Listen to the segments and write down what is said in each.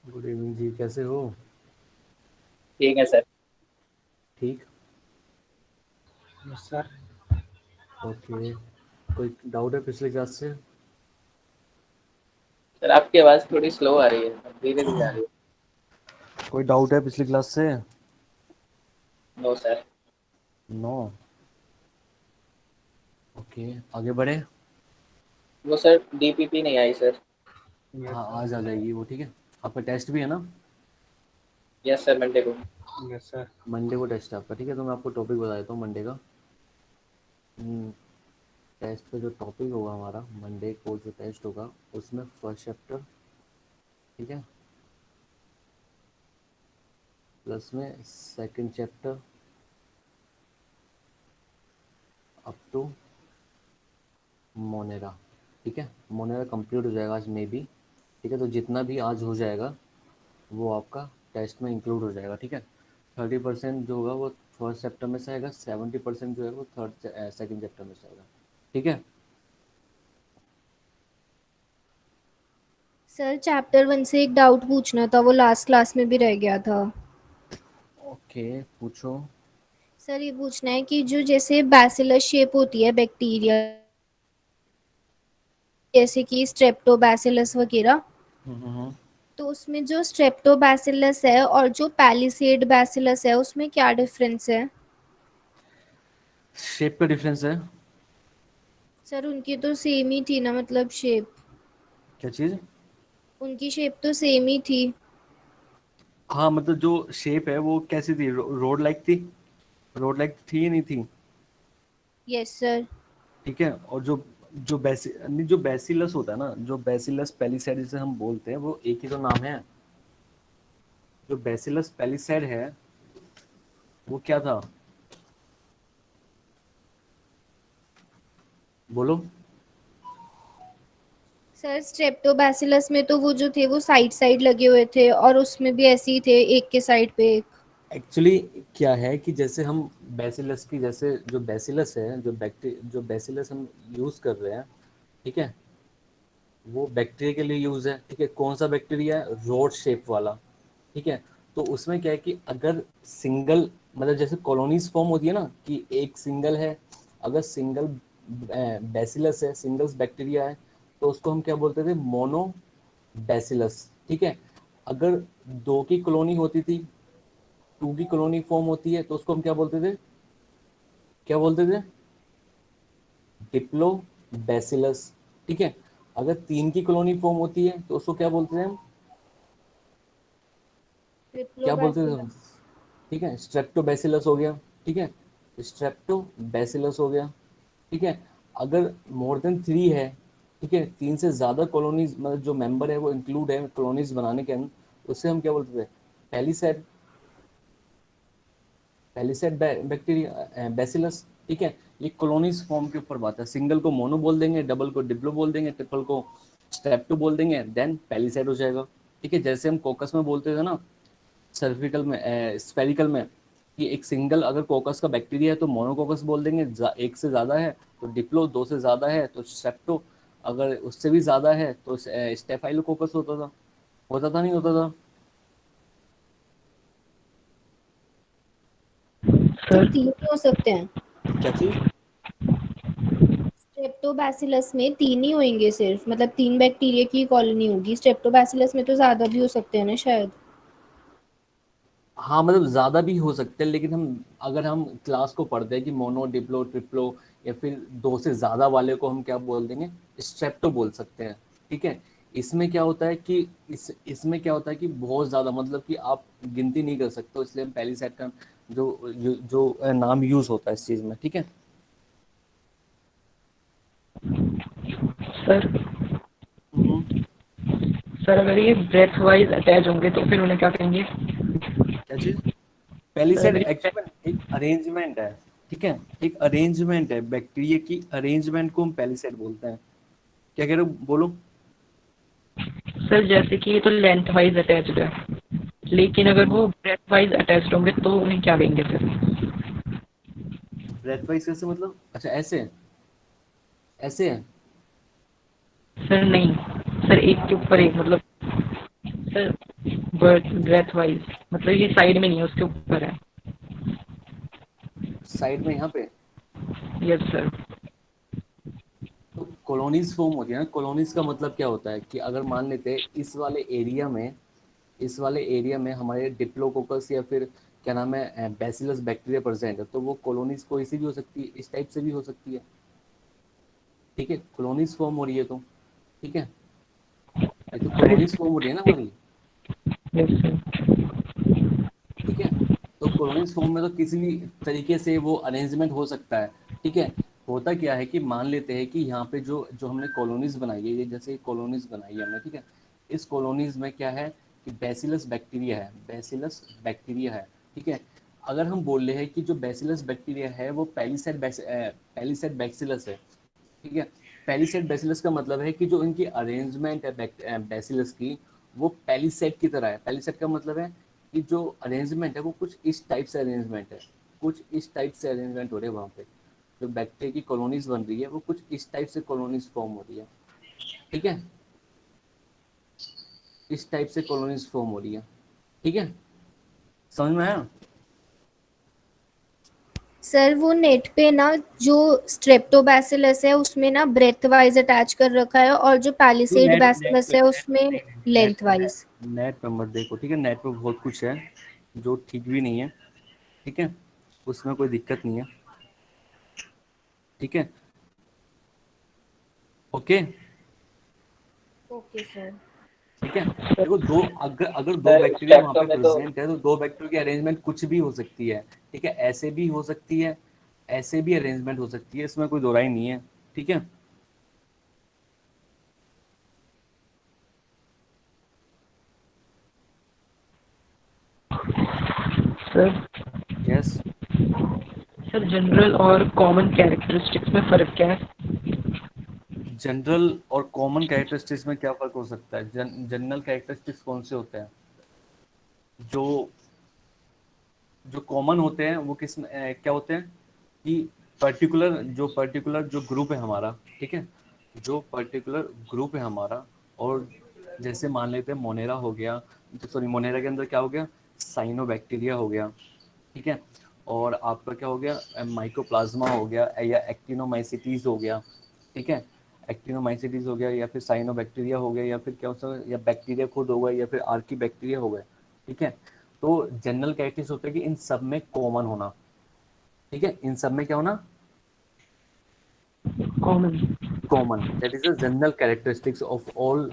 Good evening जी, कैसे हो? ठीक है सर। ठीक। Yes sir. ओके। कोई डाउट है पिछले क्लास से? सर आपकी आवाज़ थोड़ी स्लो आ रही है, धीरे धीरे आ रही है। कोई डाउट है पिछली क्लास से? No sir. नो। ओके, आगे बढ़े। वो सर डीपीपी नहीं आई सर। यस हाँ, सर। आज आ जाएगी वो, ठीक है। आपका टेस्ट भी है ना? यस सर, मंडे को। Yes sir. मंडे को टेस्ट है आपका, ठीक है। तो मैं आपको टॉपिक बता देता हूँ मंडे का। टेस्ट का जो टॉपिक होगा हमारा मंडे को, जो टेस्ट होगा उसमें फर्स्ट चैप्टर, ठीक है, प्लस में second chapter up to Monera, ठीक है। मोनेरा कंप्लीट हो जाएगा आज, मे बी, ठीक है। तो जितना भी आज हो जाएगा वो आपका टेस्ट में इंक्लूड हो जाएगा, ठीक है। 30% जो होगा वो फर्स्ट चैप्टर में से आएगा, 70% जो है वो सेकंड चैप्टर में से आएगा, ठीक है। सर चैप्टर 1 से एक डाउट पूछना था, वो लास्ट क्लास में भी रह गया था। ओके, पूछो। सर ये पूछना है कि जो जैसे बैसिलस शेप होती है बैक्टीरिया, जैसे कि स्ट्रेप्टोबैसिलस वगैरह, हम्म। तो उसमें जो स्ट्रेप्टोबैसिलस है और जो पैलिसेड बैसिलस है उसमें क्या डिफरेंस है? शेप का डिफरेंस है। सर उनकी तो सेम ही थी ना, मतलब शेप, क्या चीज़? उनकी शेप तो सेम ही थी। हाँ, मतलब जो शेप है वो कैसी थी? रोड लाइक थी। रोड लाइक थी या नहीं थी? Yes sir. ठीक है। और जो जो बैसी नहीं, जो बैसिलस होता है ना, जो बैसिलस पेलिसैड जिसे हम बोलते हैं, वो एक ही तो नाम है। जो बैसिलस पेलिसैड है वो क्या था? बोलो। सर स्ट्रेप्टोबैसिलस में तो वो जो थे वो साइड साइड लगे हुए थे, और उसमें भी ऐसे ही थे, एक के साइड पे एक। एक्चुअली क्या है कि जैसे हम बैसिलस की, जैसे जो बैसिलस है, जो बैसिलस हम यूज कर रहे हैं, ठीक है, वो बैक्टीरिया के लिए यूज है, ठीक है। कौन सा बैक्टीरिया है? रोड शेप वाला, ठीक है। तो उसमें क्या है कि अगर सिंगल, मतलब जैसे कॉलोनीज फॉर्म होती है ना, कि एक सिंगल है, अगर सिंगल बैसिलस है, सिंगल्स बैक्टीरिया है, तो उसको हम क्या बोलते थे? मोनो बैसिलस, ठीक है। अगर दो की कॉलोनी होती थी, टू की कॉलोनी फॉर्म होती है, तो उसको हम क्या बोलते थे? क्या बोलते थे? डिप्लो बैसिलस, ठीक है। अगर तीन की कॉलोनी फॉर्म होती है तो उसको क्या बोलते थे हम? क्या बोलते थे हम? ट्रिप्लोबैसिलस। ठीक है, स्ट्रेप्टोबैसिलस हो गया, ठीक है। स्ट्रेप्टोबैसिलस हो गया, ठीक है। अगर मोर देन थ्री है, ठीक है, तीन से ज्यादा कॉलोनीज, मतलब जो मेंबर है वो इंक्लूड है कॉलोनीज बनाने के अंदर, उससे हम क्या बोलते थे? पहली सेट, पेलिसेड बैक्टीरिया बैसिलस, ठीक है। ये कॉलोनीज फॉर्म के ऊपर बात है। सिंगल को मोनो बोल देंगे, डबल को डिप्लो बोल देंगे, ट्रिपल को स्टेप्टो बोल देंगे, देन पेलिसेड हो जाएगा, ठीक है। जैसे हम कोकस में बोलते थे ना, सर्विकल में, स्फेरिकल में, कि एक सिंगल अगर कोकस का बैक्टीरिया है तो मोनोकोकस बोल देंगे, एक से ज़्यादा है तो डिप्लो, दो से ज़्यादा है तो स्ट्रेप्टो, अगर उससे भी ज़्यादा है तो स्टेफाइलोकोकस होता था नहीं होता था? सर सर तीन ही हो सकते हैं? क्या चीज़? स्ट्रेप्टोबैसिलस में तीन ही होंगे सिर्फ, मतलब तीन बैक्टीरिया की कॉलोनी होगी। स्ट्रेप्टोबैसिलस में तो ज्यादा भी हो सकते हैं ना शायद। हाँ, मतलब ज़्यादा भी हो सकते हैं, लेकिन हम, अगर हम क्लास को पढ़ते हैं कि मोनो, डिप्लो, ट्रिप्लो, या फिर दो से ज़्यादा वाले को हम क्या बोल देंगे? स्ट्रेप्टो बोल सकते हैं, ठीक है। इसमें क्या होता है कि इसमें क्या होता है कि बहुत ज़्यादा, मतलब कि आप गिनती नहीं कर सकते हो, इसलिए हम पहली सेट का जो नाम यूज़ होता है इस चीज़ में, ठीक है। सर हम्म। सर अगर ये ब्रेथ वाइज अटैच होंगे तो फिर उन्हें क्या कहेंगे? क्या चीज़? पहली सर सेट अगर ये एक्चुअली एक अरेंजमेंट है, ठीक है। एक अरेंजमेंट है, बैक्टीरिया की अरेंजमेंट को हम पहली सेट बोलते हैं। क्या कह रहे हो? बोलो। सर जैसे कि ये तो लेंथ वाइज अटैच्ड है, लेकिन अगर वो ब्रेथ वाइज अटैच्ड होंगे तो उन्हें क्या कहेंगे फिर? ब्रेथ वाइज कैसे मतलब? अच्छा, ऐसे, ऐसे है। सर नहीं, सर एक के ऊपर फिर एक, मतलब सर ब्रेथ वाइज, मतलब ये साइड में नहीं है, उसके ऊपर है। साइड में यहाँ पे यस सर। तो कॉलोनीज फॉर्म होती है ना। कॉलोनीज का मतलब क्या होता है कि अगर मान लेते हैं इस वाले एरिया में हमारे डिप्लोकोकस या फिर क्या नाम है बैसिलस बैक्टीरिया प्रेजेंट है, तो वो कॉलोनीज कोई सी भी हो सकती है, इस टाइप से भी हो सकती है। ठीक है, कॉलोनीज फॉर्म हो रही है तो ठीक है, ये तो सर कॉलोनीज फॉर्म हो रही है ना हमारी। Yes sir. ठीक है, तो कॉलोनीज फॉर्म में तो किसी भी तरीके से वो अरेंजमेंट हो सकता है। ठीक है, होता क्या है कि मान लेते हैं कि यहाँ पे जो जो हमने कॉलोनीज बनाई है, ये जैसे कॉलोनीज बनाई है हमने, ठीक है, इस कॉलोनीज में क्या है कि बैसिलस बैक्टीरिया है। ठीक है, अगर हम बोल रहे हैं कि जो बैसिलस बैक्टीरिया है वो पैलीसेड बैसिलस है। ठीक है, पैलीसेड बैसिलस का मतलब है कि जो इनकी अरेंजमेंट है बैसिलस की, वो पैलीसेड की तरह है। पैलीसेड का मतलब है कि जो अरेंजमेंट है वो कुछ इस टाइप से अरेंजमेंट है, कुछ इस टाइप से अरेंजमेंट हो रहे हैं वहाँ पे। जो बैक्टीरिया की कॉलोनीज बन रही है वो कुछ इस टाइप से कॉलोनीज फॉर्म हो रही है। ठीक है, इस टाइप से कॉलोनीज फॉर्म हो रही है। ठीक है, समझ में आया? सर वो नेट पे ना जो स्ट्रेप्टोबैसिलस है उसमें ना ब्रेथ वाइज अटैच कर रखा है, और जो तो पैलिसेड नेट नेट बैसिलस पे है नेट उसमें नहीं, नहीं, लेंथ वाइज। नेट पे मत देखो। ठीक है, नेट पे बहुत कुछ है जो ठीक भी नहीं है। ठीक है, उसमें कोई दिक्कत नहीं है। ठीक है, ओके। Okay sir. ठीक है, देखो दो, अगर अगर दो सर बैक्टीरिया वहां स्टेप्टो पे में तो प्रेजेंट है तो दो बैक्टीरिया की अरेंजमेंट कुछ भी हो सकती है। ठीक है, ऐसे भी हो सकती है, ऐसे भी अरेंजमेंट हो सकती है, इसमें कोई दो राय नहीं है। ठीक है, सर यस। सर जनरल और कॉमन कैरेक्टरिस्टिक्स में फ़र्क क्या है? जनरल और कॉमन कैरेक्टरिस्टिक्स में क्या फर्क हो सकता है? जनरल कैरेक्टरिस्टिक्स कौन से होते हैं? जो जो कॉमन होते हैं वो क्या होते हैं कि पर्टिकुलर जो ग्रुप है हमारा, ठीक है, जो पर्टिकुलर ग्रुप है हमारा, और जैसे मान लेते हैं मोनेरा हो गया, सॉरी मोनेरा के अंदर क्या हो गया, साइनोबैक्टीरिया हो गया। ठीक है, और आपका क्या हो गया, माइकोप्लाज्मा हो गया या एक्टिनोमाइसिटीज हो गया। ठीक है, एक्टिनोमाइसिटीज हो गया या फिर साइनोबैक्टीरिया हो गया या फिर क्या हो सकता है, या बैक्टीरिया खुद हो गया या फिर आर्की बैक्टीरिया हो गए। ठीक है, तो जनरल कैरेक्टरिस्टिक्स होता है कि इन सब में कॉमन होना। ठीक है, इन सब में क्या होना, common. Common, that is the general characteristics of all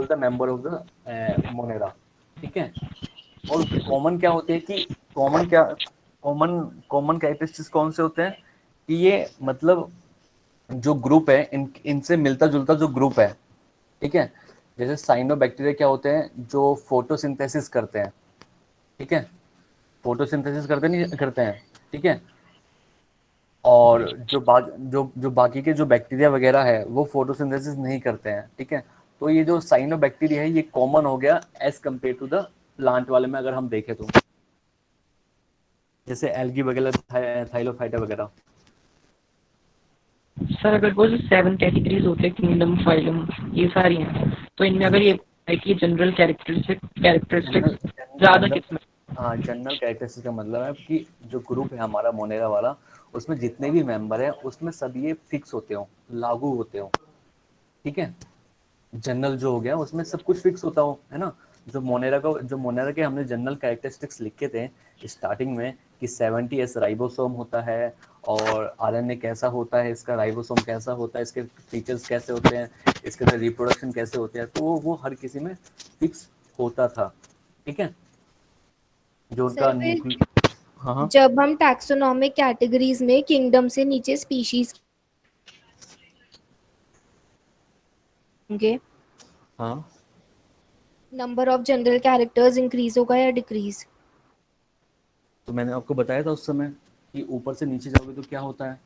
the member of the Monera. ठीक है, और कॉमन क्या होते हैं कि कॉमन क्या कॉमन कॉमन कैरेक्टरिस्टिक्स कौन से होते हैं कि ये मतलब जो ग्रुप है इनसे मिलता जुलता जो ग्रुप है। ठीक है, जैसे साइनोबैक्टीरिया क्या होते हैं, जो फोटोसिंथेसिस करते हैं। ठीक है, फोटोसिंथेसिस करते नहीं करते हैं। ठीक है, और जो बाकी के जो बैक्टीरिया वगैरह है वो फोटोसिंथेसिस नहीं करते हैं। ठीक है, तो ये जो साइनोबैक्टीरिया है ये कॉमन हो गया as compare to the plant वाले में, अगर हम देखें तो जैसे एल्गी वगैरह, थाइलोफाइटा वगैरह। सर अगर वो जो 7 कैटेगरीज होते हैं, किंगडम, फाइलम, ये सारी हैं, तो इनमें अगर ये है कि जनरल कैरेक्टरिस्टिक्स जनरल ज़्यादा जनरल किसमें? हाँ, जनरल कैरेक्टरिस्टिक का मतलब है कि जो ग्रुप है हमारा मोनेरा वाला, उसमें जितने भी मेंबर हैं उसमें सब ये फिक्स होते हो, लागू होते हो। ठीक है, जनरल जो हो गया उसमें सब कुछ फिक्स होता हो, है ना। जो मोनेरा के हमने जनरल कैरेक्टरिस्टिक्स लिखे थे स्टार्टिंग में कि 70s राइबोसोम होता है, और आरएनए कैसा होता है, इसका राइबोसोम कैसा होता है, इसके फीचर्स कैसे होते हैं, इसके अंदर रिप्रोडक्शन कैसे होते हैं, तो वो हर किसी में फिक्स होता था। ठीक है, जो उनका सर फिर हाँ हाँ जब हम टैक्सोनॉमिक कैटेगरीज में किंगडम से नीचे स्पीशीज होंगे, हाँ, number of general characters increase होगा या डिक्रीज? तो मैंने आपको बताया था उस समय कि ऊपर से नीचे जाओगे तो क्या होता है।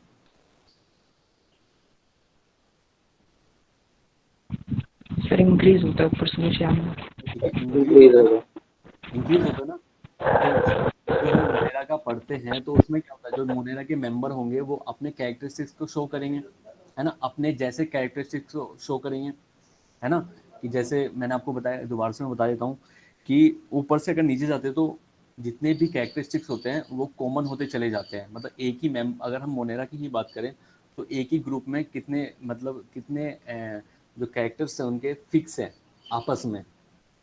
सर इंक्रीज होता है ऊपर से नीचे आने में। ठीक है, इंक्रीज होगा ना, इंक्रीज होगा ना। तो जो हम मोनेरा का पढ़ते हैं तो उसमें क्या होता है, जो मोनेरा के मेंबर होंगे वो अपने कैरेक्टरिस्टिक्स को शो करेंगे, है ना, अपने जैसे कैरेक्टरिस्टिक्स को शो करेंगे, है ना। कि जैसे मैंने आपको बताया, दोबारा से मैं बता देता हूँ कि ऊपर से अगर नीचे जाते हैं तो जितने भी कैरेक्टरिस्टिक्स होते हैं वो कॉमन होते चले जाते हैं। मतलब एक ही मैम, अगर हम मोनेरा की ही बात करें तो एक ही ग्रुप में कितने मतलब कितने जो कैरेक्टर्स हैं उनके फिक्स हैं आपस में,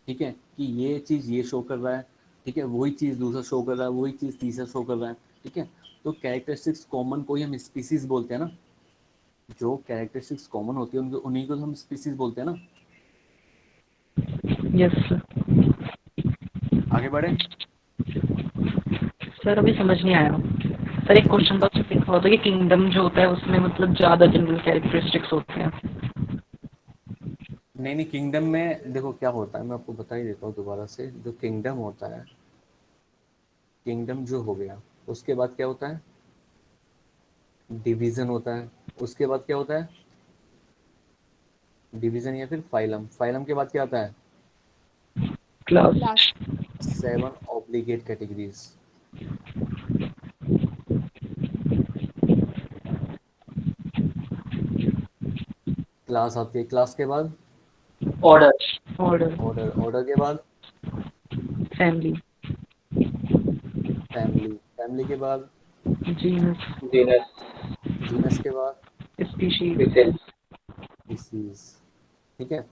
ठीक है, कि ये चीज़ ये शो कर रहा है, ठीक है, वही चीज़ दूसरा शो कर रहा है, वही चीज़ तीसरा शो कर रहा है, ठीक है। तो कैरेक्टरिस्टिक्स कॉमन को ही हम स्पीसीज बोलते हैं ना, जो कैरेक्टरिस्टिक्स कॉमन होती है उनको उन्हीं को हम स्पीसीज बोलते हैं ना। Yes sir. आगे बढ़े। सर अभी समझ नहीं आया सर। एक क्वेश्चन बस लिखा होता है कि किंगडम जो होता है उसमें मतलब ज़्यादा जनरल कैरेक्टरिस्टिक्स होते हैं। नहीं नहीं, किंगडम में देखो क्या होता है, मैं आपको बता ही देता हूँ दोबारा से। जो किंगडम होता है, किंगडम जो हो गया, उसके बाद क्या होता है, डिवीजन होता है। उसके बाद क्या होता है, डिवीजन या फिर फाइलम। फाइलम के बाद क्या आता है, class. Class. 7 obligate categories. Class आती है, क्लास के बाद ऑर्डर। ऑर्डर। ऑर्डर, ऑर्डर के बाद फैमिली। फैमिली, फैमिली के बाद जीनस। जीनस। जीनस के बाद स्पीशीज। स्पीसीज। स्पीसीज, ठीक है।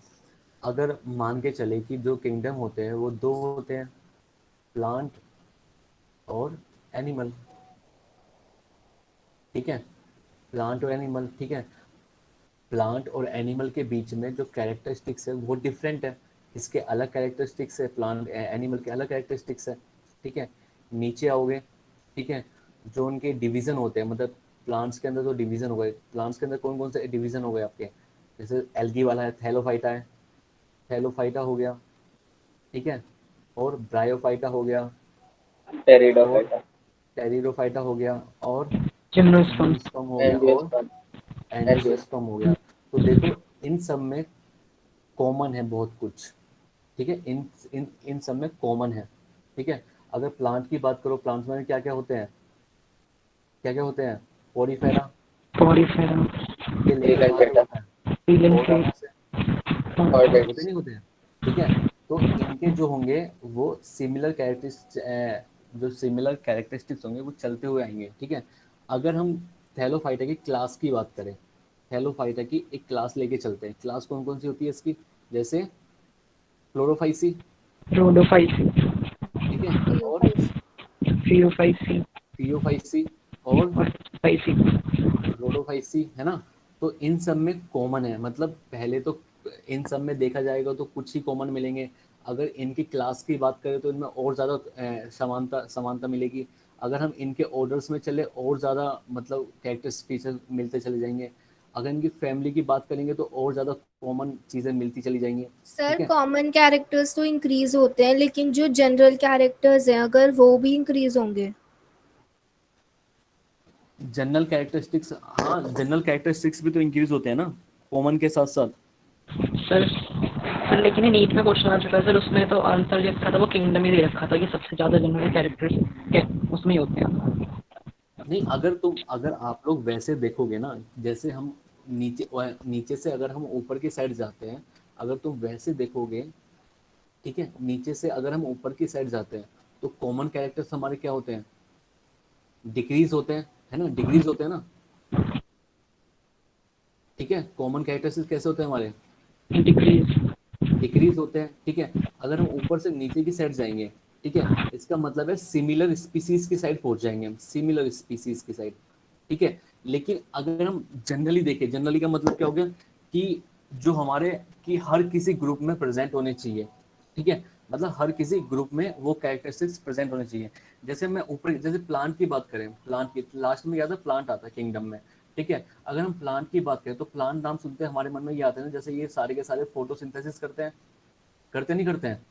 अगर मान के चले कि जो किंगडम होते हैं वो दो होते हैं, प्लांट और एनिमल, ठीक है, प्लांट और एनिमल, ठीक है। प्लांट और एनिमल के बीच में जो कैरेक्टरिस्टिक्स है वो डिफरेंट है। इसके अलग कैरेक्टरिस्टिक्स है, प्लांट एनिमल के अलग कैरेक्टरिस्टिक्स है, ठीक है। नीचे आओगे, ठीक है, जो उनके डिवीजन होते हैं, मतलब प्लांट्स के अंदर तो डिवीजन हो गए, प्लांट्स के अंदर कौन कौन से डिवीजन हो गए आपके, जैसे एल्गी वाला है, थैलोफाइटा है, थैलोफाइटा हो गया, ठीक है, और ब्रायोफाइटा हो गया, और टेरिडोफाइटा। टेरिडोफाइटा हो गया, और जिम्नोस्पर्म। जिम्नोस्पर्म हो गया, और एंजियोस्पर्म। एंजियोस्पर्म हो गया। तो देखो इन सब में कॉमन है बहुत कुछ, ठीक है, इन इन इन सब में कॉमन है, ठीक है। अगर प्लांट की बात करो, प्लांट्स में क्या क्या होते हैं, क्या क्या होते हैं, पोरीफेरा, पॉलीफेरा। ये लेकर कहाँ से एलिगेटर। होता है, पौधा लीलेंथेस। कहाँ से, होते ऑर्किड्स। नहीं होते हैं, ठीक है। तो इनके जो होंगे वो सिमिलर कैरेक्टरिस्टिक्स, जो सिमिलर कैरेक्टरिस्टिक्स होंगे वो चलते हुए आएंगे, ठीक है। अगर हम थैलोफाइटा की क्लास की बात करें, थैलोफाइटा की एक क्लास लेके चलते हैं, क्लास कौन कौन सी होती है इसकी, जैसे क्लोरोफाइसी, रोडोफाइसी। ठीक है, और थियोफाइसी। फियोफाइसी। थियोफाइसी, और और फाइसी। रोडोफाइसी, है ना। तो इन सब में कॉमन है, मतलब पहले तो इन सब में देखा जाएगा तो कुछ ही कॉमन मिलेंगे। अगर इनकी क्लास की बात करें तो इनमें और ज़्यादा समानता समानता मिलेगी। अगर हम इनके ऑर्डर्स में चले और ज़्यादा मतलब कैरेक्टर्स फीचर मिलते चले जाएंगे। अगर इनकी फैमिली की बात करेंगे तो और ज़्यादा कॉमन चीज़ें मिलती चली जाएंगी, सर ठीक है। कॉमन कैरेक्टर्स तो इंक्रीज होते हैं, लेकिन जो जनरल कैरेक्टर्स हैं अगर वो भी इंक्रीज होंगे। जनरल कैरेक्टरिस्टिक्स, हाँ जनरल कैरेक्टरिस्टिक्स भी तो इंक्रीज होते हैं ना कॉमन के साथ साथ। सर लेकिन ये नीट में क्वेश्चन आ चुका है सर। उसमें तो आंसर जो था वो किंगडम ही दे रखा था कि सबसे ज़्यादा जनरल कैरेक्टर्स उसमें ही होते हैं। नहीं, अगर आप लोग वैसे देखोगे ना, जैसे हम नीचे से अगर हम ऊपर की साइड जाते हैं, अगर तुम वैसे देखोगे, ठीक है, नीचे से अगर हम ऊपर की साइड जाते हैं तो कॉमन कैरेक्टर्स हमारे क्या होते हैं, डिक्रीज होते हैं, है ना, डिक्रीज होते हैं ना, ठीक है। कॉमन कैरेक्टर्स कैसे होते हैं हमारे, डिक्रीज। डिक्रीज होते हैं, ठीक है। अगर हम ऊपर से नीचे की साइड जाएंगे, ठीक है, इसका मतलब है सिमिलर स्पीसीज की साइड पहुंच जाएंगे हम, सिमिलर स्पीसीज की साइड, ठीक है। लेकिन अगर हम जनरली देखें, जनरली का मतलब क्या हो गया कि जो हमारे कि हर किसी ग्रुप में प्रेजेंट होने चाहिए, ठीक है, मतलब हर किसी ग्रुप में वो कैरेक्टरिस्टिक्स प्रेजेंट होने चाहिए। जैसे मैं ऊपर, जैसे प्लांट की बात करें, प्लांट की लास्ट में क्या था, प्लांट आता है किंगडम में, ठीक है। अगर हम प्लांट की बात करें तो प्लांट नाम सुनते हैं हमारे मन में ये आता है ना, जैसे ये सारे के सारे फोटोसिंथेसिस करते हैं, करते नहीं करते हैं।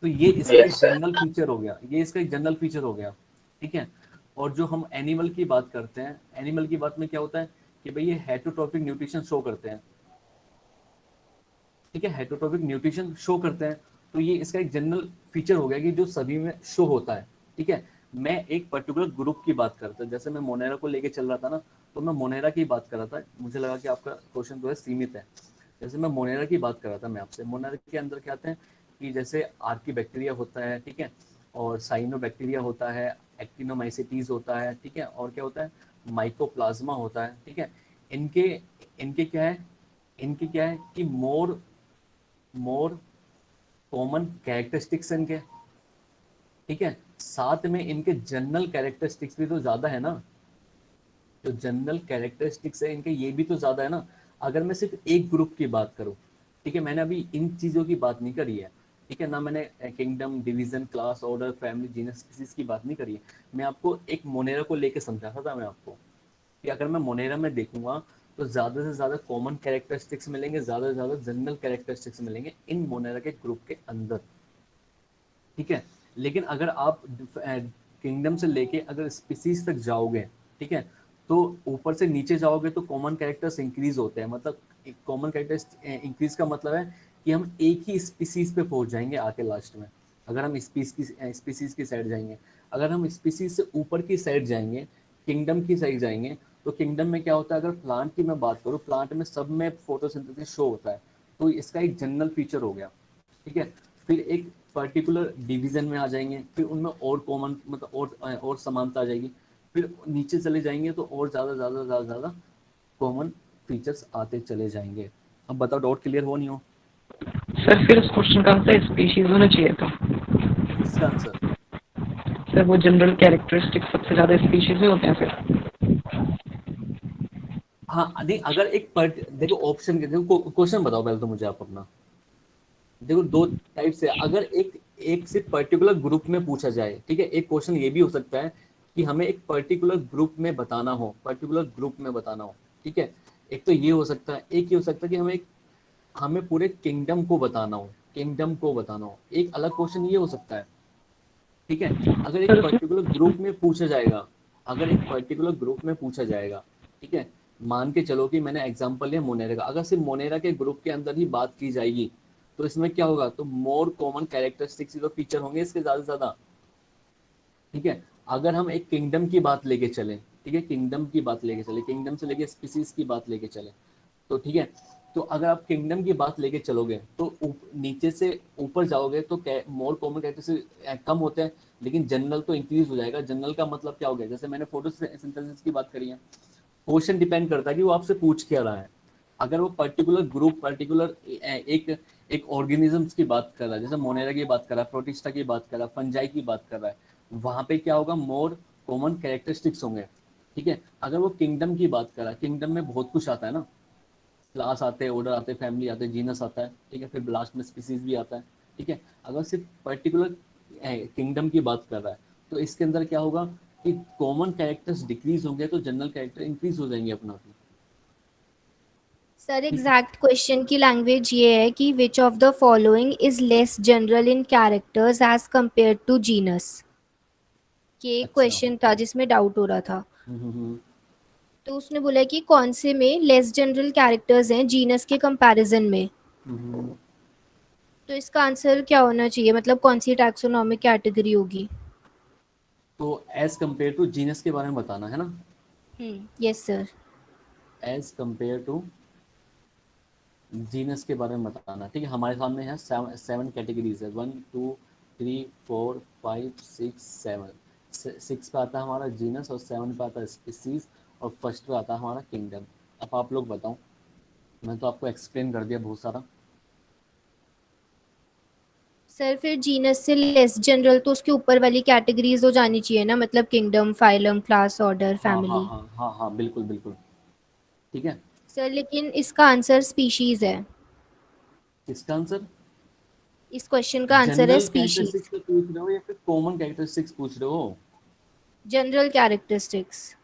तो ये इसका एक यस सर। जनरल फीचर हो गया, ये इसका एक जनरल फीचर हो गया, ठीक है। और जो हम एनिमल की बात करते हैं, एनिमल की बात में क्या होता है कि भाई ये हेटरोट्रॉपिक न्यूट्रिशन शो करते हैं, ठीक है, हेटरोट्रॉपिक न्यूट्रिशन शो करते हैं। तो ये इसका एक जनरल फीचर हो गया कि जो सभी में शो होता है, ठीक है। मैं एक पर्टिकुलर ग्रुप की बात करता हूँ, जैसे मैं मोनेरा को लेके चल रहा था ना, तो मैं मोनेरा की बात कर रहा था, मुझे लगा कि आपका क्वेश्चन जो है सीमित है। जैसे मैं मोनेरा की बात कर रहा था, मैं आपसे मोनेरा के अंदर क्या आते हैं कि जैसे आर्कीबैक्टीरिया होता है, ठीक है, और साइनोबैक्टीरिया होता है, एक्टिनोमाइसिटीज होता है, ठीक है, और क्या होता है, माइकोप्लाज्मा होता है, ठीक है। इनके इनके क्या है, इनके क्या है कि मोर मोर कॉमन कैरेक्टरिस्टिक्स इनके, ठीक है, साथ में इनके जनरल कैरेक्टरिस्टिक्स भी तो ज्यादा है ना, जो जनरल कैरेक्टरिस्टिक्स है इनके ये भी तो ज्यादा है ना। अगर मैं सिर्फ एक ग्रुप की बात करूं, ठीक है, मैंने अभी इन चीजों की बात नहीं करी है, ठीक है ना, मैंने kingdom, division, class, order, family, genus, species की बात नहीं करी है। मैं आपको एक मोनेरा को लेके समझा था मैं आपको कि अगर मैं मोनेरा में देखूंगा तो ज्यादा से ज्यादा कॉमन कैरेक्टरिस्टिक्स मिलेंगे, ज्यादा से ज्यादा जनरल कैरेक्टरिस्टिक्स मिलेंगे इन मोनेरा के ग्रुप के अंदर, ठीक है। लेकिन अगर आप किंगडम से लेके अगर स्पीसीज तक जाओगे, ठीक है, तो ऊपर से नीचे जाओगे तो कॉमन कैरेक्टर्स इंक्रीज होते हैं, मतलब कॉमन कैरेक्टर्स इंक्रीज का मतलब है कि हम एक ही स्पीसीज पे पहुंच जाएंगे आके लास्ट में। अगर हम स्पीसीज की साइड जाएंगे, अगर हम स्पीसीज से ऊपर की साइड जाएंगे, किंगडम की साइड जाएंगे, तो किंगडम में क्या होता है, अगर प्लांट की मैं बात करूँ, प्लांट में सब में फोटोसिंथेसिस शो होता है, तो इसका एक जनरल फीचर हो गया, ठीक है। फिर एक पर्टिकुलर डिवीजन में आ जाएंगे, फिर उनमें और कॉमन मतलब और समानता आ जाएगी, फिर नीचे चले जाएंगे तो और ज़्यादा ज़्यादा ज़्यादा ज़्यादा कॉमन फीचर्स आते चले जाएंगे। अब बताओ डाउट क्लियर हो नहीं हो? सर फिर उस क्वेश्चन का आंसर स्पीशीज होना चाहिए था। इसका आंसर सर वो जनरल कैरेक्टरिस्टिक्स सबसे ज़्यादा स्पीशीज में होते हैं फिर। हाँ नहीं, अगर एक देखो ऑप्शन के देखो क्वेश्चन बताओ पहले तो मुझे आप अपना। देखो दो टाइप से, अगर एक एक से पर्टिकुलर ग्रुप में पूछा जाए, ठीक है, एक क्वेश्चन ये भी हो सकता है कि हमें एक पर्टिकुलर ग्रुप में बताना हो, पर्टिकुलर ग्रुप में बताना हो, ठीक है। एक तो ये हो सकता है, एक ये हो सकता है कि हमें पूरे किंगडम को बताना हो, किंगडम को बताना हो, एक अलग क्वेश्चन ये हो सकता है, ठीक है। अगर एक सर उसमें पर्टिकुलर ग्रुप में पूछा जाएगा, अगर एक पर्टिकुलर ग्रुप में पूछा जाएगा, ठीक है, मान के चलो कि मैंने एग्जांपल लिया मोनेरा का, अगर सिर्फ मोनेरा के ग्रुप के अंदर ही बात की जाएगी तो इसमें क्या होगा, तो मोर कॉमन कैरेक्टरिस्टिक्स तो फीचर होंगे इसके ज्यादा से ज्यादा, ठीक है। अगर हम एक किंगडम की बात लेके चले, ठीक है, किंगडम की बात लेके चले, किंगडम से लेके स्पीसीज की बात लेके चले, तो ठीक है, तो अगर आप किंगडम की बात लेके चलोगे तो नीचे से ऊपर जाओगे तो मोर कॉमन कैरेक्टरिस्टिक्स कम होते हैं, लेकिन जनरल तो इंक्रीज हो जाएगा। जनरल का मतलब क्या हो गया, जैसे मैंने फोटोसिंथेसिस की बात करी है, क्वेश्चन डिपेंड करता है कि वो आपसे पूछ क्या रहा है। अगर वो पर्टिकुलर ग्रुप, पर्टिकुलर एक एक ऑर्गेनिजम्स की बात कर रहा है, जैसे मोनेरा की बात कर रहा है, प्रोटिस्टा की बात कर रहा है, फंजाई की बात कर रहा है, वहां पे क्या होगा, मोर कॉमन कैरेक्टरिस्टिक्स होंगे, ठीक है। अगर वो किंगडम की बात कर रहा है, किंगडम में बहुत कुछ आता है ना, क्लास आते हैं, ऑर्डर आते हैं, फैमिली आते हैं, जीनस आता है, ठीक है, फिर लास्ट में स्पीसीज भी आता है, ठीक है। अगर सिर्फ पर्टिकुलर किंगडम की बात कर रहा है तो इसके अंदर क्या होगा कि कॉमन कैरेक्टर्स डिक्रीज होंगे तो जनरल कैरेक्टर इंक्रीज हो जाएंगे अपना आप। सर ठीक है, एग्जैक्ट क्वेश्चन की लैंग्वेज ये है कि which of the following is less general in characters as compare to genus. ये अच्छा। क्वेश्चन था जिसमें डाउट हो रहा था। हम्म। तो उसने बोला कि कौन से में लेस जनरल कैरेक्टर्स हैं जीनस के कंपैरिजन में। हम्म। तो इसका आंसर क्या होना चाहिए, मतलब कौन सी टैक्सोनॉमिक कैटेगरी होगी? तो एज कंपेयर टू जीनस के बारे में बताना है ना, yes sir. As compare to genus के बारे में बताना, ठीक है। हमारे सामने है सेवन कैटेगरीज है, 1 2 3 4 5 6 7। 6 पे आता है हमारा जीनस, और 7 पे आता है स्पीसीज, और फर्स्ट पे आता है हमारा किंगडम। अब आप लोग बताओ, मैं तो आपको एक्सप्लेन कर दिया बहुत सारा। सर फिर जीनस से लेस जनरल तो उसके ऊपर वाली कैटेगरीज हो जानी चाहिए ना, मतलब किंगडम, फाइलम, क्लास, ऑर्डर, हाँ हाँ फैमिली। हाँ हाँ हाँ, बिल्कुल बिल्कुल, ठीक है। सर लेकिन इसका आंसर स्पीशीज है। किसका आंसर? इस क्वेश्चन का आंसर है जनरल कैरेक्टरिस्टिक्स स्पीशीज। पे पूछ रहे हो या फिर कॉमन कैरेक्टरिस्टिक्स पूछ रहे हो? General characteristics.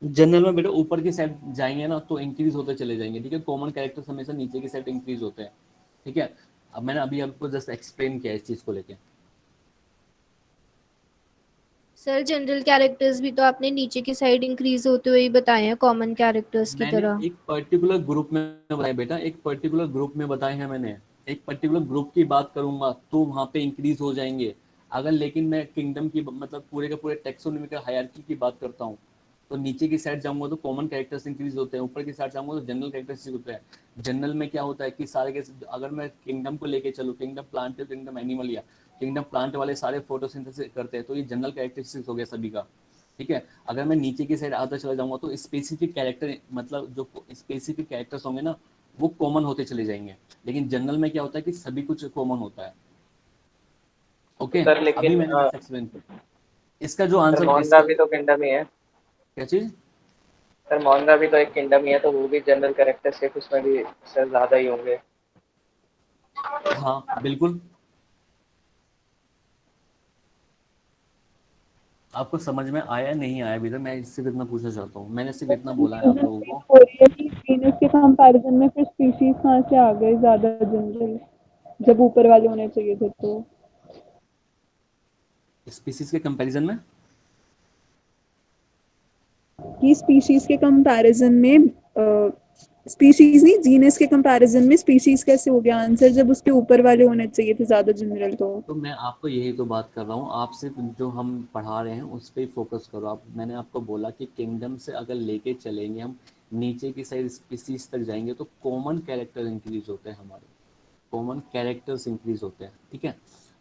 जनरल में बेटा ऊपर की साइड जाएंगे ना तो इंक्रीज होते चले जाएंगे, ठीक है। कॉमन कैरेक्टर्स हमेशा नीचे की साइड इंक्रीज होते हैं, ठीक है। अब मैंने अभी आपको जस्ट एक्सप्लेन किया इस चीज को लेके। सर जनरल कैरेक्टर्स भी तो आपने नीचे की साइड इंक्रीज होते हुए ही बताए हैं कॉमन कैरेक्टर्स की मैंने तरह। एक पर्टिकुलर ग्रुप में बताया बेटा, एक पर्टिकुलर ग्रुप में बताए हैं मैंने। एक पर्टिकुलर ग्रुप की बात करूंगा तो वहां पे इंक्रीज हो जाएंगे। अगर लेकिन मैं किंगडम की मतलब पूरे के पूरे टेक्सोनॉमिकल हायरार्की की बात करता हूँ, तो नीचे की साइड जाऊंगा तो कॉमन कैरेक्टर्स इंक्रीज होते हैं, ऊपर की साइड जाऊंगा तो जनरल कैरेक्टर्स होते हैं। जनरल में क्या होता है कि सारे के, अगर मैं किंगडम को लेके चलूँ, किंगडम प्लांट, किंगडम एनिमल या किंगडम प्लांट वाले सारे फोटोसिंथेसिस करते हैं, तो ये जनरल कैरेक्टरिस्टिक्स हो गया सभी का। ठीक है, अगर मैं नीचे की साइड आता चला जाऊंगा तो स्पेसिफिक कैरेक्टर, मतलब जो स्पेसिफिक कैरेक्टर्स होंगे ना वो कॉमन होते चले जाएंगे, लेकिन जनरल में क्या होता है कि सभी कुछ कॉमन होता है। तो ओके, सर अभी लेकिन मैंने जैसे एक्सप्लेन किया, इसका जो सर आंसर, मोहनदा इसका भी तो किंगडम ही है। क्या चीज। सर मोहनदा भी तो एक किंगडम ही है, तो वो भी जनरल कैरेक्टरिस्टिक उसमें भी सर ज्यादा ही होंगे। हाँ बिल्कुल। आपको समझ में आया नहीं आया अभी तक, मैं सिर्फ इतना पूछना चाहता हूँ, मैंने सिर्फ इतना बोला है आप कंफ्यूजन लोगों फील को। हो रही है कि जीनस के कंपैरिजन में फिर स्पीशीज कहाँ से आ गए ज्यादा जनरल, जब ऊपर वाले होने चाहिए थे तो। स्पीसीज के कंपैरिजन में कि स्पीशीज के कंपैरिजन में स्पीशीज नहीं, जीनस के कंपैरिजन में स्पीशीज कैसे हो गया आंसर, जब उसके ऊपर वाले होने चाहिए थे ज्यादा जनरल तो। तो मैं आपको यही तो बात कर रहा हूँ, आप सिर्फ जो हम पढ़ा रहे हैं उस पर ही फोकस करो आप। मैंने आपको बोला कि किंगडम से अगर लेके चलेंगे हम, नीचे की साइड स्पीसीज तक जाएंगे तो कॉमन कैरेक्टर इंक्रीज होते हैं हमारे, कॉमन कैरेक्टर्स इंक्रीज होते हैं। ठीक है,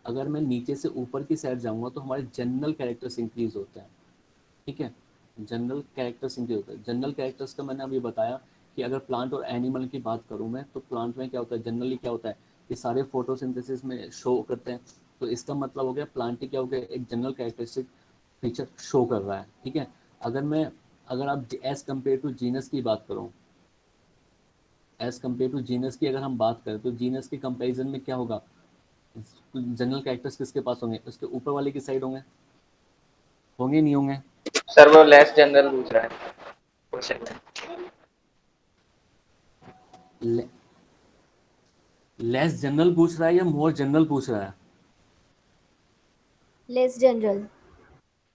अगर मैं नीचे से ऊपर की साइड जाऊंगा तो हमारे जनरल कैरेक्टर्स इंक्रीज होते हैं। ठीक है, जनरल कैरेक्टर्स इंक्रीज होते हैं। जनरल कैरेक्टर्स का मैंने अभी बताया कि अगर प्लांट और एनिमल की बात करूं मैं, तो प्लांट में क्या होता है, जनरली क्या होता है कि सारे फोटोसिंथेसिस में शो करते हैं, तो इसका मतलब हो गया प्लांट ही क्या हो गया, एक जनरल कैरेक्टरिस्टिक फीचर शो कर रहा है। ठीक है, अगर मैं, अगर आप एज कम्पेयर टू जीनस की बात करूँ, एज कम्पेयर टू जीनस की अगर हम बात करें तो जीनस के कंपेरिजन में क्या होगा, जनरल कैरेक्टर्स किसके पास होंगे, उसके ऊपर वाले की साइड होंगे, होंगे नहीं होंगे। सर वो लेस जनरल पूछ रहा है क्वेश्चन में। लेस जनरल पूछ रहा है या मोर जनरल पूछ रहा है। Less general.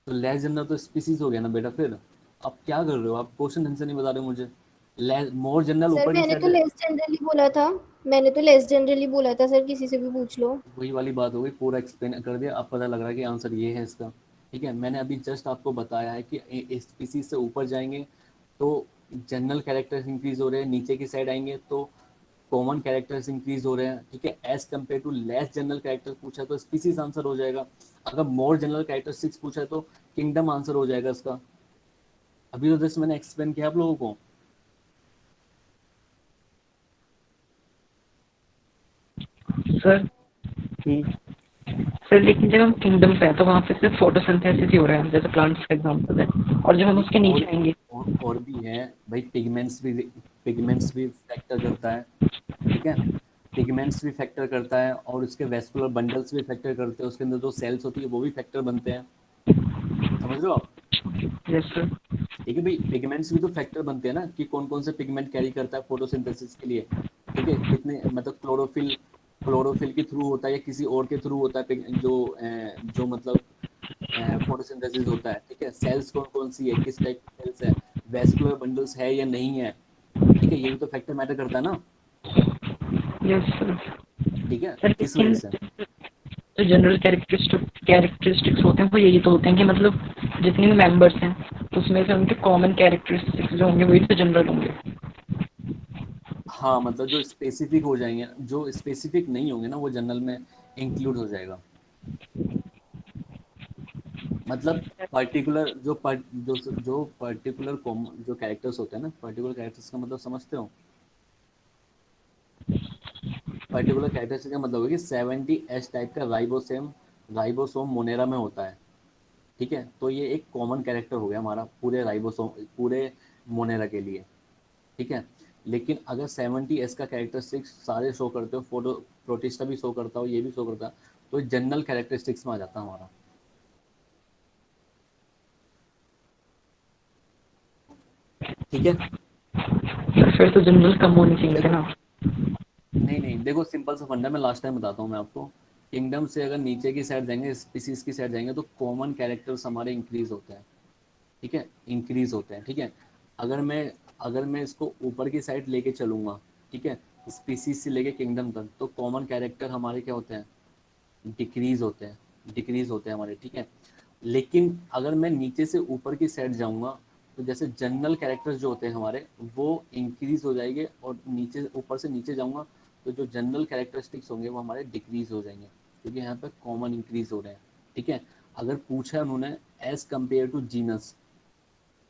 तो लेस जनरल तो स्पीसीज हो गया ना बेटा, फिर आप क्या कर रहे हो, आप क्वेश्चन ढंग से नहीं बता रहे मुझे। मोर जनरल सर ऊपर की मैंने तो साइड, लेस जनरली बोला था, मैंने तो लेस जनरली बोला था सर, किसी से भी पूछ लो। वही वाली बात हो गई, पूरा एक्सप्लेन कर दिया, अब पता लग रहा है कि आंसर ये है इसका। ठीक है, मैंने अभी जस्ट आपको बताया है कि स्पीसीज से ऊपर जाएंगे तो जनरल कैरेक्टर्स इंक्रीज हो रहे हैं, नीचे की साइड आएंगे तो कॉमन कैरेक्टर्स इंक्रीज हो रहे हैं। ठीक है, as compare to less general character पूछा तो स्पीसीज आंसर हो जाएगा, अगर मोर जनरल कैरेक्टरिस्टिक्स पूछा तो किंगडम आंसर हो जाएगा इसका। अभी तो जस्ट मैंने एक्सप्लेन किया आप लोगों को। सर सर लेकिन जब हम किंगडम पे हैं तो वहाँ पे सिर्फ फोटोसिंथेसिस ही हो रहा है, जैसे प्लांट्स का एग्जांपल है, और जब हम नहीं, उसके नीचे आएंगे। और भी है भाई, पिगमेंट्स भी फैक्टर करता है। ठीक है, पिगमेंट्स भी फैक्टर करता है और उसके वेस्कुलर बंडल्स भी फैक्टर करते हैं, उसके अंदर जो सेल्स होती है वो भी फैक्टर बनते हैं, समझ रहे हो आप। Yes sir. ठीक है भाई, पिगमेंट्स भी तो फैक्टर बनते हैं ना, कि कौन कौन से पिगमेंट कैरी करता है फोटोसिंथेसिस के लिए। ठीक है, कितने, मतलब क्लोरोफिल के थ्रू होता है या किसी और के थ्रू होता है जो मतलब फोटोसिंथेसिस होता है। ठीक है, सेल्स कौन कौन सी है, किस टाइप की सेल्स है, वेस्कुलर बंडल्स है या नहीं है। ठीक है, ये भी तो फैक्टर मैटर करता है ना। Yes sir. ठीक है, सर इस वजह लेकिन से। जो जनरल कैरेक्टरिस्टिक्स होते हैं वो यही तो होते हैं कि मतलब जितने भी मेंबर्स हैं तो उसमें से उनके कॉमन कैरेक्टरिस्टिक्स जो होंगे वही तो जनरल होंगे। हाँ, मतलब जो स्पेसिफिक हो जाएंगे, जो स्पेसिफिक नहीं होंगे ना वो जनरल में इंक्लूड हो जाएगा। मतलब पर्टिकुलर जो पर्टिकुलर जो कैरेक्टर्स होते हैं ना, पर्टिकुलर कैरेक्टर्स का मतलब समझते हो। पर्टिकुलर कैरेक्टर्स का मतलब है कि 70S टाइप का राइबोसोम मोनेरा में होता है। ठीक है, तो ये एक कॉमन कैरेक्टर हो गया हमारा पूरे राइबोसोम, पूरे मोनेरा के लिए। ठीक है, लेकिन अगर 70S का कैरेक्टरिस्टिक्स सारे शो करते हो, फोटो प्रोटिस्टा भी शो करता हो, ये भी शो करता है, तो जनरल कैरेक्टरिस्टिक्स में आ जाता है हमारा। ठीक है, सर फिर तो जनरल कम होने चाहिए थे देखो, ना। नहीं नहीं, देखो सिंपल सा फंडा मैं लास्ट टाइम बताता हूँ मैं आपको। किंगडम से अगर नीचे की साइड जाएंगे, स्पीसीज की साइड जाएंगे, तो कॉमन कैरेक्टर्स हमारे इंक्रीज होते हैं। ठीक है, इंक्रीज होते हैं। ठीक है, अगर मैं अगर मैं इसको ऊपर की साइड लेके चलूंगा, ठीक है, स्पीसीज से लेके किंगडम तक, तो कॉमन कैरेक्टर हमारे क्या होते हैं, डिक्रीज होते हैं, डिक्रीज होते हैं हमारे। ठीक है, लेकिन अगर मैं नीचे से ऊपर की साइड जाऊंगा तो जैसे जनरल कैरेक्टर्स जो होते हैं हमारे वो इंक्रीज हो जाएंगे, और नीचे ऊपर से नीचे जाऊंगा तो जो जनरल कैरेक्टरिस्टिक्स होंगे वो हमारे डिक्रीज हो जाएंगे, क्योंकि यहाँ पे कॉमन इंक्रीज हो रहे हैं। ठीक है, अगर पूछा है उन्होंने as compare to genus,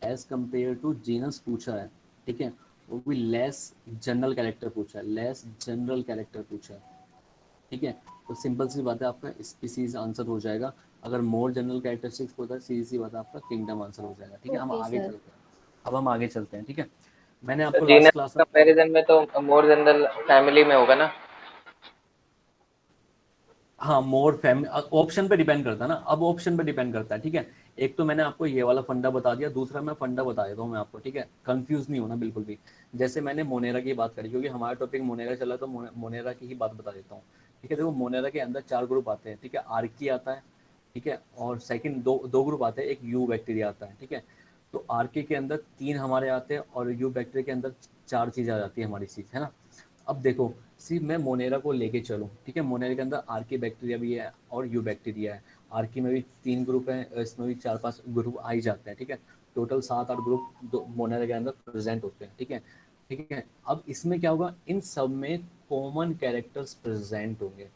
as compare to genus पूछा है, ठीक है, वो भी लेस जनरल कैरेक्टर पूछा है, लेस जनरल कैरेक्टर पूछा है। ठीक है, तो सिंपल सी बात है, आपका स्पीसीज आंसर हो जाएगा। अगर मोर जनरल कैरेक्टरिस्टिक्स होता है, सीधी सी बात है, आपका किंगडम आंसर हो जाएगा। ठीक है, हम ओके आगे सर। चलते हैं। अब हम आगे चलते हैं। ठीक है, मैंने तो आपको जीनस लास्ट क्लास में, कंपैरिजन में तो मोर जनरल फैमिली में होगा ना। हाँ मोर फैमिली ऑप्शन पे डिपेंड करता है ना, अब ऑप्शन पे डिपेंड करता है। ठीक है, एक तो मैंने आपको ये वाला फंडा बता दिया, दूसरा मैं फंडा बता देता हूँ मैं आपको। ठीक है, कंफ्यूज नहीं होना बिल्कुल भी। जैसे मैंने मोनेरा की बात करी, क्योंकि हमारा टॉपिक मोनेरा चला, तो मोनेरा की ही बात बता देता हूँ। ठीक है, देखो मोनेरा के अंदर 4 ग्रुप आते हैं। ठीक है, आर्की आता है, ठीक है, और सेकंड दो ग्रुप आते हैं, एक यू बैक्टीरिया आता है। ठीक है, तो आर्की के अंदर 3 हमारे आते हैं, और यू बैक्टीरिया के अंदर 4 चीज़ आ जाती है हमारी चीज़, है ना। अब देखो, सी मैं मोनेरा को लेके चलूँ, ठीक है, मोनेरा के अंदर आर्की बैक्टीरिया भी है और यू बैक्टीरिया है। आर्की में भी 3 ग्रुप हैं, इसमें भी 4-5 ग्रुप आ ही जाते हैं। ठीक है, टोटल 7-8 ग्रुप मोनेरा के अंदर प्रेजेंट होते हैं। ठीक है, ठीक है, अब इसमें क्या होगा, इन सब में कॉमन कैरेक्टर्स प्रेजेंट होंगे,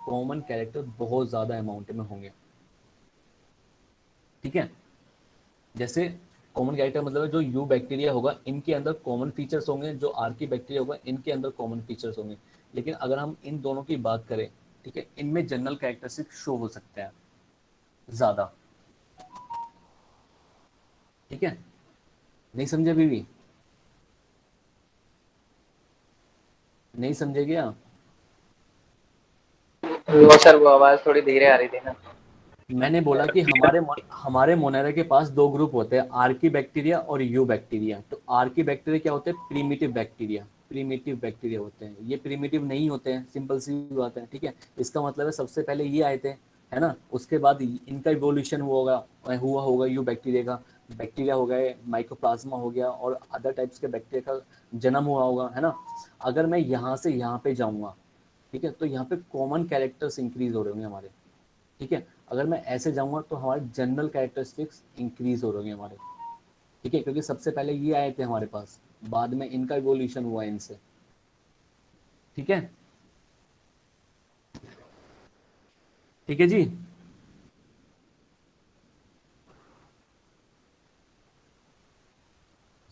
कॉमन कैरेक्टर बहुत ज़्यादा अमाउंट में होंगे। ठीक है, जैसे कॉमन कैरेक्टर मतलब है जो यू बैक्टीरिया होगा इनके अंदर कॉमन फीचर्स होंगे, जो आर्की बैक्टीरिया होगा इनके अंदर कॉमन फीचर्स होंगे। लेकिन अगर हम इन दोनों की बात करें, ठीक है, इनमें जनरल कैरेक्टरिस्टिक शो हो सकते हैं ज़्यादा। ठीक है, नहीं समझे अभी भी, नहीं समझे क्या? वो सर वो आवाज थोड़ी धीरे आ रही थी ना। मैंने बोला कि हमारे मोनेरा के पास 2 ग्रुप होते हैं, आर्की बैक्टीरिया और यू बैक्टीरिया। तो आर्की बैक्टीरिया क्या होते हैं, प्रीमिटिव बैक्टीरिया, प्रीमिटिव बैक्टीरिया होते हैं। ये प्रीमिटिव नहीं होते हैं, सिंपल सी बात है। ठीक है, इसका मतलब है सबसे पहले ये आए थे, है ना, उसके बाद इनका इवोल्यूशन हुआ होगा यू बैक्टीरिया का, बैक्टीरिया हो गए, माइकोप्लाज्मा हो गया, और अदर टाइप्स के बैक्टीरिया का जन्म हुआ होगा, है ना। अगर मैं यहाँ से यहाँ पे जाऊँगा, ठीक है, तो यहाँ पे कॉमन कैरेक्टर्स इंक्रीज हो रहे होंगे हमारे। ठीक है, अगर मैं ऐसे जाऊंगा तो हमारे जनरल कैरेक्टरिस्टिक्स इंक्रीज हो रहे हैं हमारे। ठीक है, क्योंकि सबसे पहले ये आए थे हमारे पास, बाद में इनका इवोल्यूशन हुआ इनसे। ठीक है, ठीक है जी।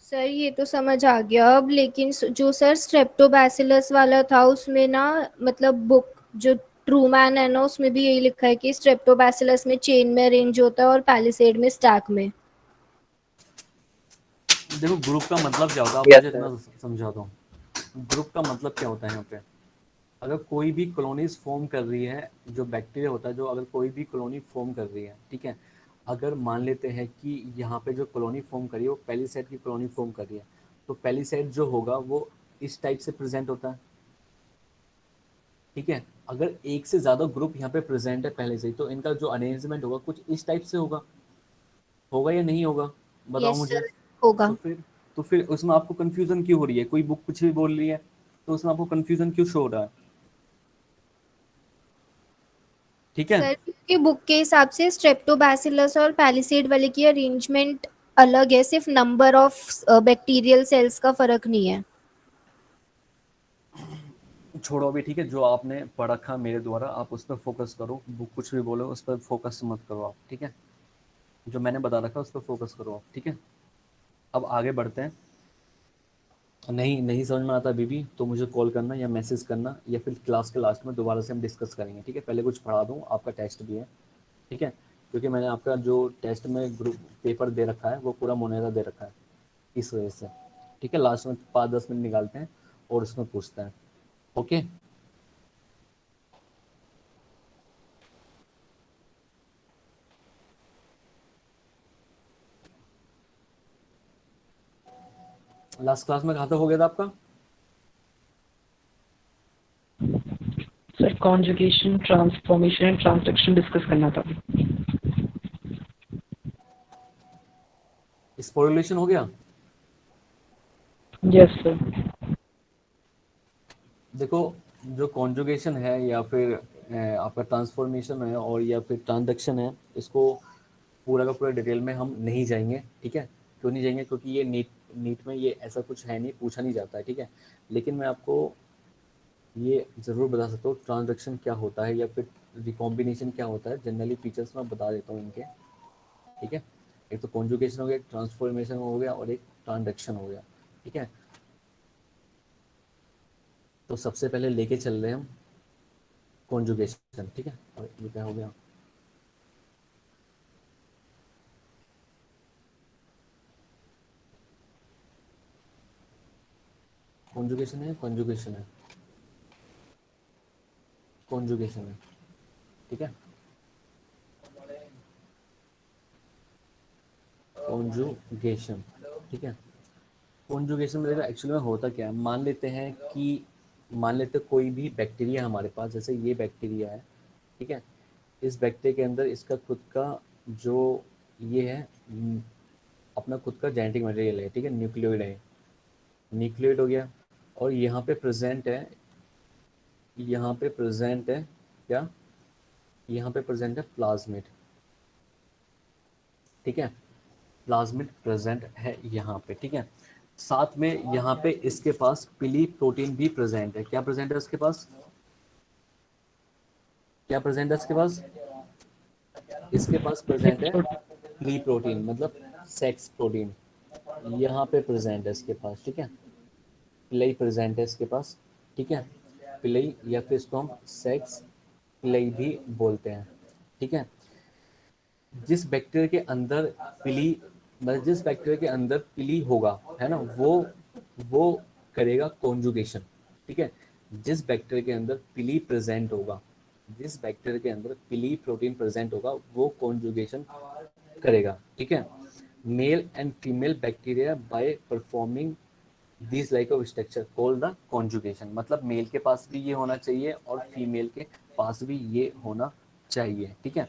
सर ये तो समझ आ गया अब, लेकिन जो सर स्ट्रेप्टोबैसिलस वाला था उसमें ना, मतलब बुक जो ट्रूमैन है ना उसमें भी यही लिखा है कि स्ट्रेप्टोबैसिलस में चेन में अरेंज होता है और पैलिसेड में स्टैक में। देखो ग्रुप का मतलब क्या होता है, आप यस मुझे सर। इतना समझाता हूँ। ग्रुप का मतलब क्या होता है यहाँ पे, अगर कोई भी कॉलोनीज फॉर्म कर रही है, जो बैक्टीरिया होता है, जो अगर कोई भी कॉलोनी फॉर्म कर रही है, ठीक है, अगर मान लेते हैं कि यहाँ पे जो कॉलोनी फॉर्म करी है वो पैलिसेड की कॉलोनी फॉर्म कर रही है, तो पैलिसेड जो होगा वो इस टाइप से प्रेजेंट होता है। ठीक है, अगर एक से ज़्यादा ग्रुप यहाँ पे प्रेजेंट है पहले से ही, तो इनका जो अरेंजमेंट होगा कुछ इस टाइप से होगा, होगा या नहीं होगा, बताओ यस मुझे। सर, होगा। तो फिर तो फिर उसमें आपको कंफ्यूजन क्यों हो रही है, कोई बुक कुछ भी बोल रही है तो उसमें आपको कंफ्यूजन क्यों शो हो रहा है? ठीक है, सर क्योंकि बुक के हिसाब से स्ट्रेप्टोबैसिलस और पैलिसेड वाले की अरेंजमेंट अलग है, सिर्फ नंबर ऑफ बैक्टीरियल सेल्स का फर्क नहीं है। छोड़ो अभी। ठीक है, जो आपने पढ़ा था मेरे द्वारा आप उस पर फोकस करो, बुक कुछ भी बोलो उस पर फोकस मत करो आप। ठीक है, जो मैंने बता रखा उस पर फोकस करो आप। ठीक है, अब आगे बढ़ते हैं। नहीं नहीं समझ में आता अभी भी तो मुझे कॉल करना या मैसेज करना, या फिर क्लास के लास्ट में दोबारा से हम डिस्कस करेंगे। ठीक है, पहले कुछ पढ़ा दूँ, आपका टेस्ट भी है। ठीक है, क्योंकि मैंने आपका जो टेस्ट में ग्रुप पेपर दे रखा है वो पूरा मुनैरा दे रखा है, इस वजह से। ठीक है, लास्ट में 5-10 मिनट निकालते हैं और उसमें पूछते हैं। ओके, लास्ट क्लास में कहाँ तक हो गया था आपका? Sir conjugation, transformation and transduction discuss करना था। स्पोरुलेशन हो गया? Yes sir. देखो, जो कॉन्जुगेशन है या फिर आपका ट्रांसफॉर्मेशन है और या फिर ट्रांसडक्शन है, इसको पूरा का पूरा डिटेल में हम नहीं जाएंगे। ठीक है, क्यों नहीं जाएंगे, क्योंकि ये नीट में ये ऐसा कुछ है नहीं, पूछा नहीं जाता है, ठीक है। लेकिन मैं आपको ये ज़रूर बता सकता हूँ ट्रांजैक्शन क्या होता है या फिर रिकॉम्बिनेशन क्या होता है, जनरली फीचर्स मैं बता देता हूँ इनके, ठीक है। एक तो कॉन्जुगेशन हो गया, एक ट्रांसफॉर्मेशन हो गया और एक ट्रांजैक्शन हो गया, ठीक है। तो सबसे पहले लेके चल रहे हैं हम कॉन्जुगेशन, ठीक है। और ये क्या हो गया, कॉन्जुगेशन है, कॉन्जुगेशन है, कॉन्जुगेशन है, ठीक है। कॉन्जुगेशन, ठीक है। कॉन्जुगेशन में देखो एक्चुअली में होता क्या है, मान लेते कोई भी बैक्टीरिया हमारे पास, जैसे ये बैक्टीरिया है, ठीक है। इस बैक्टीरिया के अंदर इसका खुद का जो ये है अपना खुद का जेनेटिक मटेरियल है, ठीक है, न्यूक्लियोइड है, न्यूक्लियोइड हो गया। और यहाँ पे प्रेजेंट है क्या, यहाँ पे प्रेजेंट है प्लाज्मिड, ठीक है। प्लाज्मिड प्रेजेंट है यहाँ पे, ठीक है। साथ में यहाँ पे इसके पास पिली प्रोटीन भी प्रेजेंट है। क्या प्रेजेंट है इसके पास, क्या प्रेजेंट है इसके पास, इसके पास प्रेजेंट है प्ली प्रोटीन, मतलब सेक्स प्रोटीन यहाँ पे प्रेजेंट है इसके पास, ठीक है। पिलई प्रेजेंट है इसके पास, ठीक है। पिलई या फिर इसको हम सेक्स पिलई भी बोलते हैं, ठीक है। जिस बैक्टीरिया के अंदर पिली, मतलब जिस बैक्टीरिया के अंदर पिली होगा, है ना, वो करेगा कॉन्जुगेशन, ठीक है। जिस बैक्टीरिया के अंदर पिली प्रेजेंट होगा, जिस बैक्टीरिया के अंदर पिली प्रोटीन प्रेजेंट होगा वो कॉन्जुगेशन करेगा, ठीक है। Male and female bacteria by performing this like of structure called the conjugation, मतलब मेल के पास भी ये होना चाहिए और फीमेल के पास भी ये होना चाहिए, ठीक है,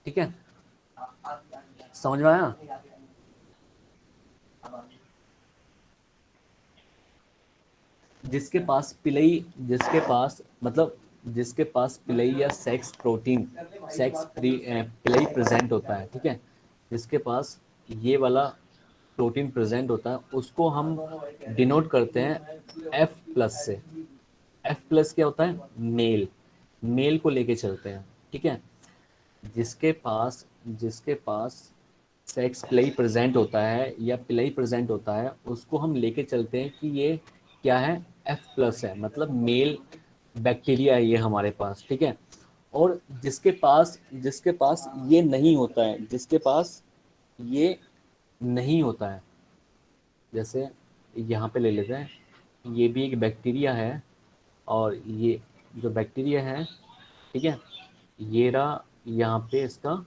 ठीक है। समझ में आया। जिसके पास पिलई, जिसके पास मतलब जिसके पास पिलई या सेक्स प्रोटीन, पिलई प्रेजेंट होता है, ठीक है, जिसके पास ये वाला प्रोटीन प्रेजेंट होता है उसको हम डिनोट करते हैं F+ से। F+ क्या होता है, मेल, मेल को लेके चलते हैं, ठीक है। जिसके पास सेक्स पिलई प्रेजेंट होता है या पिलई प्रेजेंट होता है उसको हम लेके चलते हैं कि ये क्या है, F+ है, मतलब मेल बैक्टीरिया है ये हमारे पास, ठीक है। और जिसके पास ये नहीं होता है, जिसके पास ये नहीं होता है, जैसे यहाँ पे ले लेते हैं, ये भी एक बैक्टीरिया है और ये जो बैक्टीरिया है, ठीक है, ये रहा यहाँ पे इसका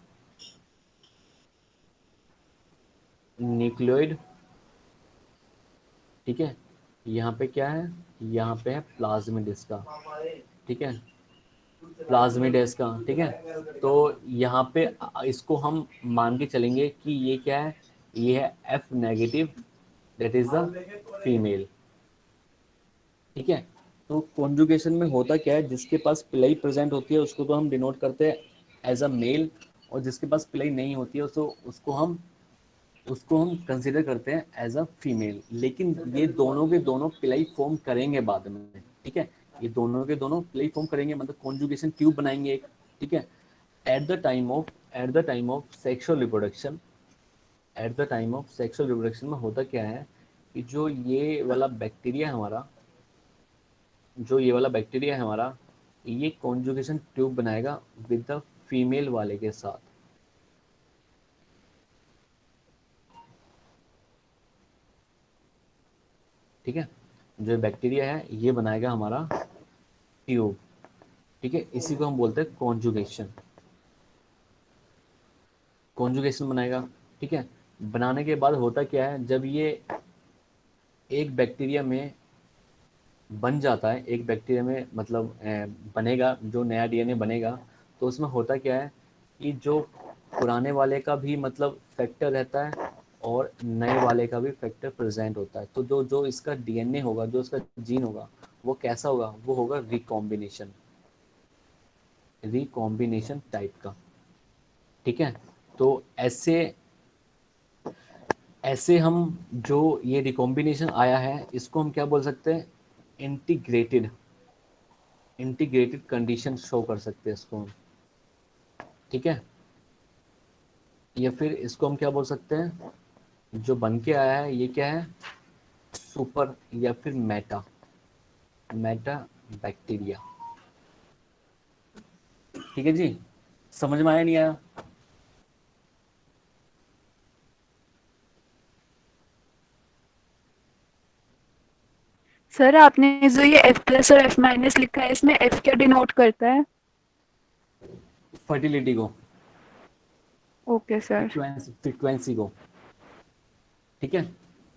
न्यूक्लियोइड, ठीक है। यहाँ पे क्या है, यहाँ पे है प्लाज्मिड इसका, ठीक है, प्लाज्मिड है इसका, ठीक है। तो यहाँ पे इसको हम मान के चलेंगे कि ये क्या है, ये है F-, that is the female, ठीक है। तो कॉन्जुगेशन में होता क्या है, जिसके पास पिलई प्रेजेंट होती है उसको तो हम डिनोट करते हैं एज अ मेल, और जिसके पास पिलई नहीं होती है उसको हम कंसिडर करते हैं एज अ फीमेल। लेकिन ये दोनों के दोनों पिलई फॉर्म करेंगे बाद में, ठीक है, ये दोनों के दोनों पिलई फॉर्म करेंगे, मतलब कॉन्जुगेशन ट्यूब बनाएंगे एक, ठीक है। At the time of sexual reproduction, at the time of sexual reproduction में होता क्या है कि जो ये वाला बैक्टीरिया है हमारा, ये कॉन्जुगेशन ट्यूब बनाएगा विद द फीमेल वाले के साथ, ठीक है। जो बैक्टीरिया है ये बनाएगा हमारा ट्यूब, ठीक है, इसी को हम बोलते हैं कॉन्जुगेशन, कॉन्जुगेशन बनाएगा, ठीक है। बनाने के बाद होता क्या है, जब ये एक बैक्टीरिया में बन जाता है, एक बैक्टीरिया में मतलब बनेगा, जो नया डीएनए बनेगा, तो उसमें होता क्या है कि जो पुराने वाले का भी मतलब फैक्टर रहता है और नए वाले का भी फैक्टर प्रेजेंट होता है। तो जो जो इसका डीएनए होगा, जो इसका जीन होगा, वो कैसा होगा, वो होगा रिकॉम्बिनेशन टाइप का, ठीक है। तो ऐसे ऐसे हम जो ये रिकॉम्बिनेशन आया है इसको हम क्या बोल सकते हैं, इंटीग्रेटेड इंटीग्रेटेड कंडीशन शो कर सकते हैं इसको हम, ठीक है। या फिर इसको हम क्या बोल सकते हैं, जो बन के आया है ये क्या है, सुपर या फिर मेटा मेटा बैक्टीरिया। ठीक है जी, समझ में आया नहीं आया? सर आपने जो ये F+ और F- लिखा है, इसमें F क्या डिनोट करता है? फर्टिलिटी को, ओके सर। फ्रीक्वेंसी को, ठीक है।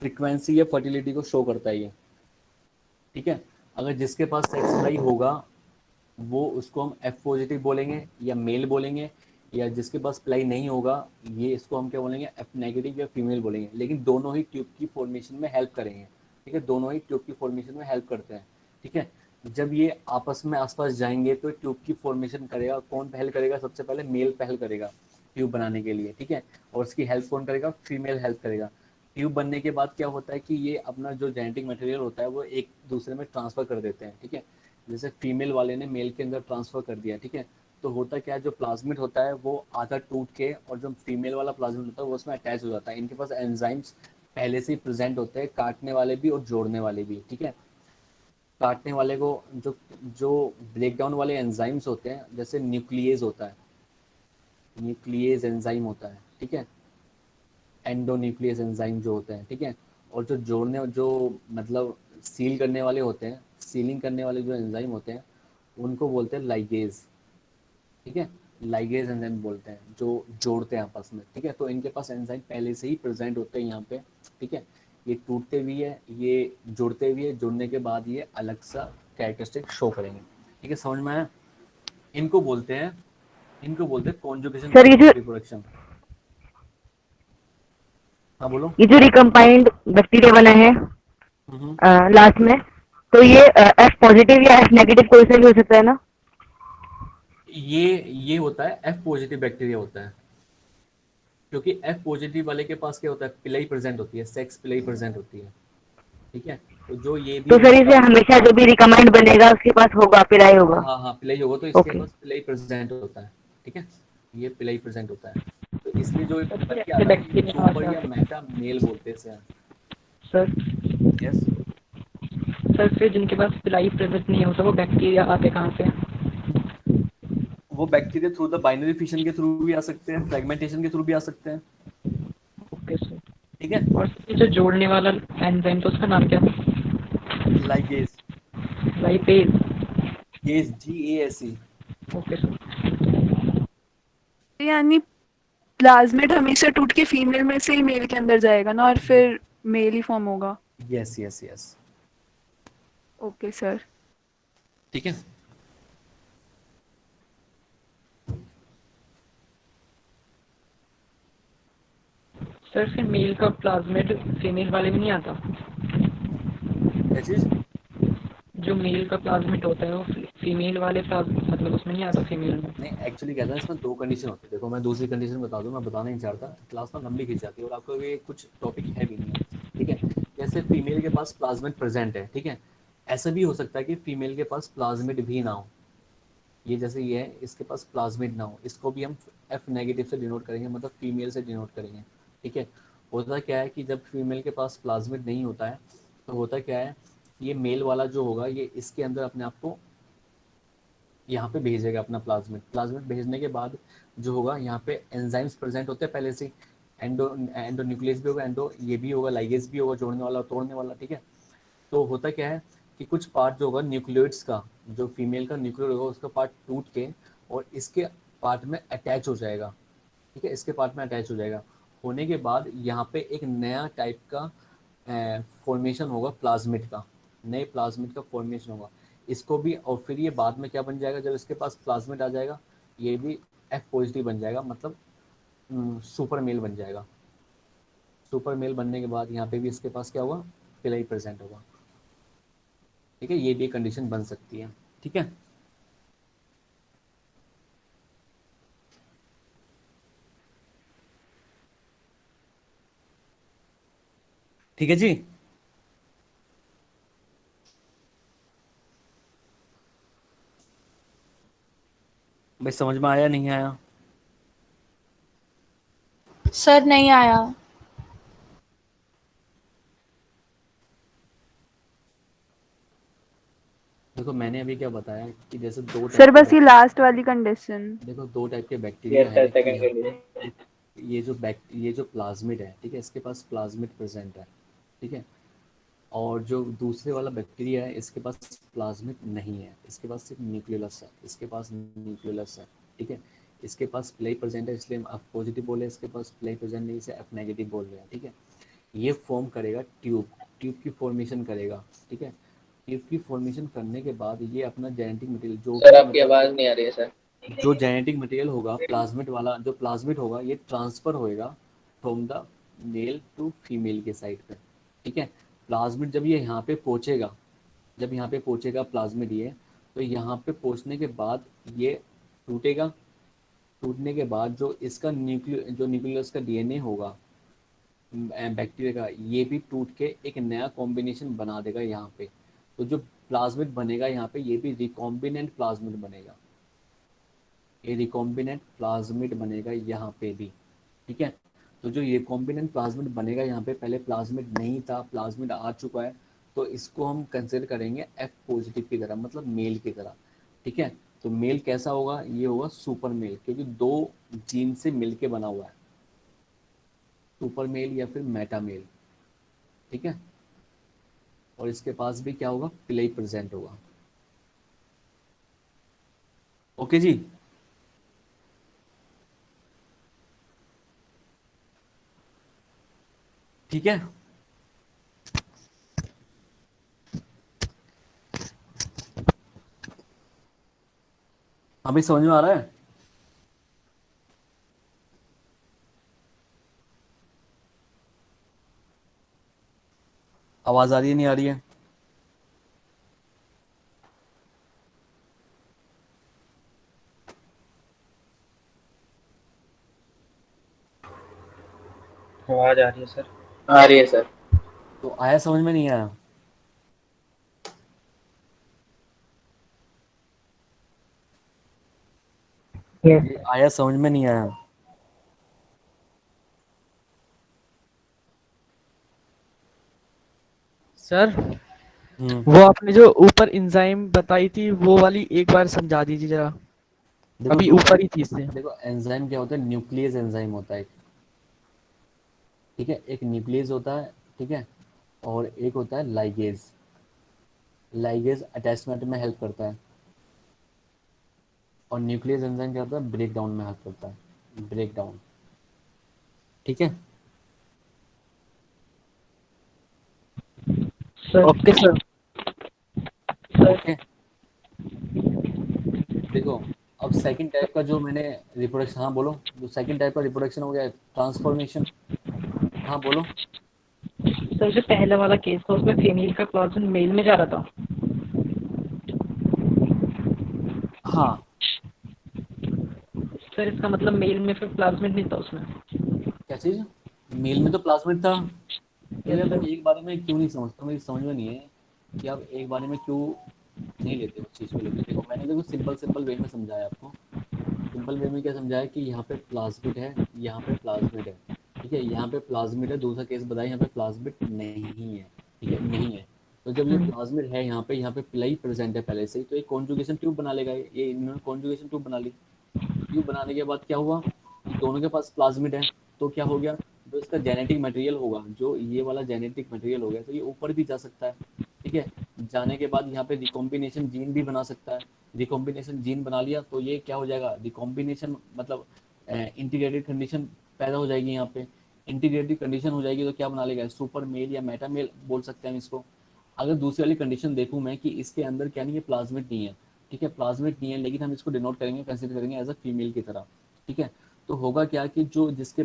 फ्रीक्वेंसी या फर्टिलिटी को शो करता है ये, ठीक है। अगर जिसके पास सेक्स ड्राइव होगा वो उसको हम एफ पॉजिटिव बोलेंगे या मेल बोलेंगे, या जिसके पास प्लाई नहीं होगा ये इसको हम क्या बोलेंगे, एफ नेगेटिव या फीमेल बोलेंगे। लेकिन दोनों ही ट्यूब की फॉर्मेशन में हेल्प करेंगे, ठीक है, दोनों ही ट्यूब की फॉर्मेशन में हेल्प करते हैं, ठीक है। जब ये आपस में आसपास जाएंगे तो ट्यूब की फॉर्मेशन करेगा, कौन पहल करेगा, सबसे पहले मेल पहल करेगा ट्यूब बनाने के लिए, ठीक है। और उसकी हेल्प कौन करेगा, फीमेल हेल्प करेगा। ट्यूब बनने के बाद क्या होता है कि ये अपना जो जेनेटिक मटेरियल होता है वो एक दूसरे में ट्रांसफर कर देते हैं, ठीक है। जैसे फीमेल वाले ने मेल के अंदर ट्रांसफर कर दिया, ठीक है। तो होता क्या है, जो प्लाज्मिड होता है वो आधा टूट के, और जो फीमेल वाला प्लाज्मिड होता है वो उसमें अटैच हो जाता है। इनके पास एंजाइम्स पहले से ही प्रेजेंट होते हैं, काटने वाले भी और जोड़ने वाले भी, ठीक है। काटने वाले को जो जो ब्रेक डाउन वाले एंजाइम्स होते हैं, जैसे न्यूक्लियेज होता है, न्यूक्लियेज एंजाइम होता है, ठीक है। एंडोन्यूक्लियस एंजाइम जो होते हैं, ठीक है। और जो जोड़ने, जो मतलब सील करने वाले होते हैं, सीलिंग करने वाले जो एंजाइम होते हैं उनको बोलते हैं लाइगेज, ठीक है। लाइगेज एंजाइम बोलते हैं जो जोड़ते हैं आपस में, ठीक है। तो इनके पास एंजाइम पहले से ही प्रेजेंट होते हैं यहाँ पे, ठीक है। ये टूटते भी है, ये जुड़ते भी है, जुड़ने के बाद ये अलग सा कैरेक्टरिस्टिक शो करेंगे, ठीक है। समझ में आया? इनको बोलते हैं conjugation sir part of reproduction. हाँ बोलो। ये जो रिकम्बाइंड बैक्टीरिया बना है हम्म। लास्ट में, तो ये एफ पॉजिटिव या एफ नेगेटिव कोई सा भी हो सकता है ना? ये होता है एफ पॉजिटिव बैक्टीरिया होता है, क्योंकि एफ पॉजिटिव वाले के पास क्या होता है, पिलाई प्रेजेंट होती है, सेक्स पिलाई प्रेजेंट होती है, ठीक है। तो जो ये भी तो है सर इसका, इसे हमेशा जो भी रिकमाइंड बनेगा उसके पास होगा, पिराई होगा। हाँ हाँ पिलाई होगा, तो इसके ओके। पास पिलाई प्रेजेंट होता है, ठीक है। ये पिलाई प्रेजेंट होता है, तो इसलिए जो सर बन फिर के ऐसे आता है ना ये बैक्टीरिया आ सुपर या जाते हैं मेटा मेल बोलते हैं इसे। सर। यस। सर फिर जिनके पास पिलाई प्रेजेंट नहीं होता वो बैक्टीरिया आते कहाँ से हैं? वो bacteria through the binary fission के थ्रू भी आ सकते हैं, फ्रेगमेंटेशन के थ्रू भी आ सकते हैं, ओके सर। ठीक है। और ये जो जोड़ने वाला एंजाइम तो उसका नाम क्या था? Ligase, lipase. गेस GASE। Okay sir. यानी प्लाज्मिड हमेशा टूट के फीमेल में से ही मेल के अंदर जाएगा ना, और फिर मेल ही फॉर्म होगा। Yes yes yes, okay sir. ठीक है। सर फिर मेल का प्लाज्मिड फीमेल वाले में नहीं आता? क्या चीज? जो मेल का प्लाज्मिड होता है वो फीमेल वाले मतलब उसमें नहीं आता, फीमेल में? नहीं एक्चुअली कहता है इसमें दो कंडीशन होती है। देखो मैं दूसरी कंडीशन बता दूं, मैं बताना नहीं चाहता, क्लास में लंबी खींच जाती है और आपको ये कुछ टॉपिक है भी नहीं है, ठीक है। जैसे फीमेल के पास प्लाज्मिड प्रेजेंट है, ठीक है। ऐसा भी हो सकता है कि फीमेल के पास प्लाज्मिड भी ना हो, ये जैसे ये है इसके पास प्लाज्मिड ना हो, इसको भी हम एफ नेगेटिव से डिनोट करेंगे, मतलब फीमेल से डिनोट करेंगे, ठीक है। होता क्या है कि जब फीमेल के पास प्लाज्मिड नहीं होता है तो होता क्या है, ये मेल वाला जो होगा ये इसके अंदर अपने आप को यहाँ पे भेजेगा अपना प्लाज्मिड। प्लाज्मिड भेजने के बाद जो होगा यहाँ पे एंजाइम्स प्रेजेंट होते हैं पहले से, एंडो न्यूक्लियस भी होगा, एंडो ये भी होगा, लाइगेज भी होगा, जोड़ने वाला तोड़ने वाला, ठीक है। तो होता क्या है कि कुछ पार्ट जो होगा न्यूक्लियोइड्स का, जो फीमेल का न्यूक्लियोइड होगा उसका पार्ट टूट के और इसके पार्ट में अटैच हो जाएगा, ठीक है। इसके पार्ट में अटैच हो जाएगा, होने के बाद यहाँ पे एक नया टाइप का फॉर्मेशन होगा प्लाज्मिड का, नए प्लाज्मिड का फॉर्मेशन होगा। इसको भी, और फिर ये बाद में क्या बन जाएगा, जब इसके पास प्लाज्मिड आ जाएगा ये भी एफ पॉजिटिव बन जाएगा, मतलब सुपर मेल बन जाएगा। सुपर मेल बनने के बाद यहाँ पे भी इसके पास क्या होगा, पिलाई प्रेजेंट होगा, ठीक है। ये भी कंडीशन बन सकती है, ठीक है। ठीक है जी। भाई समझ में आया नहीं आया? सर नहीं आया। देखो मैंने अभी क्या बताया कि जैसे दो सर टाइप के बस ये लास्ट वाली कंडीशन। देखो दो टाइप के बैक्टीरिया छिहत्तर है कि सेकंड यहाँ के लिए। पे ये जो प्लाज्मिड है, ठीक है, इसके पास प्लाज्मिड प्रेजेंट है, ठीक है। और जो दूसरे वाला बैक्टीरिया है इसके पास प्लाज्मिड नहीं है, इसके पास सिर्फ न्यूक्लियस है, इसके पास न्यूक्लियस है, ठीक है। इसके पास प्ले प्रेजेंट है इसलिए हम एफ पॉजिटिव बोले, इसके पास प्ले प्रेजेंट नहीं इसे एफ नेगेटिव बोल रहे हैं, ठीक है। ये फॉर्म करेगा ट्यूब, ट्यूब की फॉर्मेशन करेगा, ठीक है। ट्यूब की फॉर्मेशन करने के बाद ये अपना जेनेटिक मटेरियल जो सर भी आपकी मतलब आवाज नहीं आ रही है सर। जो जेनेटिक मटेरियल होगा प्लाज्मिड वाला, जो प्लाज्मिड होगा ये ट्रांसफर होएगा from the male to female के साइड पे, ठीक है। प्लाज्मिड जब ये यहाँ पे पहुँचेगा, जब यहाँ पे पहुँचेगा प्लाज्मिड ये, तो यहाँ पे पहुँचने के बाद ये टूटेगा, टूटने के बाद जो इसका न्यूक्लियस का डीएनए होगा बैक्टीरिया का, ये भी टूट के एक नया कॉम्बिनेशन बना देगा यहाँ पे। तो जो प्लाज्मिड बनेगा यहाँ पे ये भी रिकॉम्बिनेंट प्लाज्मिड बनेगा, ये रिकॉम्बिनेंट प्लाज्मिड बनेगा यहाँ पे भी, ठीक है। तो जो ये रिकॉम्बिनेंट प्लाज्मिड बनेगा यहाँ पे, पहले प्लाज्मिड नहीं था, प्लाज्मिड आ चुका है, तो इसको हम कंसिडर करेंगे एफ पॉजिटिव की तरह, मतलब मेल की तरह, ठीक है। तो मेल कैसा होगा, ये होगा सुपर मेल, क्योंकि दो जीन से मिलके बना हुआ है, सुपर मेल या फिर मेटा मेल, ठीक है। और इसके पास भी क्या होगा, प्ले प्रेजेंट होगा। ओके जी। ठीक है। अभी समझ में आ रहा है? आवाज आ रही है नहीं आ रही है? आवाज आ रही है सर। आ रही है सर। तो आया समझ में नहीं आया? ये आया समझ में नहीं आया? सर हम्म। वो आपने जो ऊपर एंजाइम बताई थी वो वाली एक बार समझा दीजिए जरा। देखो अभी दो ऊपर ही थी इससे। देखो एंजाइम क्या होता है, न्यूक्लियस एंजाइम होता है एक, ठीक है। एक न्यूक्लियस होता है, ठीक है, और एक होता है लाइगेज। लाइगेज अटैचमेंट में हेल्प करता है, और न्यूक्लियस एंजाइम क्या होता है, ब्रेक डाउन में हेल्प करता है, ब्रेक डाउन, ठीक है। Sir okay sir. ओके। देखो अब सेकंड टाइप का जो मैंने रिप्रोडक्शन, हाँ बोलो, जो सेकंड टाइप का रिप्रोडक्शन हो गया ट्रांसफॉर्मेशन, हाँ बोलो। सर जो पहला वाला केस था उसमें फीमेल का प्लाज्मिड मेल में जा रहा था। हाँ सर इसका मतलब मेल में फिर प्लाज्मिड नहीं था उसमें। क्या चीज, मेल में तो प्लाज्मिड था। तो यस यार तुम सर। एक बारे में क्यों नहीं समझते, मेरी समझ में नहीं है कि आप एक बारे में क्यों नहीं लेते उस चीज़ को लेकर। देखो मैंने देखो सिंपल सिंपल वे में समझाया आपको, सिंपल वे में क्या समझाया कि यहाँ पे प्लाज्मिड है, यहाँ पे प्लाज्मिड है, ठीक है, यहाँ पे प्लाज्मिड है। दूसरा केस बताया यहाँ पे प्लाज्मिड नहीं है, ठीक है, नहीं है। तो जब ये प्लाज्मिड है यहाँ पे प्लाई प्रेजेंट है पहले से ही, तो एक कॉन्जुगेशन ट्यूब बना लेगा, ये इन्होंने कॉन्जुगेशन ट्यूब बना ली। ट्यूब बनाने के बाद क्या हुआ कि दोनों के पास प्लाज्मिड है, तो क्या हो गया, जो इसका जेनेटिक मटेरियल होगा, जो ये वाला जेनेटिक मटेरियल हो गया, तो ये ऊपर भी जा सकता है, ठीक है। जाने के बाद यहाँ पे रिकॉम्बिनेशन जीन भी बना सकता है। रिकॉम्बिनेशन जीन बना लिया तो ये क्या हो जाएगा, रिकॉम्बिनेशन मतलब इंटीग्रेटेड कंडीशन पैदा हो जाएगी। यहाँ पे इंटीग्रेटेड कंडीशन हो जाएगी तो क्या बना लेगा, सुपर मेल या मेटा मेल बोल सकते हैं इसको। अगर दूसरी वाली कंडीशन देखूँ मैं कि इसके अंदर क्या नहीं है, प्लाज्मिड नहीं है, ठीक है, प्लाज्मिड नहीं है, लेकिन हम इसको डिनोट करेंगे, कंसिडर करेंगे एज अ फीमेल की तरह, ठीक है। तो होगा क्या कि जो जिसके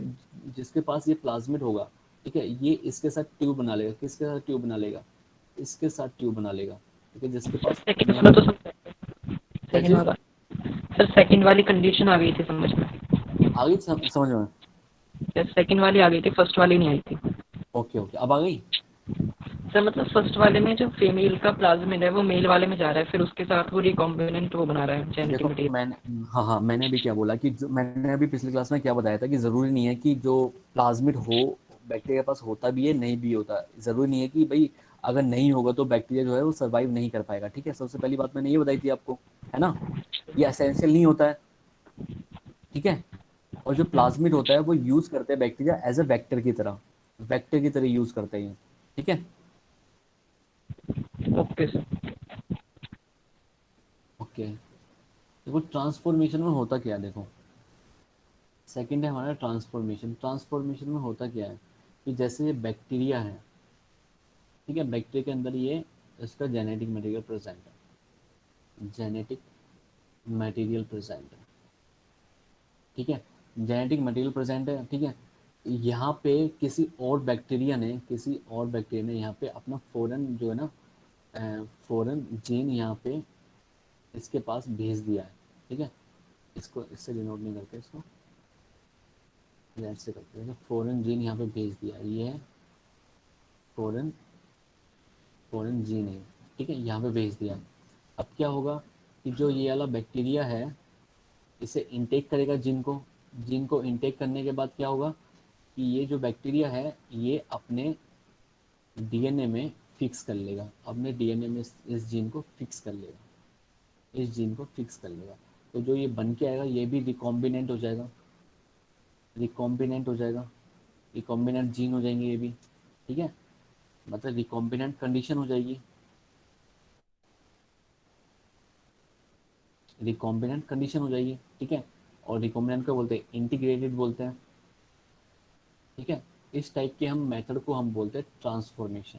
जिसके पास ये प्लाज्मिड होगा, ठीक है, ये इसके साथ ट्यूब बना लेगा, किसके साथ ट्यूब बना लेगा, इसके साथ ट्यूब बना लेगा, ठीक है, जिसके पास सेकंड वाला तो क्या सेकंड चीज वाला सर सेकंड वाली कंडीशन आ गई थी समझ में। आ गई समझ में? सेकंड वाली आ गई थी, फर्स्ट वाली नहीं आई थी। ओके ओके, अब आ गई। सर मतलब फर्स्ट वाले में जो फीमेल का प्लाज्मिड है वो मेल वाले में जा रहा है, फिर उसके साथ वो रिकॉम्बिनेंट वो बना रहा है जेनेटिक देखो मटेरियल। मैंने, हाँ हाँ, मैंने अभी क्या बोला कि जो मैंने अभी पिछली क्लास में क्या बताया था कि ज़रूरी नहीं है कि जो प्लाज्मिड हो बैक्टीरिया के पास होता भी है नहीं भी होता, ज़रूरी नहीं है कि भाई अगर नहीं होगा तो बैक्टीरिया जो है वो सर्वाइव नहीं कर पाएगा। ठीक है, सबसे पहली बात मैंने ये बताई थी आपको, है ना, ये एसेंशियल नहीं होता है। ठीक है, और जो प्लाज्मिड होता है वो यूज़ करते हैं बैक्टीरिया एज अ वेक्टर की तरह, वेक्टर की तरह यूज़ करते हैं। ठीक है, ओके सर। ओके। देखो ट्रांसफॉर्मेशन में होता क्या है, देखो सेकंड है हमारा ट्रांसफॉर्मेशन। ट्रांसफॉर्मेशन में होता क्या है कि जैसे ये बैक्टीरिया है, ठीक है, बैक्टीरिया के अंदर ये इसका जेनेटिक मटेरियल प्रेजेंट है, जेनेटिक मटेरियल प्रेजेंट है। ठीक है, जेनेटिक मटेरियल प्रेजेंट है। ठीक है, यहाँ पे किसी और बैक्टीरिया ने यहाँ पे अपना फॉरेन जो है ना, फॉरेन जीन यहाँ पे इसके पास भेज दिया है। ठीक है, इसको इससे डिनोट नहीं करते, इसको लेट से करते हैं। फॉरेन जीन यहाँ पे भेज दिया, ये है फॉरेन, फॉरेन जीन है। ठीक है, यहाँ पे भेज दिया। अब क्या होगा कि जो ये वाला बैक्टीरिया है इसे इंटेक करेगा जीन को इंटेक करने के बाद क्या होगा कि ये जो बैक्टीरिया है ये अपने डीएनए में फिक्स कर लेगा, अपने डीएनए में इस जीन को फिक्स कर लेगा, इस जीन को फिक्स कर लेगा। तो जो ये बन के आएगा ये भी रिकॉम्बिनेंट हो जाएगा, रिकॉम्बिनेंट हो जाएगा, रिकॉम्बिनेंट जीन हो जाएंगे ये भी। ठीक है, मतलब रिकॉम्बिनेंट कंडीशन हो जाएगी, रिकॉम्बिनेंट कंडीशन हो जाएगी। ठीक है, और रिकॉम्बिनेंट को बोलते हैं इंटीग्रेटेड बोलते हैं। ठीक है, इस टाइप के हम मेथड को हम बोलते हैं ट्रांसफॉर्मेशन।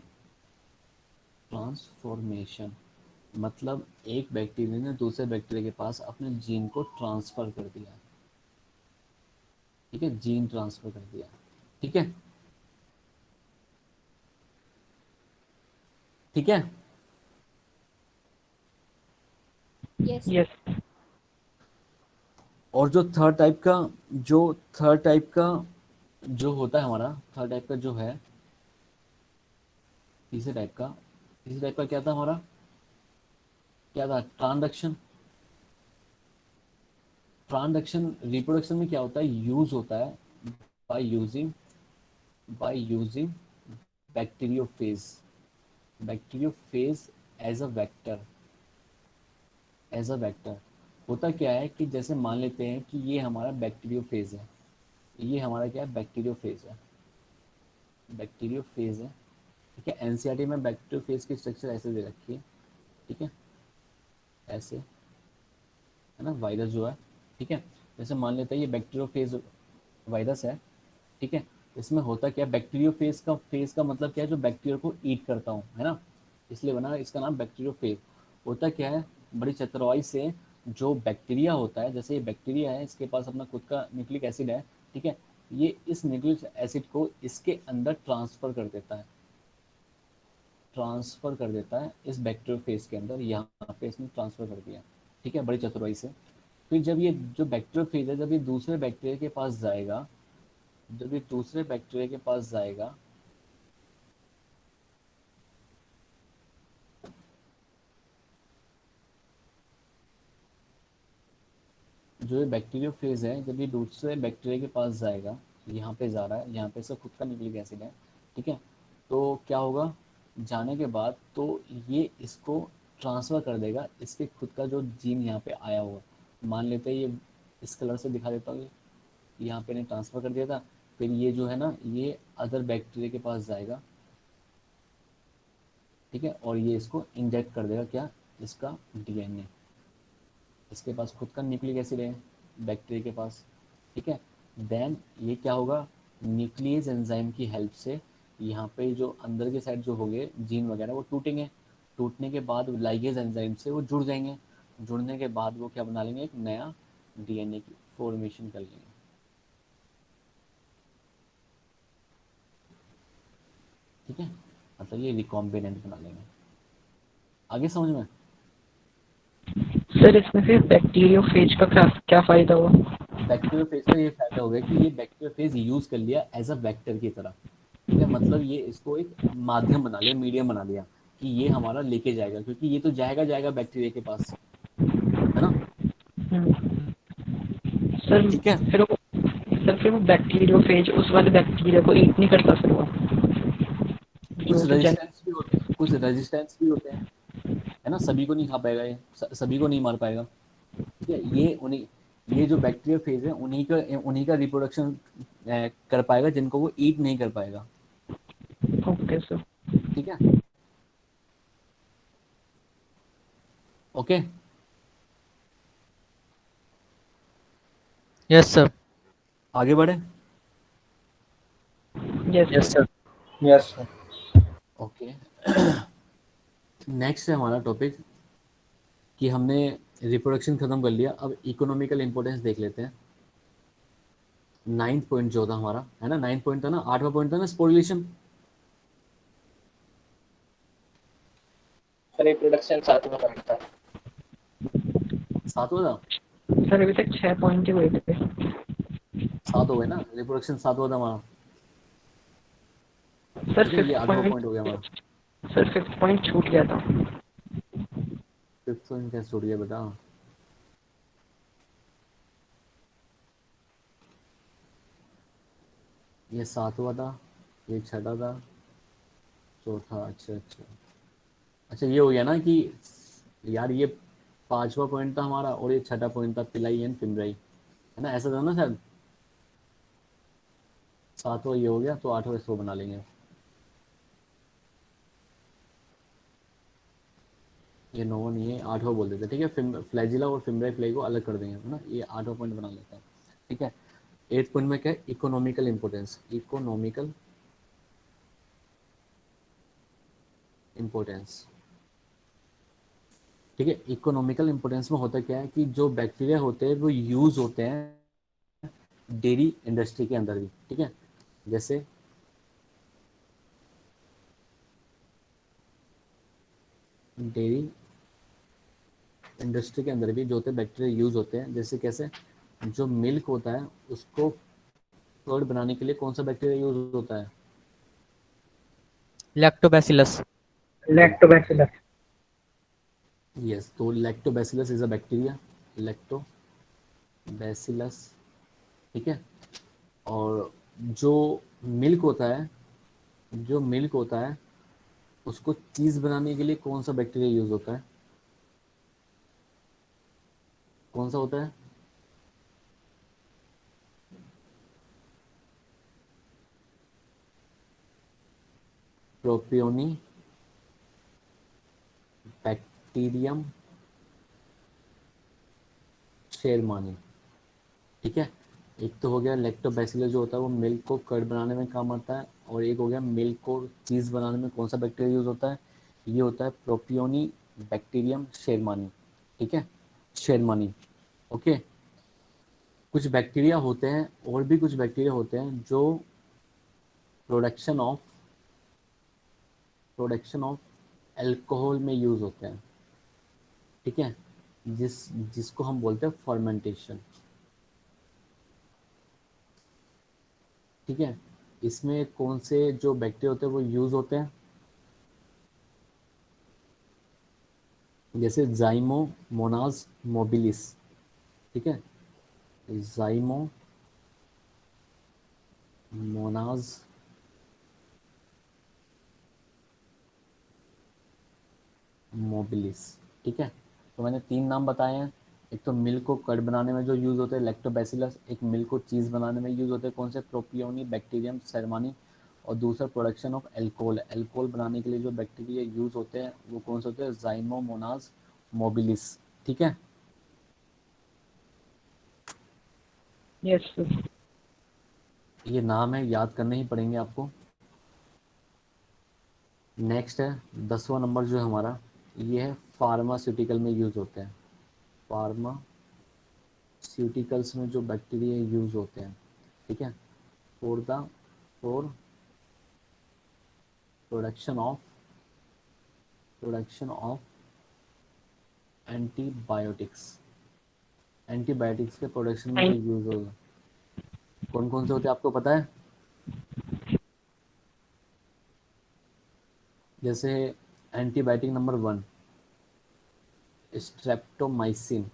ट्रांसफॉर्मेशन मतलब एक बैक्टीरिया ने दूसरे बैक्टीरिया के पास अपने जीन को ट्रांसफर कर दिया। ठीक है, जीन ट्रांसफर कर दिया। ठीक है, ठीक है। यस। यस। और जो थर्ड टाइप का जो होता है हमारा, थर्ड टाइप का जो है, तीसरे टाइप का क्या था हमारा, क्या था, ट्रांसडक्शन। ट्रांसडक्शन रिप्रोडक्शन में क्या होता है, यूज होता है by using bacteriophage, bacteriophage as a vector. होता क्या है कि जैसे मान लेते हैं कि ये हमारा बैक्टीरियोफेज है, ये हमारा क्या है, बैक्टीरियोफेज है। ठीक है, एनसीईआरटी में बैक्टीरियोफेज की स्ट्रक्चर ऐसे दे रखी है। ठीक है, ऐसे है ना, वायरस जो है। ठीक है, जैसे मान लेते हैं ये बैक्टीरियोफेज वायरस है। ठीक है, इसमें होता क्या है, फेज का मतलब क्या है, जो बैक्टीरिया को ईट करता हूँ, है ना, इसलिए बना इसका नाम बैक्टीरियोफेज। होता क्या है, बड़ी चतुराई से जो बैक्टीरिया होता है, जैसे ये बैक्टीरिया है इसके पास अपना खुद का न्यूक्लिक एसिड है। ठीक है, ये इस न्यूक्लिक एसिड को इसके अंदर ट्रांसफर कर देता है इस बैक्टीरियोफेज के अंदर, यहाँ पे इसने ट्रांसफर कर दिया। ठीक है, बड़ी चतुराई से। फिर जब ये जो बैक्टीरियोफेज है जब ये दूसरे बैक्टीरिया के पास जाएगा, जो ये बैक्टीरियोफेज है जब ये दूसरे बैक्टीरिया के पास जाएगा, यहाँ पे जा रहा है, यहाँ पे से खुद का न्यूक्लिक एसिड है। ठीक है, तो क्या होगा, जाने के बाद तो ये इसको ट्रांसफ़र कर देगा, इसके खुद का जो जीन यहाँ पे आया हुआ, मान लेते हैं ये इस कलर से दिखा देता हूँ, यहाँ पे ने ट्रांसफ़र कर दिया था। फिर ये जो है ना ये अदर बैक्टीरिया के पास जाएगा। ठीक है, और ये इसको इंजेक्ट कर देगा, क्या, इसका डीएनए, इसके पास खुद का न्यूक्लिक एसिड है बैक्टीरिया के पास। ठीक है, देन ये क्या होगा, न्यूक्लियस एंजाइम की हेल्प से यहाँ पे जो अंदर के साइड जो होंगे जीन वगैरह वो टूटेंगे, टूटने के बाद लाइगेज एंजाइम से वो जुड़ जाएंगे, जुड़ने के बाद वो क्या बना लेंगे, एक नया डीएनए की फॉर्मेशन कर लेंगे। ठीक है, मतलब ये रिकॉम्बिनेंट बना लेंगे। आगे समझ में? सर इसमें फिर बैक्टीरियोफेज का क्या फायदा हुआ? बैक्टीरियोफेज का ये फायदा हो गया कि ये बैक्टीरियोफेज यूज कर लिया एज अ वेक्टर की तरह। ठीक है, मतलब ये इसको एक माध्यम बना लिया, मीडियम बना लिया कि ये हमारा लेके जाएगा, क्योंकि ये तो जाएगा जाएगा बैक्टीरिया के पास, है ना। सर ठीक है, फिर वो बैक्टीरियोफेज उस वाले बैक्टीरिया को ईट नहीं करता फिर वो, क्योंकि कुछ वो तो रेजिस्टेंस भी होते हैं, कुछ रेजिस्टेंस भी होते हैं, है ना, सभी को नहीं खा पाएगा ये, सभी को नहीं मार पाएगा। ठीक है, ये जो बैक्टीरिया फेज है उन्हीं का रिप्रोडक्शन कर पाएगा जिनको वो ईट नहीं कर पाएगा। Okay sir. ठीक है, ओके। Yes sir. आगे बढ़े। Yes sir. Yes sir. Okay. Next है हमारा टॉपिक कि हमने रिप्रोडक्शन खत्म कर लिया, अब इकोनॉमिकल इंपॉर्टेंस देख लेते हैं। 9th पॉइंट जो था हमारा, है ना, 9th पॉइंट था ना, 8वां पॉइंट था ना, स्पोर्युलेशन। रिप्रोडक्शन 7वां पॉइंट था। 7वां था। सर अभी तक 6 पॉइंट ही हुए थे। 7 हो गए ना, रिप्रोडक्शन 7वां था हमारा। सर ठीक है, ये 5th 8वां पॉइंट, पॉइंट हो गया हमारा। सर 5th पॉइंट छूट गया था। 5th पॉइंट कैसे छूट गया बेटा। ये 7वां था, ये 6वां था, चौथा, अच्छा अच्छा अच्छा, ये हो गया ना कि यार ये 5वां पॉइंट था हमारा और ये 6वां पॉइंट था, पिलाई एंड फिमराई, है ना, ऐसा था ना शायद। 7वां ये हो गया तो 8वां इसको बना लेंगे। ये 9वां नहीं है, 8वां बोल देते, ठीक है। फ्लैजिला और फिमराई फ्लाई को अलग कर देंगे, है ना, ये 8वां पॉइंट बना लेते हैं। ठीक है, 8th पॉइंट में क्या है, इकोनॉमिकल इंपोर्टेंस। इकोनॉमिकल इंपोर्टेंस, ठीक है। इकोनॉमिकल इंपोर्टेंस में होता क्या है कि जो बैक्टीरिया होते हैं वो यूज होते हैं डेयरी इंडस्ट्री के अंदर भी। ठीक है, जैसे डेयरी इंडस्ट्री के अंदर भी जो होते हैं बैक्टीरिया यूज होते हैं। जैसे कैसे, जो मिल्क होता है उसको कर्ड बनाने के लिए कौन सा बैक्टीरिया यूज होता है। लैक्टोबैसिलस। लैक्टोबैसिलस। यस, तो lactobacillus is a bacteria, lactobacillus. ठीक है, और जो मिल्क होता है, जो मिल्क होता है उसको चीज बनाने के लिए कौन सा बैक्टीरिया यूज होता है, कौन सा होता है। Propionibacterium shermanii. ठीक है, एक तो हो गया लैक्टोबैसिलस जो होता है वो मिल्क को कर्ड बनाने में काम आता है, और एक हो गया मिल्क को चीज़ बनाने में कौन सा बैक्टीरिया यूज होता है, ये होता है प्रोपियोनी बैक्टीरियम शेरमानी। ठीक है, शेरमानी। ओके, कुछ बैक्टीरिया होते हैं, और भी कुछ बैक्टीरिया होते हैं जो प्रोडक्शन ऑफ अल्कोहल में यूज होते हैं। ठीक है, जिसको हम बोलते हैं फर्मेंटेशन। ठीक है, इसमें कौन से जो बैक्टीरिया होते हैं वो यूज होते हैं, जैसे जाइमोमोनाज मोबिलिस। ठीक है, जाइमोमोनाज मोबिलिस। ठीक है, तो मैंने 3 नाम बताए हैं। एक तो मिल्क को कर्ड बनाने में जो यूज होते हैं लैक्टोबैसिलस, एक मिल्क को चीज बनाने में यूज होते हैं कौन से, प्रोपियोनी बैक्टीरियम सेरमानी, और दूसरा प्रोडक्शन ऑफ एल्कोहल, एल्कोहल बनाने के लिए जो बैक्टीरिया यूज होते हैं वो कौन से होते हैं, जाइमोमोनाज मोबिलिस। ठीक है, यस सर। ये नाम है, याद करने ही पड़ेंगे आपको। नेक्स्ट है 10वां नंबर जो है हमारा, ये है फार्मास्यूटिकल में यूज होते हैं। फार्मास्यूटिकल्स में जो बैक्टीरिया यूज होते हैं, ठीक है, for production of antibiotics. Antibiotics के प्रोडक्शन में जो यूज होगा, कौन कौन से होते हैं आपको पता है। जैसे antibiotic number 1 streptomycin,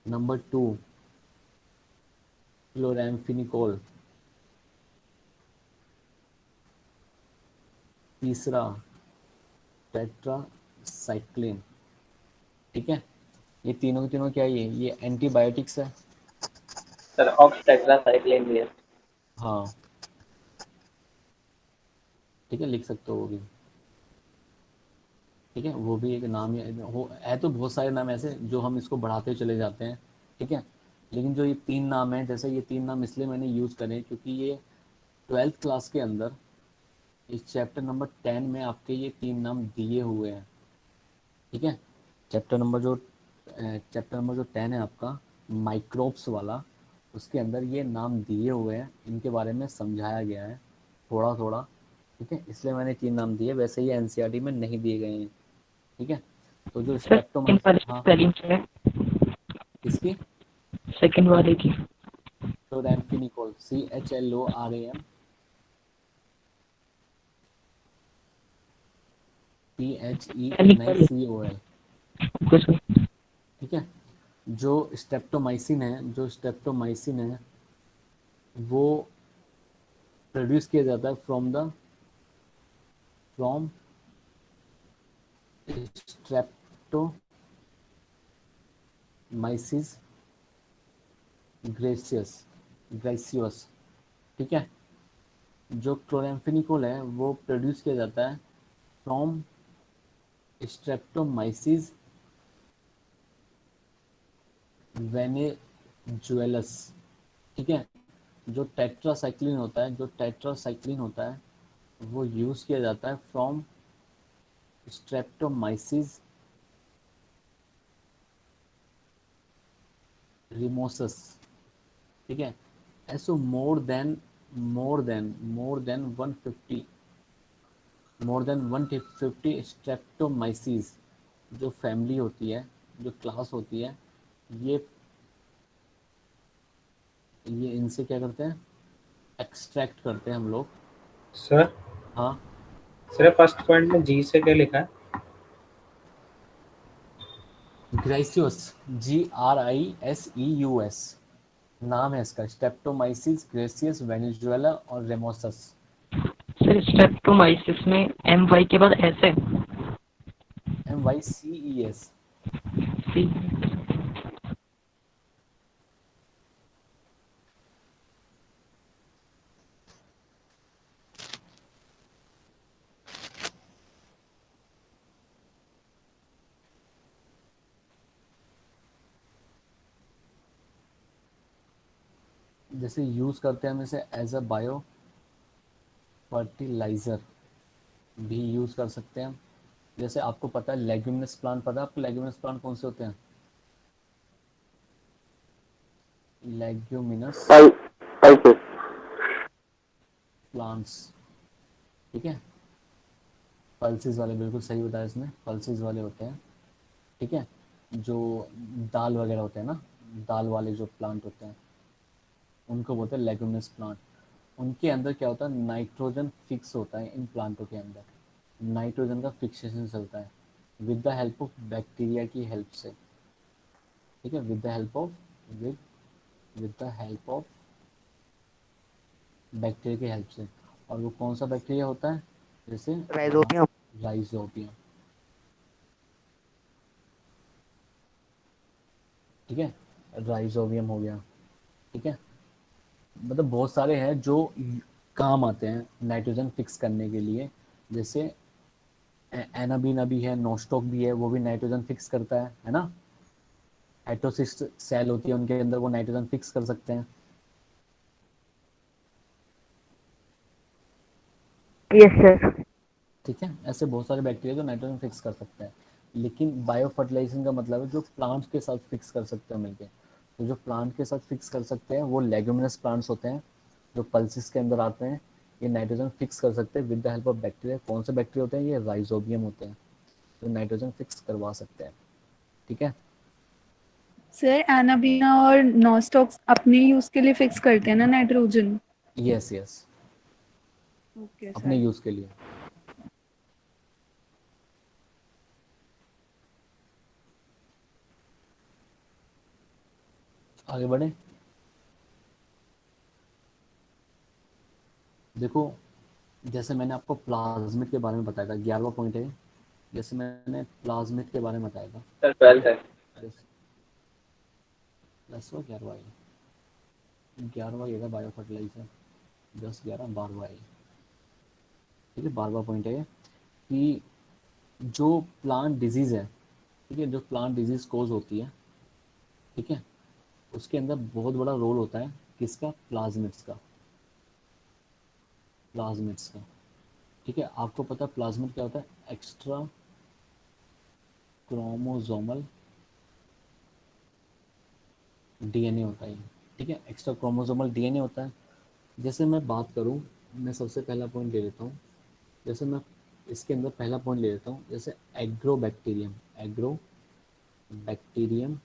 number 2 chloramphenicol, तीसरा टेट्रासाइक्लिन। ठीक है, ये तीनों के तीनों क्या है, ये एंटीबायोटिक्स है। सर ऑक्स टेट्रासाइक्लिन भी है। हाँ ठीक है, लिख सकते हो वो भी। ठीक है, वो भी एक नाम है तो बहुत सारे नाम ऐसे जो हम इसको बढ़ाते चले जाते हैं। ठीक है, लेकिन जो ये 3 नाम हैं, जैसे ये 3 नाम इसलिए मैंने यूज़ करे क्योंकि ये 12th क्लास के अंदर इस चैप्टर नंबर 10 में आपके ये 3 नाम दिए हुए हैं। ठीक है, चैप्टर नंबर जो 10 है आपका माइक्रोब्स वाला, उसके अंदर ये नाम दिए हुए हैं, इनके बारे में समझाया गया है थोड़ा थोड़ा। ठीक है, इसलिए मैंने 3 नाम दिए, वैसे ये एनसीईआरटी में नहीं दिए गए हैं। ठीक है, तो जो सर सेकंड स्ट्रेप्टोमाइसिस, वाले की हाँ स्पेलिंग क्या है? किसकी? सेकंड वाले की। क्लोरैम्फेनिकोल, CHLORAM केमिकल PHENICOL। कुछ नहीं। ठीक है, जो स्ट्रेप्टोमाइसिन है वो प्रोड्यूस किया जाता है फ्रॉम स्ट्रेप्टोमाइसिस ग्रेसियस। ठीक है, जो क्लोरैम्फेनिकोल है वो प्रोड्यूस किया जाता है फ्रॉम स्ट्रेप्टोमाइसिस वेनेजुएलस। ठीक है, जो टेट्रासाइक्लिन होता है वो यूज़ किया जाता है फ्रॉम स्ट्रेप्टोमाइसिस रिमोसस। ठीक है, ऐसो मोर देन 150 स्ट्रेप्टोमाइसिस जो फैमिली होती है, जो क्लास होती है, ये इनसे क्या करते हैं, एक्सट्रैक्ट करते हैं हम लोग। सर हाँ, सर फर्स्ट पॉइंट में जी से क्या लिखा है? ग्राइसियस, GRISEUS नाम है इसका, स्ट्रेप्टोमाइसिस ग्रेसियस वेनेजुएला और रेमोसस। सर स्ट्रेप्टोमाइसिस में MY के बाद S है। MYCES। सी। जैसे यूज़ करते हैं हम इसे एज अ बायो फर्टिलाइज़र भी यूज़ कर सकते हैं। जैसे आपको पता है लेग्यूमिनस प्लांट, पता है आपको लेग्यूमिनस प्लांट कौन से होते हैं? Leguminous plants. ठीक है, पल्सेस वाले, बिल्कुल सही बताया इसने, पल्सेस वाले होते हैं। ठीक है, जो दाल वगैरह होते हैं ना, दाल वाले जो प्लांट होते हैं उनको बोलते हैं लेग्यूमिनस प्लांट। उनके अंदर क्या होता है, नाइट्रोजन फिक्स होता है इन प्लांटों के अंदर, नाइट्रोजन का फिक्सेशन चलता है with the help of bacteria की हेल्प से। ठीक है, with the help of bacteria की हेल्प से। और वो कौन सा बैक्टीरिया होता है? जैसे राइजोबियम। राइजोबियम। ठीक है, राइजोबियम हो गया। ठीक है, मतलब बहुत सारे हैं जो काम आते हैं नाइट्रोजन फिक्स करने के लिए। जैसे एनाबीना भी है, नोस्टॉक भी है, वो भी नाइट्रोजन फिक्स करता है ना। हेटरोसिस्ट सेल होती है उनके अंदर, वो नाइट्रोजन फिक्स कर सकते हैं। Yes sir. ठीक है, ऐसे बहुत सारे बैक्टीरिया जो नाइट्रोजन फिक्स कर सकते हैं। लेकिन बायो फर्टिलाइजेशन का मतलब है जो प्लांट के साथ फिक्स कर सकते हैं मिलके। तो जो प्लांट के साथ फिक्स कर सकते हैं वो लेग्यूमिनस प्लांट्स होते हैं, जो पल्सिस के अंदर आते हैं। ये नाइट्रोजन फिक्स कर सकते हैं with the help of bacteria. कौन से बैक्टीरिया होते हैं? ये राइजोबियम होते हैं, जो नाइट्रोजन फिक्स करवा सकते हैं। ठीक है, सर एनाबीना और नॉस्टॉक्स अपने यूज के लिए फिक्स करते हैं ना नाइट्रोजन? Yes yes. ओके अपने सर। यूज़ के लिए। आगे बढ़े। देखो जैसे मैंने आपको प्लाज्मिड के बारे में बताया था, 11वां पॉइंट है। जैसे मैंने प्लाज्मिड के बारे में बताया था, सर ठीक 12th है। है। जैसे 10वां 11वां है, 11वां ये था बायो फर्टिलाइजर, 10 11 12वां है, ठीक है। 12वां पॉइंट है कि जो प्लांट डिजीज़ है, ठीक है, जो प्लांट डिजीज़ कोज होती है, ठीक है, उसके अंदर बहुत बड़ा रोल होता है किसका? प्लाज्मिड्स का, प्लाज्मिड्स का, ठीक है। आपको पता है प्लाज्मिड क्या होता है? एक्स्ट्रा क्रोमोसोमल डीएनए होता है, ठीक है। एक्स्ट्रा क्रोमोसोमल डीएनए होता है। जैसे मैं बात करूं, मैं सबसे पहला पॉइंट ले लेता हूं। जैसे मैं इसके अंदर पहला पॉइंट ले लेता हूं, जैसे एग्रोबैक्टीरियम, एग्रोबैक्टीरियम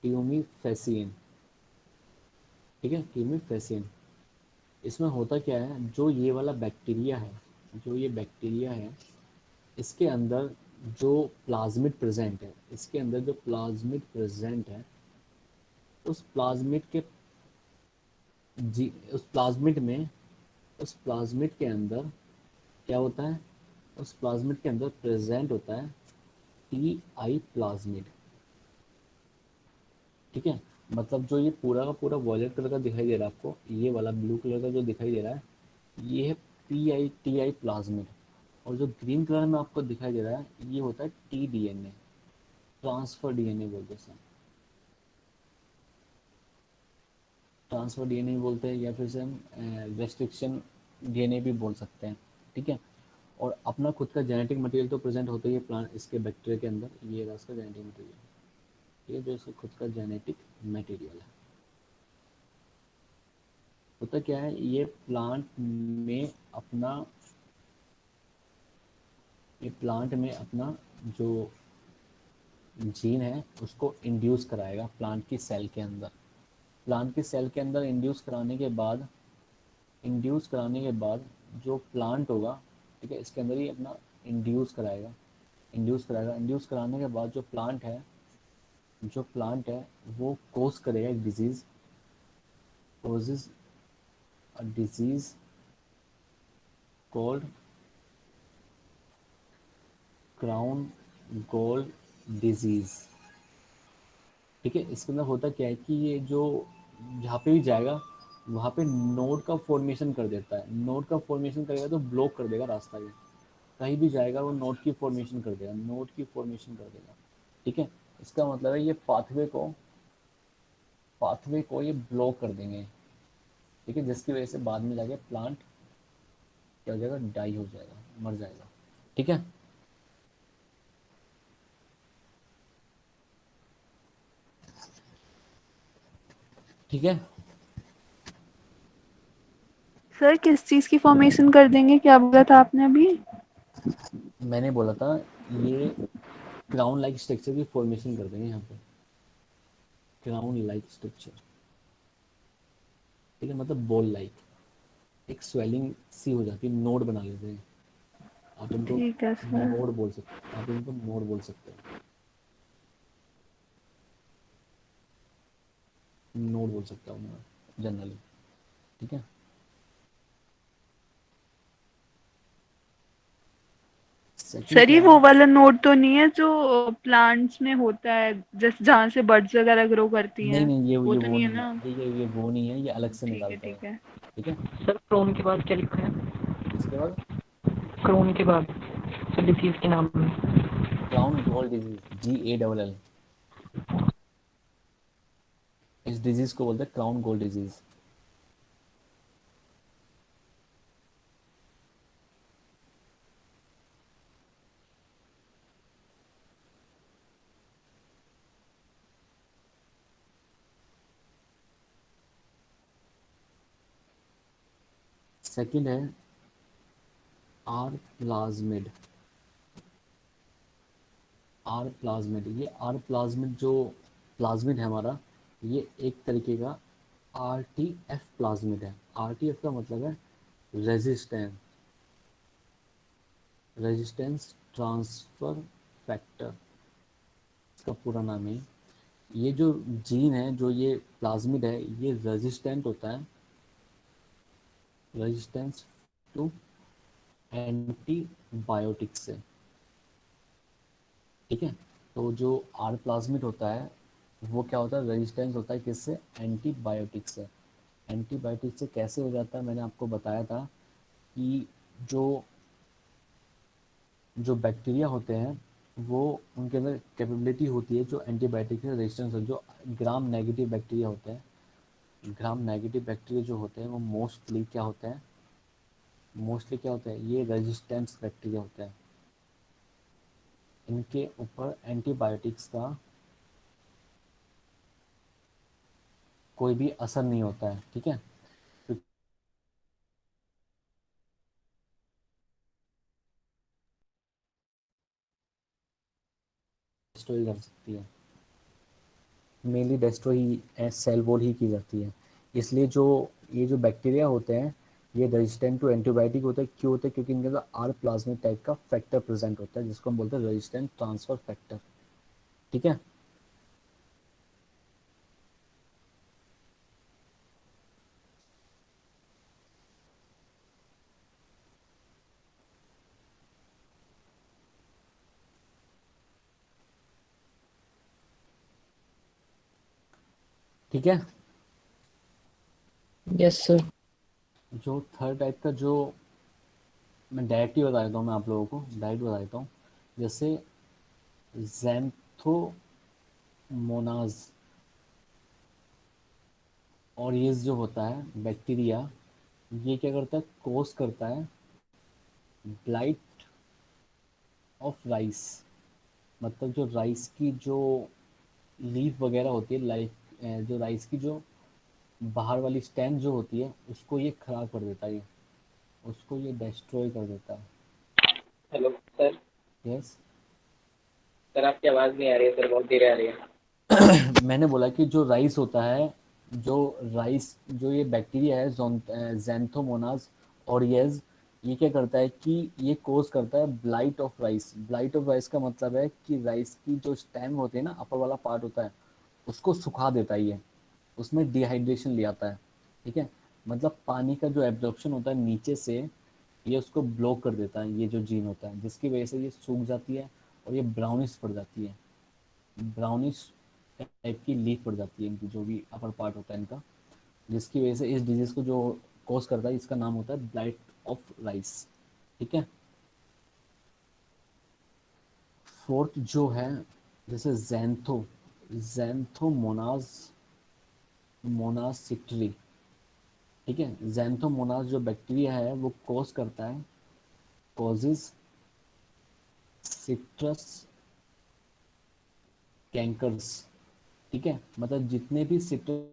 ट्यूमीफेसियन, ठीक है, ट्यूमीफेसियन। इसमें होता क्या है, जो ये वाला बैक्टीरिया है, जो ये बैक्टीरिया है, इसके अंदर जो प्लाज्मिड प्रेजेंट है, इसके अंदर जो प्लाज्मिड प्रेजेंट है, उस प्लाज्मिड के जी उस प्लाज्मिड में, उस प्लाज्मिड के अंदर क्या होता है? उस प्लाज्मिड के अंदर प्रेजेंट होता है टी आई प्लाज्मिड, ठीक है। मतलब जो ये पूरा का पूरा वॉयलेट कलर का दिखाई दे रहा है आपको, ये वाला ब्लू कलर का जो दिखाई दे रहा है, ये है टी आई प्लाज्मिड। और जो ग्रीन कलर में आपको दिखाई दे रहा है, ये होता है टी डीएनए, ट्रांसफर डीएनए बोलते हैं। ट्रांसफर डीएनए बोलते हैं, या फिर से हम रेस्ट्रिक्शन डीएनए भी बोल सकते हैं, ठीक है। और अपना खुद का जेनेटिक मटेरियल तो प्रेजेंट होता ही है प्लांट, इसके बैक्टीरिया के अंदर, ये रहा इसका जेनेटिक मटेरियल, ये जो इसका खुद का जेनेटिक मटेरियल है। होता क्या है, ये प्लांट में अपना ये प्लांट में अपना जो जीन है उसको इंड्यूस कराएगा प्लांट की सेल के अंदर। प्लांट की सेल के अंदर इंड्यूस कराने के बाद जो प्लांट होगा, ठीक है, इसके अंदर ही अपना इंड्यूस कराने के बाद जो प्लांट है वो कोज करेगा एक disease, causes a disease called crown gold disease, ठीक है। इसके अंदर होता क्या है कि ये जो जहाँ पे भी जाएगा वहाँ पे नोड का फॉर्मेशन कर देता है। नोड का फॉर्मेशन करेगा तो ब्लॉक कर देगा रास्ता, ये कहीं भी जाएगा वो नोड की फॉर्मेशन कर देगा, ठीक है। इसका मतलब है ये पाथवे को ये ब्लॉक कर देंगे, ठीक है, जिसकी वजह से बाद में जाके प्लांट क्या हो जाएगा? डाई हो जाएगा, मर जाएगा, ठीक है। ठीक है, सर किस चीज की फॉर्मेशन कर देंगे, क्या बोला था आपने अभी? मैंने बोला था ये क्राउन लाइक स्ट्रक्चर की फॉर्मेशन कर देंगे यहाँ पे, क्राउन लाइक स्ट्रक्चर, ठीक है, मतलब बॉल लाइक एक स्वेलिंग सी हो जाती है, नोड बना लेते हैं। आप इनको ठीक है सर। नोड बोल सकते हो, नोड बोल सकता हूँ मैं जनरली, ठीक है। सेकंड सर ये क्या वो है? वाला नोड तो नहीं है जो प्लांट्स में होता है, जैसे जहाँ से बर्ड्स वगैरह ग्रो करती नहीं हैं? नहीं, वो ये तो वो नहीं है नहीं है, ना? ये वो नहीं है, ये अलग से ठीक है निकालते हैं, ठीक है। ठीक है। सर क्रोन के बाद क्या लिखा है? इसके बाद क्रोन के बाद सर डिसीज के नाम में। क्राउन गोल्ड डिजीज, GALL, इस डिजीज को बोलते हैं क्राउन गोल्ड डिजीज। सेकंड है आर प्लाज्मिड, ये आर प्लाज्मिड जो प्लाज्मिड है हमारा, ये एक तरीके का RTF प्लाज्मिड है। RTF का मतलब है रेजिस्टेंस ट्रांसफर फैक्टर, इसका पूरा नाम है। ये जो जीन है, जो ये प्लाज्मिड है, ये रेजिस्टेंट होता है, रेजिस्टेंस टू एंटीबायोटिक से, ठीक है। तो जो आर प्लाज्मिड होता है वो क्या होता है, रेजिस्टेंस होता है किससे, एंटीबायोटिक से। एंटीबायोटिक से कैसे हो जाता है, मैंने आपको बताया था कि जो जो बैक्टीरिया होते हैं वो उनके अंदर कैपेबिलिटी होती है जो एंटीबायोटिक से रेजिस्टेंस हो। जो ग्राम नेगेटिव बैक्टीरिया होते हैं, ग्राम नेगेटिव बैक्टीरिया जो होते हैं वो मोस्टली क्या होते हैं, ये रेजिस्टेंस बैक्टीरिया होते हैं। इनके ऊपर एंटीबायोटिक्स का कोई भी असर नहीं होता है, ठीक है। डिस्ट्रॉय कर सकती है, मेनली डिस्ट्रॉय सेल वॉल ही की जाती है। इसलिए जो ये जो बैक्टीरिया होते हैं ये रेजिस्टेंट टू एंटीबायोटिक होते हैं। क्यों होते हैं, क्योंकि इनके अंदर आर प्लाज्मिड टाइप का फैक्टर प्रेजेंट होता है जिसको हम बोलते हैं रेजिस्टेंट ट्रांसफर फैक्टर, ठीक है। ठीक है। Yes sir. जो थर्ड टाइप का, जो मैं डायरेक्ट ही बता देता हूँ, मैं आप लोगों को डायरेक्ट बता देता हूँ। जैसे ज़ैंथोमोनाज और ये जो होता है बैक्टीरिया, ये क्या करता है, कोस करता है ब्लाइट ऑफ राइस। मतलब जो राइस की जो लीफ वगैरह होती है, लाइफ जो राइस की जो बाहर वाली स्टेम जो होती है उसको ये खराब कर देता है, उसको ये डिस्ट्रॉय कर देता है। Hello sir. यस। सर आपकी आवाज़ नहीं आ रही है सर, बहुत धीरे आ रही है। मैंने बोला कि जो राइस होता है, जो ये बैक्टीरिया है ज़ैंथोमोनास ओरिएज, ये क्या करता है कि ये कोज करता है blight of rice. Blight of rice का मतलब है कि राइस की जो स्टेम होती है ना, अपर वाला पार्ट होता है, उसको सुखा देता है ये, उसमें डिहाइड्रेशन ले आता है, ठीक है। मतलब पानी का जो एब्जॉर्प्शन होता है नीचे से, ये उसको ब्लॉक कर देता है, ये जो जीन होता है, जिसकी वजह से ये सूख जाती है और ये ब्राउनिश पड़ जाती है, ब्राउनिश टाइप की लीफ पड़ जाती है इनकी, जो भी अपर पार्ट होता है इनका, जिसकी वजह से इस डिजीज को जो कॉज करता है इसका नाम होता है ब्लाइट ऑफ राइस, ठीक है। फोर्थ जो है, जैसे ज़ैंथोमोनाज मोनासिट्री, ठीक है। ज़ैंथोमोनास जो बैक्टीरिया है वो कॉज करता है, कॉजेज सिट्रस कैंकर्स, ठीक है। मतलब जितने भी सिट्रस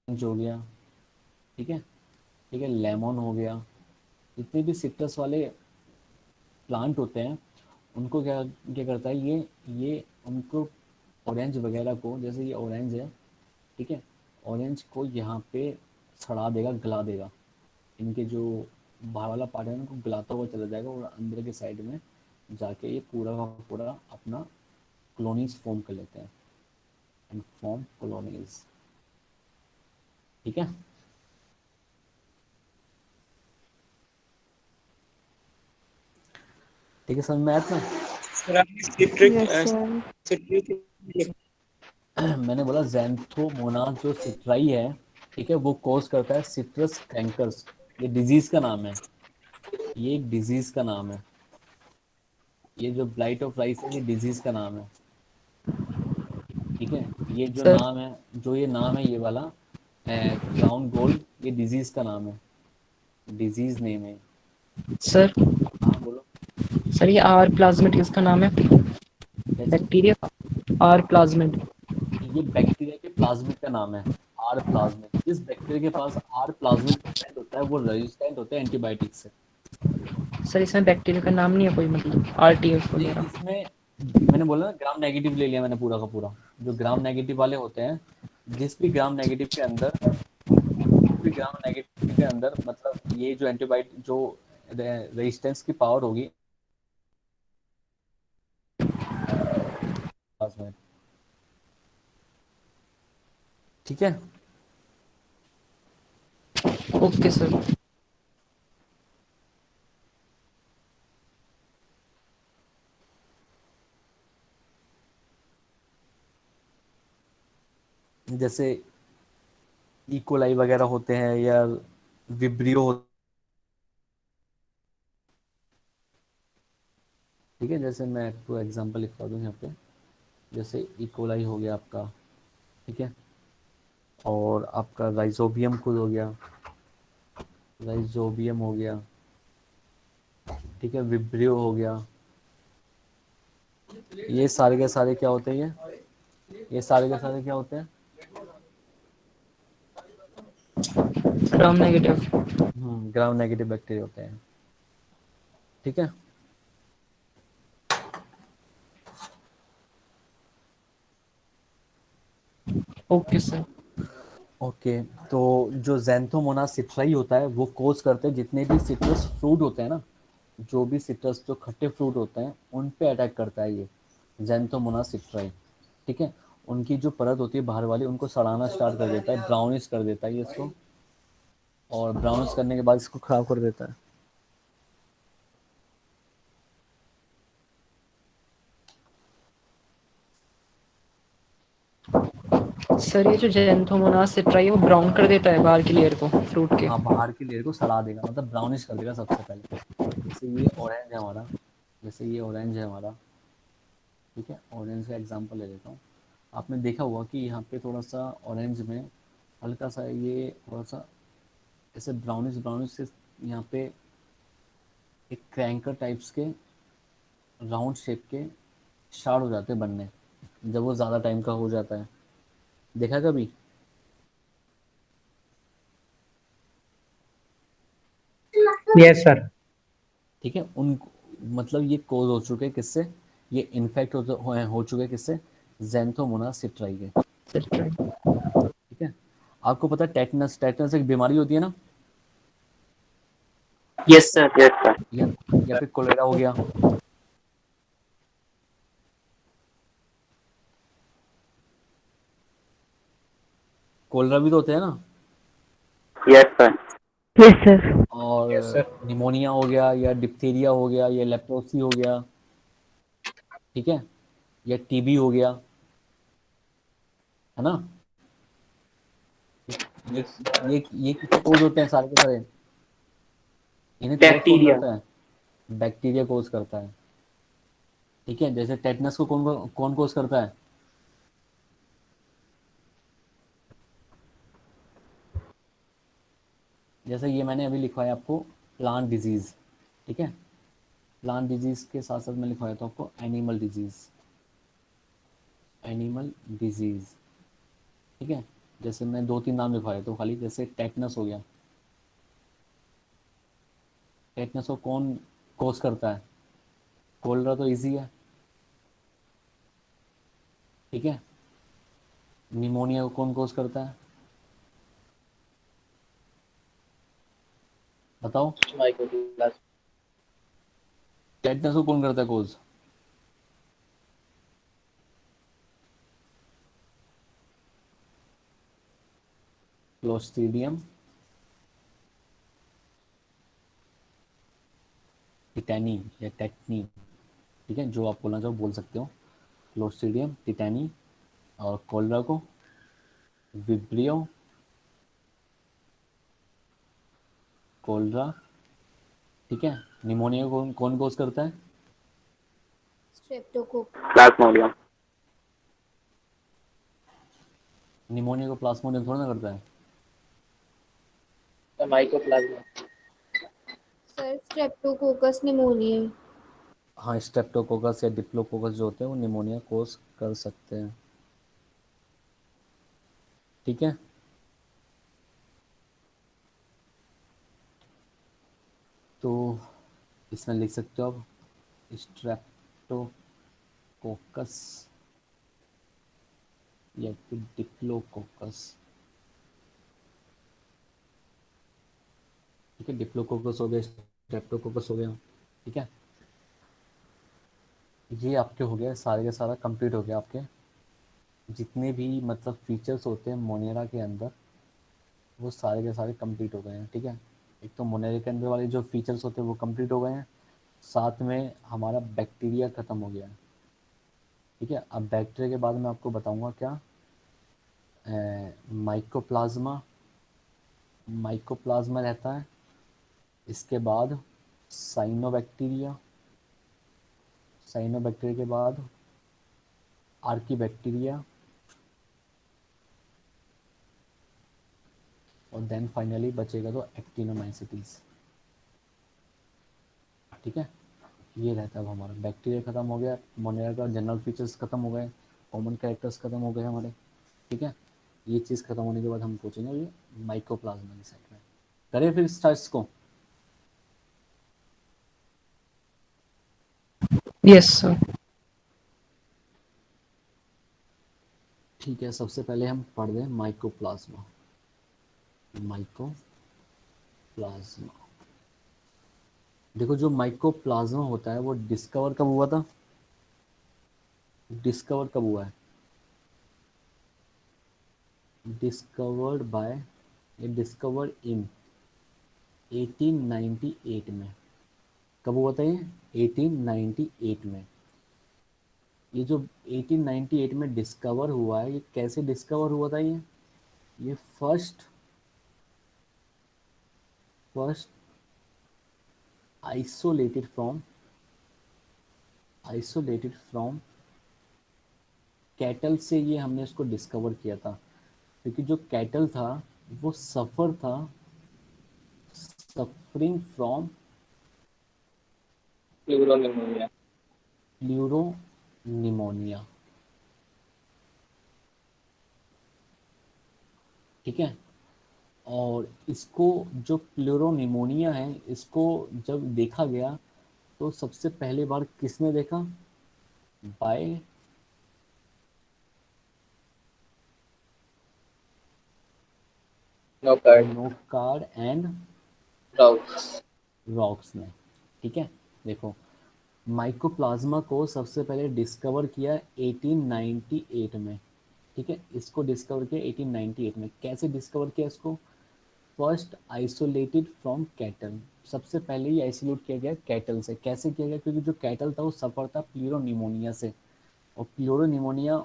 हो गया, ठीक है, लेमन हो गया, जितने भी सिट्रस वाले प्लांट होते हैं उनको क्या क्या करता है, ये उनको ऑरेंज वगैरह को, जैसे ये ऑरेंज है, ठीक है, ऑरेंज को यहाँ पे सड़ा देगा, गला देगा। इनके जो बाहर वाला पार्ट है उनको गलाता हुआ चला जाएगा और अंदर के साइड में जाके ये पूरा का पूरा अपना कॉलोनीज फॉर्म कर लेते हैं, एंड फॉर्म कॉलोनीज, ठीक है। ठीक है, समझ में आया था। सर आपने सिट्रिक यस सर। मैंने बोला ज़ैंथोमोनास जो सिट्राई है, ठीक है, वो कॉज करता है सिट्रस कैंकर्स। ये डिजीज का नाम है, ये एक डिजीज का नाम है, ये जो ब्लाइट ऑफ राइस है ये डिजीज का नाम है, ठीक है। ये जो सर नाम है, ये नाम है, ये वाला क्राउन गोल्ड, ये डिजीज का नाम है, डिजीज नेम है। सर हाँ बोलो। सर ये आर प्लाज्मिड किसका नाम है? क्या चीज? Bacteria or plasmid. ये बैक्टीरिया के प्लाज्मिड का नाम है, आर प्लाज्मिड। जिस बैक्टीरिया के पास आर प्लाज्मिड प्रेजेंट होता है वो रेजिस्टेंट होता है एंटीबायोटिक से, सर इसमें बैक्टीरिया का नाम नहीं है कोई, मतलब आरटीएफ नहीं, वगैरह? इसमें मैंने बोला ना, ग्राम नेगेटिव ले लिया मैंने पूरा का पूरा। जो ग्राम नेगेटिव वाले होते हैं, जिस भी ग्राम नेगेटिव के अंदर मतलब ये जो एंटीबायोटिक जो रेजिस्टेंस की पावर होगी पास में, ठीक है। Okay sir. जैसे इकोलाई वगैरह होते हैं या विब्रियो, ठीक है। जैसे मैं आपको एग्जांपल लिखवा दूं यहाँ पे, जैसे इकोलाई हो गया आपका, ठीक है। और आपका राइजोबियम खुद हो गया, राइजोबियम हो गया, ठीक है। विब्रियो हो गया। ये सारे के सारे क्या होते हैं? ये सारे के सारे क्या होते हैं? Gram negative. Gram negative bacteria होते हैं, ठीक है। Okay sir. ओके, तो जो ज़ैंथोमोनास सिट्राई होता है वो कोज करते हैं जितने भी सिट्रस फ्रूट होते हैं ना, जो भी सिट्रस जो खट्टे फ्रूट होते हैं उन पे अटैक करता है ये ज़ैंथोमोनास सिट्राई, ठीक है। उनकी जो परत होती है बाहर वाली, उनको सड़ाना स्टार्ट कर देता है, ब्राउनिश कर देता है ये इसको, और ब्राउनिश करने के बाद इसको खराब कर देता है। सर ये जो ज़ैंथोमोनास सिट्राई है वो ब्राउन कर देता है बाहर की लेयर को फ्रूट के? हाँ, बाहर की लेयर को सड़ा देगा, मतलब ब्राउनिश कर देगा सबसे पहले। जैसे ये ऑरेंज है हमारा, जैसे ये ऑरेंज है हमारा, ठीक है। ऑरेंज का एग्जांपल ले लेता हूँ। आपने देखा होगा कि यहाँ पे थोड़ा सा ऑरेंज में हल्का सा ये थोड़ा सा ऐसे ब्राउनिश ब्राउनिश से यहाँ पे एक क्रैंकर टाइप्स के राउंड शेप के शार्ड हो जाते हैं बनने, जब वो ज़्यादा टाइम का हो जाता है। देखा कभी? Yes sir. ठीक है। उन मतलब ये कोज हो चुके हैं किससे? ये इन्फेक्ट हो चुके हैं किससे? ज़ैंथोमोनास सिट्राई के, सिट्राई। ठीक है। आपको पता है टेटनस, टेटनस एक बीमारी होती है ना, यस सर, यस सर। या या फिर कोलेरा हो गया, कोलेरा भी तो होते हैं ना, yes sir. Yes sir. Yes और सर। निमोनिया हो गया या डिप्थीरिया हो गया या लेप्रोसी हो गया, ठीक है, या टीबी हो गया, है ना। ये ये किससे कोज होते हैं सारे के सारे? इन्हें कोज कौन बैक्टीरिया। करता है? बैक्टीरिया कोज करता है, ठीक है। जैसे टेटनस को कौन कौन कोज करता है? जैसे ये मैंने अभी लिखवाया आपको प्लांट डिजीज, ठीक है। प्लांट डिजीज के साथ साथ मैं लिखवाया था आपको एनिमल डिजीज, एनिमल डिजीज, ठीक है। जैसे मैं दो तीन नाम लिखवाया तो खाली, जैसे टेटनस हो गया, टेटनस को कौन कोज करता है? कोलरा तो इजी है, ठीक है। निमोनिया को कौन कोज करता है बताओ? माइकोप्लाज्मा। टेटनस को कौन करता है कोज? क्लोस्ट्रीडियम टिटैनी या टेटनी, ठीक है। जो आप बोलना चाहो बोल सकते हो, क्लोस्ट्रीडियम टिटैनी। और कोलरा को विब्रियो, कोलरा, ठीक है। निमोनिया को कौन कौन कोज करता है? स्ट्रेप्टोकोकस। प्लाज्मोडियम। निमोनिया को प्लाज्मोडियम थोड़ा ना करता है। माइकोप्लाज्मा। Sir Streptococcus pneumonia. हाँ, स्ट्रेप्टोकोकस या डिप्लोकोकस जो होते हैं वो निमोनिया कोज कर सकते हैं, ठीक है। तो इसमें लिख सकते हो आप स्ट्रेप्टोकोकस या फिर डिप्लोकोकस। ठीक है, डिप्लोकोकस हो गया, स्ट्रेप्टोकोकस हो गया। ठीक है, ये आपके हो गया, सारे का सारा कंप्लीट हो गया। आपके जितने भी मतलब फीचर्स होते हैं मोनेरा के अंदर वो सारे के सारे कंप्लीट हो गए हैं। ठीक है, एक तो मोनेरा के अंदर वाले जो फीचर्स होते हैं वो कंप्लीट हो गए हैं, साथ में हमारा बैक्टीरिया ख़त्म हो गया है। ठीक है, अब बैक्टीरिया के बाद मैं आपको बताऊंगा क्या, माइकोप्लाज्मा। माइकोप्लाज्मा रहता है, इसके बाद साइनोबैक्टीरिया, साइनोबैक्टीरिया के बाद आर्कीबैक्टीरिया, और देन फाइनली बचेगा तो एक्टिनोमाइसीटीज। ठीक है, ये रहता है अब हमारा बैक्टीरिया ख़त्म हो गया, मोनेरा का जनरल फीचर्स ख़त्म हो गए, कॉमन कैरेक्टर्स ख़त्म हो गए हमारे। ठीक है, ये चीज़ ख़त्म होने के बाद हम पूछेंगे ये माइकोप्लाज्मा की साइड में। करें फिर स्टार्ट्स को। Yes sir. ठीक है, सबसे पहले हम पढ़ दें माइकोप्लाज्मा। माइकोप्लाज्मा, देखो जो माइकोप्लाज्मा होता है वो डिस्कवर कब हुआ था, डिस्कवर कब हुआ है, डिस्कवर्ड बाय, डिस्कवर्ड इन 1898 में। कब हुआ था ये, 1898 में। ये जो 1898 में डिस्कवर हुआ है, ये कैसे डिस्कवर हुआ था, ये फर्स्ट आइसोलेटेड फ्रॉम कैटल से ये हमने इसको डिस्कवर किया था, क्योंकि जो कैटल था वो सफरिंग फ्रॉम प्लूरोनिमोनिया। ठीक है, और इसको जो प्लूरोनिमोनिया है इसको जब देखा गया तो सबसे पहले बार किसने देखा, बाय नोकार्ड एंड रॉक्स ने। ठीक है, देखो माइकोप्लाज्मा को सबसे पहले डिस्कवर किया 1898 में। ठीक है, इसको डिस्कवर किया 1898 में। कैसे डिस्कवर किया इसको, फर्स्ट आइसोलेटेड फ्रॉम कैटल, सबसे पहले ही आइसोलेट किया गया कैटल से। कैसे किया गया, क्योंकि जो कैटल था वो सफ़र था प्लूरोनिमोनिया से, और प्लूरोनिमोनिया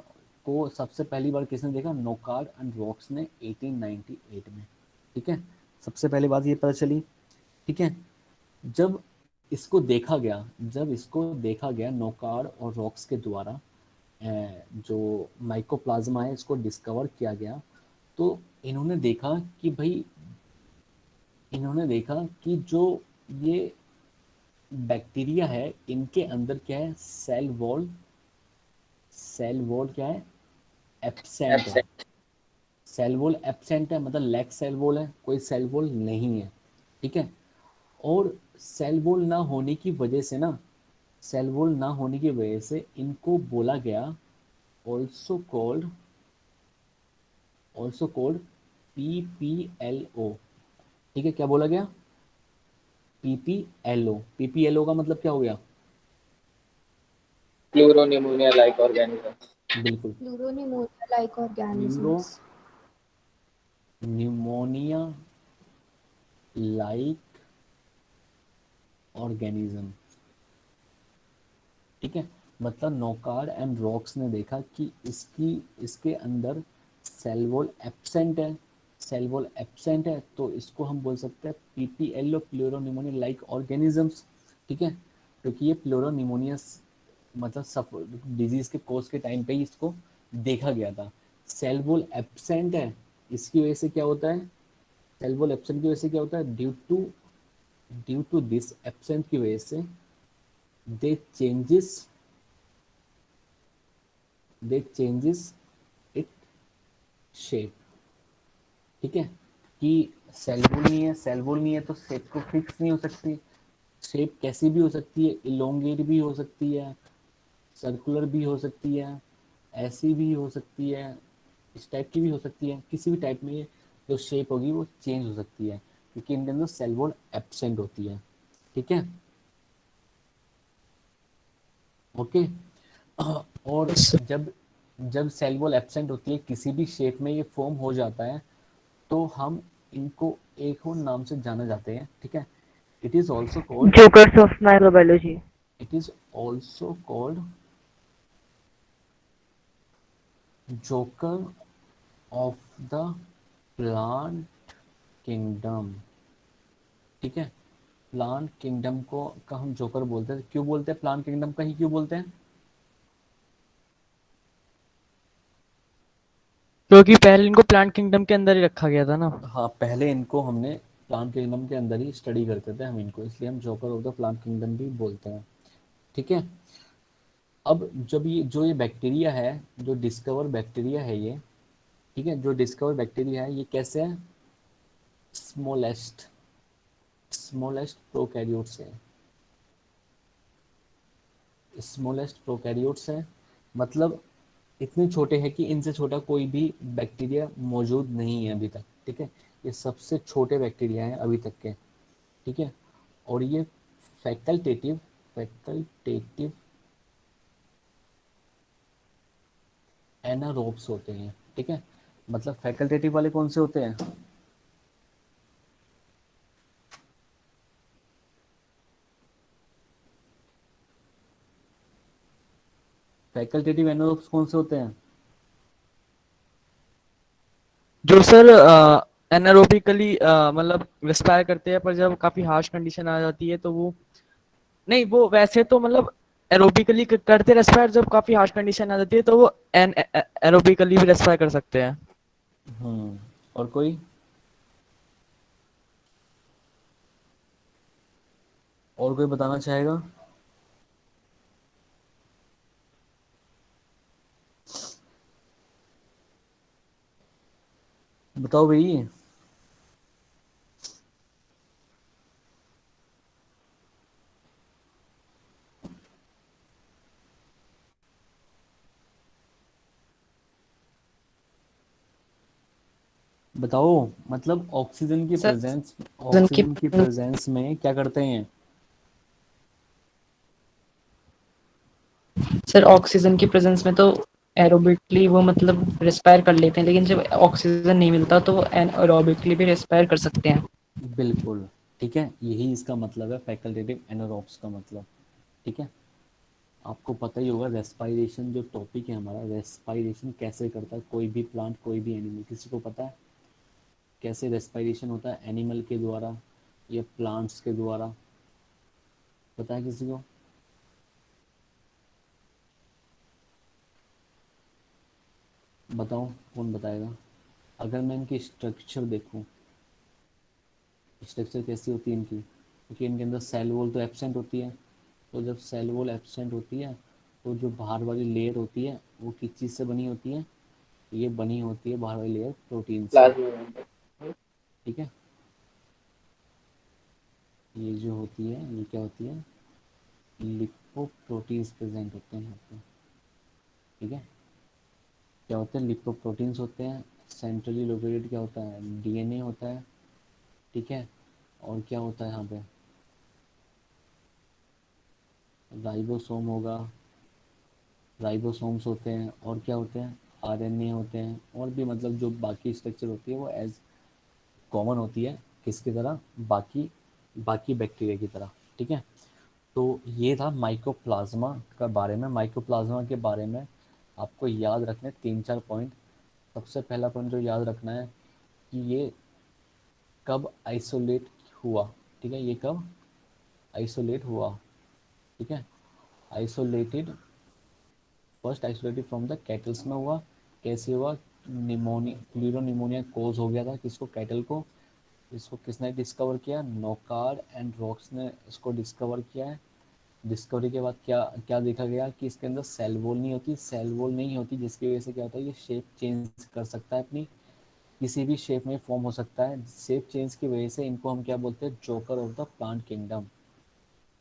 को सबसे पहली बार किसने देखा, नोकार्ड एंड रॉक्स ने 1898 में। ठीक है, सबसे पहली बात ये पता चली। ठीक है, जब इसको देखा गया नोकार्ड और रॉक्स के द्वारा, जो माइकोप्लाज्मा है इसको डिस्कवर किया गया, तो इन्होंने देखा कि जो ये बैक्टीरिया है इनके अंदर क्या है, सेल वॉल क्या है, एब्सेंट है। सेल वॉल एब्सेंट है मतलब लैक सेल वॉल है, कोई सेल वॉल नहीं है। ठीक है, और सेल वॉल ना होने की वजह से इनको बोला गया ऑल्सो कॉल्ड PPLO। ठीक है, क्या बोला गया, PPLO का मतलब क्या हो गया, प्लूरोनिमोनिया लाइक ऑर्गेनिज्म। बिल्कुल, pleuropneumonia like organisms. Pneumonia like organism. ठीक है, मतलब नोकार्ड एंड रॉक्स ने देखा कि इसके अंदर सेल वॉल एब्सेंट है, तो इसको हम बोल सकते हैं PPLO, प्लूरोनिमोनिया लाइक ऑर्गेनिजम्स। ठीक है, क्योंकि ये प्लूरोनिमोनिया मतलब डिजीज के कोर्स के टाइम पे ही इसको देखा गया था। सेल वॉल एब्सेंट है, इसकी वजह से क्या होता है, सेल वॉल एब्सेंट की वजह से क्या होता है, ड्यू टू दिस एब्सेंट की वजह से दे चेंजेस इट शेप। ठीक है, कि सेल वॉल नहीं है तो शेप को फिक्स नहीं हो सकती, शेप कैसी भी हो सकती है, इलोंगेट भी हो सकती है, सर्कुलर भी हो सकती है, ऐसी भी हो सकती है, इस टाइप की भी हो सकती है, किसी भी टाइप में ये जो शेप होगी वो चेंज हो सकती है, क्योंकि इनके अंदर सेल वॉल एब्सेंट होती है। ठीक है, ओके। और जब जब सेल वॉल एब्सेंट होती है, किसी भी शेप में ये फॉर्म हो जाता है, तो हम इनको एक और नाम से जाना जाते हैं। ठीक है, it is also called Jokers of microbiology. It is also called joker of the plant kingdom. ठीक है, प्लांट किंगडम को का हम जोकर बोलते हैं। क्यों बोलते हैं प्लांट किंगडम का ही क्यों बोलते हैं? क्योंकि पहले इनको प्लांट किंगडम के अंदर ही रखा गया था ना। हाँ, पहले इनको हमने प्लांट किंगडम के अंदर ही स्टडी करते थे हम इनको, इसलिए हम joker of the plant kingdom भी बोलते हैं। ठीक है, अब जब ये बैक्टीरिया है, जो डिस्कवर बैक्टीरिया है ये, ठीक है, जो डिस्कवर बैक्टीरिया है ये कैसे है? स्मॉलेस्ट स्मॉलेस्ट प्रोकैरियोट्स है। स्मॉलेस्ट प्रोकैरियोट्स है, मतलब इतने छोटे हैं कि इनसे छोटा कोई भी बैक्टीरिया मौजूद नहीं है अभी तक। ठीक है, ये सबसे छोटे बैक्टीरिया हैं अभी तक के। ठीक है, और ये फैकल्टेटिव फैकल्टेटिव एनारोब्स होते हैं। ठीक है, मतलब फैकल्टेटिव वाले कौन से होते हैं? फैकल्टेटिव एनारोब्स कौन से होते हैं? जो सर एनारोबिकली मतलब रेस्पायर करते हैं, पर जब काफी हार्श कंडीशन आ जाती है तो वो नहीं, वो वैसे तो मतलब एरोबिकली करते रेस्पायर, जब काफी हार्श कंडीशन आ जाती है तो वो एन एरोबिकली भी रेस्पायर कर सकते हैं। और कोई? और कोई बताना चाहेगा? बताओ भाई। बताओ, मतलब ऑक्सीजन की सर प्रेजेंस, की ऑक्सीजन की प्रेजेंस में क्या करते हैं? सर ऑक्सीजन की प्रेजेंस में तो एरोबिकली वो मतलब रेस्पायर कर लेते हैं, लेकिन जब ऑक्सीजन नहीं मिलता तो वो एनारोबिकली भी रेस्पायर कर सकते हैं। बिल्कुल, ठीक है, यही इसका मतलब है फैकल्टेटिव एनारोब्स का मतलब। ठीक है, आपको पता ही होगा रेस्पायरेशन जो टॉपिक है हमारा, रेस्पायरेशन कैसे करता है कोई भी प्लांट, कोई भी एनिमल, किसी को पता है कैसे रेस्पायरेशन होता है एनिमल के द्वारा या प्लांट्स के द्वारा? पता है किसी को? बताओ, कौन बताएगा? अगर मैं इनकी स्ट्रक्चर देखूं, स्ट्रक्चर कैसी होती है इनकी, क्योंकि इनके अंदर सेल वॉल तो एब्सेंट होती है। तो जब सेल वॉल एब्सेंट होती है, तो जो बाहर वाली लेयर होती है वो किस चीज़ से बनी होती है? ये बनी होती है बाहर वाली लेयर प्रोटीन से। प्लाज्मा। ठीक है, ये जो होती है ये क्या होती है? लिपोप्रोटीन्स प्रेजेंट होते हैं यहाँ पे। ठीक है, क्या होते हैं? लिपोप्रोटीन्स होते हैं। सेंट्रली लोकेटेड क्या होता है? डीएनए होता है। ठीक है, और क्या होता है यहाँ पे? राइबोसोम होगा, राइबोसोम्स होते हैं, और क्या होते हैं? आरएनए होते हैं, और भी मतलब जो बाकी स्ट्रक्चर होती है वो एज कॉमन होती है, किसकी तरह? बाकी बाकी बैक्टीरिया की तरह। ठीक है, तो ये था माइकोप्लाज्मा का बारे में। माइकोप्लाज्मा के बारे में आपको याद रखने 3-4 पॉइंट। सबसे पहला पॉइंट जो याद रखना है कि ये कब आइसोलेट हुआ। ठीक है, ये कब आइसोलेट हुआ? ठीक है, isolated, first isolated from the kettles में हुआ। कैसे हुआ? निमोनिया, क्लीरो निमोनिया कोज हो गया था किसको? कैटल को। इसको किसने डिस्कवर किया? नोकार्ड एंड रॉक्स ने इसको डिस्कवर किया है। डिस्कवरी के बाद क्या क्या देखा गया कि इसके अंदर सेल वॉल नहीं होती। सेल वॉल नहीं होती जिसकी वजह से क्या होता है, ये शेप चेंज कर सकता है अपनी, किसी भी शेप में फॉर्म हो सकता है। शेप चेंज की वजह से इनको हम क्या बोलते हैं? Joker of the plant kingdom.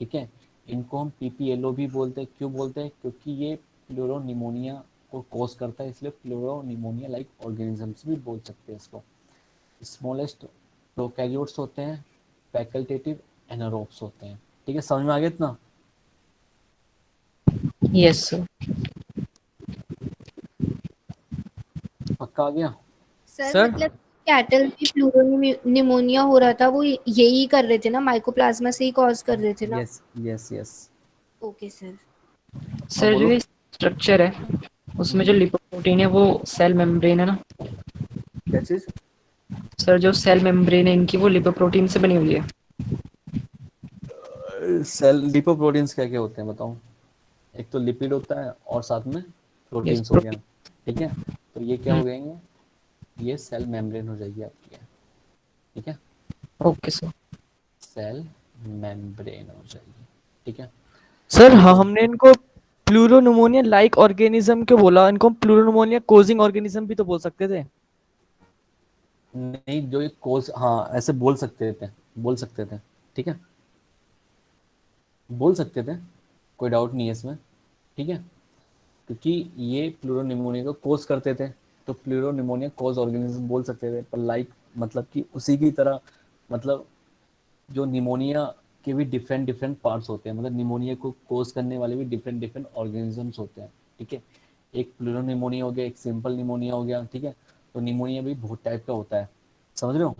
ठीक है। इनको हम पीपीएलओ भी बोलते हैं। क्यों बोलते हैं? क्योंकि ये प्लूरोनिमोनिया को कॉज करता है, इसलिए प्लूरोनिमोनिया लाइक ऑर्गेनिजम्स भी बोल सकते हैं इसको। स्मॉलेस्ट प्रोकैरियोट्स होते हैं, फैकल्टेटिव एनारोब्स होते हैं। ठीक है, समझ में आ गया इतना? Yes sir. पक्का आ गया? सर सर मतलब कैटल में प्लूरोनिमोनिया हो रहा था, वो यही कर रहे थे ना, माइकोप्लाज्मा से ही कॉज कर रहे थे ना? Yes yes yes. Okay sir. हाँ सर जो बोलो। ये स्ट्रक्चर है उसमें जो लिपोप्रोटीन है वो सेल मेम्ब्रेन है ना? क्या चीज? सर जो सेल मेम्ब्रेन है इनकी वो लिपोप्रोटीन से बनी हुई है। सेल लिपोप्रोटीन्स क्या क्या होते हैं बताओ? एक तो लिपिड होता है और साथ में यस प्रोटीन्स हो गया। प्रोटीन। ठीक है, तो ये क्या हो जाएंगे? ये सेल मेम्ब्रेन हो जाएगी आपकी। ठीक है, ओके सर। सेल मेम्ब्रेन हो जाएगी। ठीक है, सर अब हाँ, देखो। हमने इनको प्लूरोनमोनिया लाइक ऑर्गेनिज्म क्यों बोला? इनको प्लूरोनमोनिया कोजिंग ऑर्गेनिज्म भी तो बोल सकते थे। नहीं, जो ये कोर्स, हाँ ऐसे बोल सकते थे, बोल सकते थे। ठीक है, बोल सकते थे, कोई डाउट नहीं है इसमें। ठीक है, क्योंकि ये प्लूरोनिमोनिया को कोज करते थे, तो प्लूरोनिमोनिया कोज ऑर्गेनिज्म बोल सकते थे। पर लाइक मतलब कि उसी की तरह, मतलब जो निमोनिया के भी डिफरेंट डिफरेंट पार्ट्स होते हैं, मतलब निमोनिया को कोज करने वाले भी डिफरेंट डिफरेंट ऑर्गेनिजम्स होते हैं। ठीक है, एक प्लूरोनिमोनिया हो गया, एक सिंपल निमोनिया हो गया। ठीक है, तो निमोनिया भी बहुत टाइप का होता है, समझ रहे हो?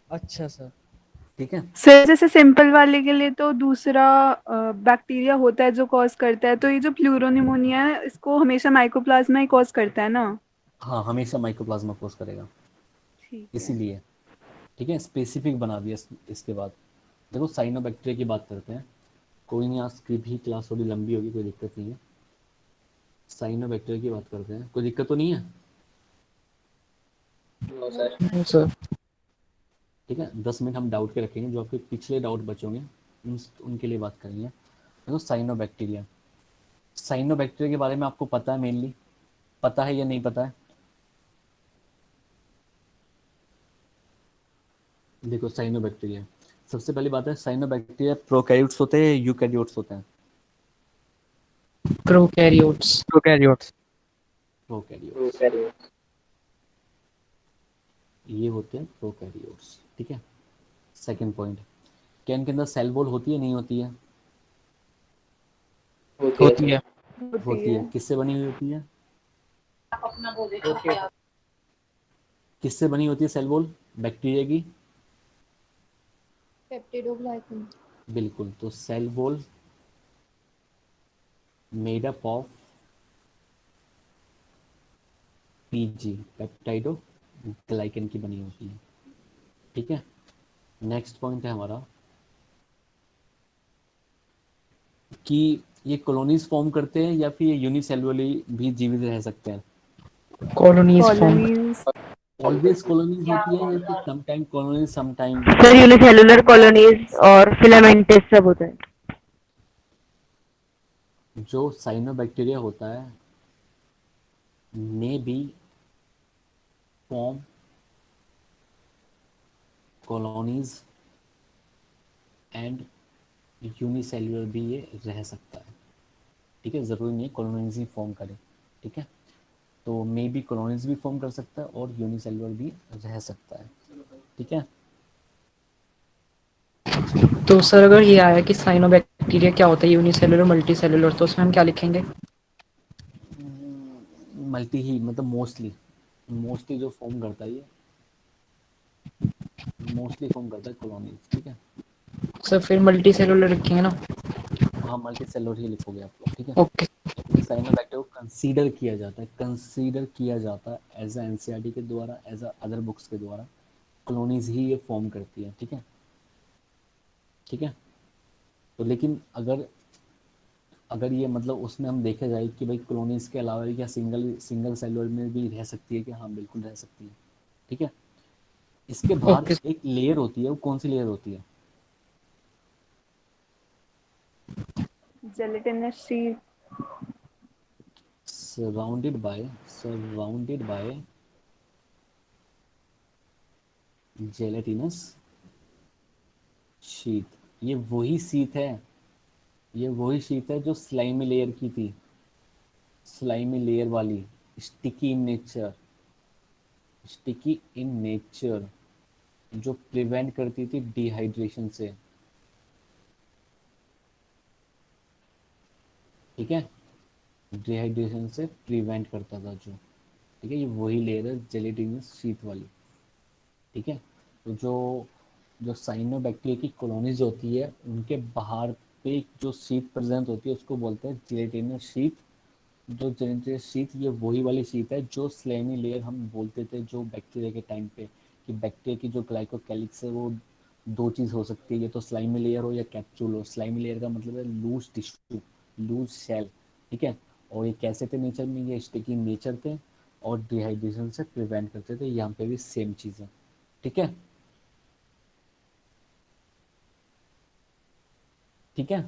अच्छा सर। ठीक है। सर जैसे सिंपल वाले के लिए तो दूसरा बैक्टीरिया होता है जो कॉज करता है, तो ये जो प्लूरोनिमोनिया है इसको हमेशा माइकोप्लाज्मा ही कॉज करता है ना? हाँ, हमेशा माइकोप्लाज्मा कोज करेगा, ठीक है। इसीलिए। ठीक है, स्पेसिफिक बना दिया इसके बाद। देखो साइनोबैक्टीरिया की बात करते हैं। कोई नहीं, आज की भी क्लास थोड़ी लंबी होगी, कोई दिक्कत नहीं है। साइनोबैक्टीरिया की बात करते हैं, कोई दिक्कत तो नहीं है? No sir. सर ठीक है, 10 मिनट हम डाउट के रखेंगे, जो आपके पिछले डाउट बचे होंगे उनके लिए बात करेंगे। देखो साइनोबैक्टीरिया, साइनोबैक्टीरिया के बारे में आपको पता है मेनली, पता है या नहीं पता है? देखो साइनोबैक्टीरिया, सबसे पहली बात है, साइनोबैक्टीरिया प्रोकैरियोट्स होते हैं, यूकैरियोट्स होते हैं? प्रोकैरियोट्स। प्रोकैरियोट्स। प्रोकैरियोट्स, ये होते हैं प्रोकैरियोट्स। ठीक है, सेकंड पॉइंट, क्या इनके अंदर सेल वॉल होती है नहीं होती है? होती है होती सर। है। होती होती है। है। किससे बनी हुई होती है? किससे बनी होती है सेल वॉल बैक्टीरिया की? पेप्टिडोग्लाइकन। बिल्कुल, तो cell wall made up of PG, peptidoglycan की बनी होती है। ठीक है, नेक्स्ट पॉइंट है हमारा कि ये कॉलोनीज फॉर्म करते हैं या फिर ये यूनिसेलुलरली भी जीवित रह सकते हैं? Colonies form. Colonies. Always colonies होती है या फिर some time colonies some time? Sir unicellular colonies और फिलामेंटस सब होता है। जो साइनोबैक्टीरिया होता है may be form colonies and unicellular भी ये रह सकता है। ठीक है, ज़रूरी नहीं है कॉलोनीज ही फॉर्म करे। ठीक है, तो मे बी कॉलोनीज भी फॉर्म कर सकता है और यूनिसेल्युलर भी रह सकता है। ठीक है, तो सर अगर ये आया कि साइनोबैक्टीरिया क्या होता है, यूनिसेलुलर मल्टी सेलुलर, तो उसमें हम क्या लिखेंगे? मल्टी ही मतलब मोस्टली, मोस्टली जो फॉर्म करता है ये मोस्टली फॉर्म करता है कॉलोनीज। ठीक है, सर फिर मल्टी सेलुलर रखेंगे ना? हाँ मल्टी सेलुलर ही लिखोगे आप लोग। ठीक है, ओके। क्योंकि साइनोबैक्टीरिया को कंसीडर किया जाता है, कंसीडर किया जाता है एज अ एनसीईआरटी के द्वारा, एज अ अदर बुक्स के द्वारा, कॉलोनीज ही ये फॉर्म करती है। ठीक है, ठीक है, तो लेकिन अगर अगर ये मतलब उसमें हम देखा जाए कि भाई कॉलोनीज के अलावा भी क्या सिंगल सिंगल सेलुलर में भी रह सकती है, कि हाँ बिल्कुल रह सकती है। ठीक है, इसके बाहर ओके। एक लेयर होती है, वो कौन सी लेयर होती है? Gelatinous sheet. Surrounded by gelatinous sheet, ये वही शीट है, ये वही शीट है जो स्लाइमी लेयर की थी, स्लाइमी लेयर वाली, sticky in nature, sticky in nature, जो प्रिवेंट करती थी डिहाइड्रेशन से। ठीक है, डिहाइड्रेशन से प्रिवेंट करता था जो। ठीक है, ये वही लेयर है जेलेटिनस शीट वाली। ठीक है, तो जो जो साइनोबैक्टीरिया की कॉलोनीज होती है उनके बाहर पे जो शीट प्रेजेंट होती है उसको बोलते हैं जेलेटिनस शीट। जो जेलेटिनस शीट ये वही वाली शीट है जो स्लेमी लेयर हम बोलते थे जो बैक्टीरिया के टाइम पे, कि बैक्टीरिया की जो ग्लाइकोकैलिक्स है वो दो चीज़ हो सकती है, ये तो स्लाइमी लेयर हो या कैप्सूल हो। स्लाइमी लेयर का मतलब है लूज टिश्यू, लूज शेल। ठीक है, और ये कैसे थे नेचर में, ये स्टिकी नेचर थे और डिहाइड्रेशन से प्रिवेंट करते थे। यहाँ पे भी सेम चीज़ है। ठीक है, ठीक है।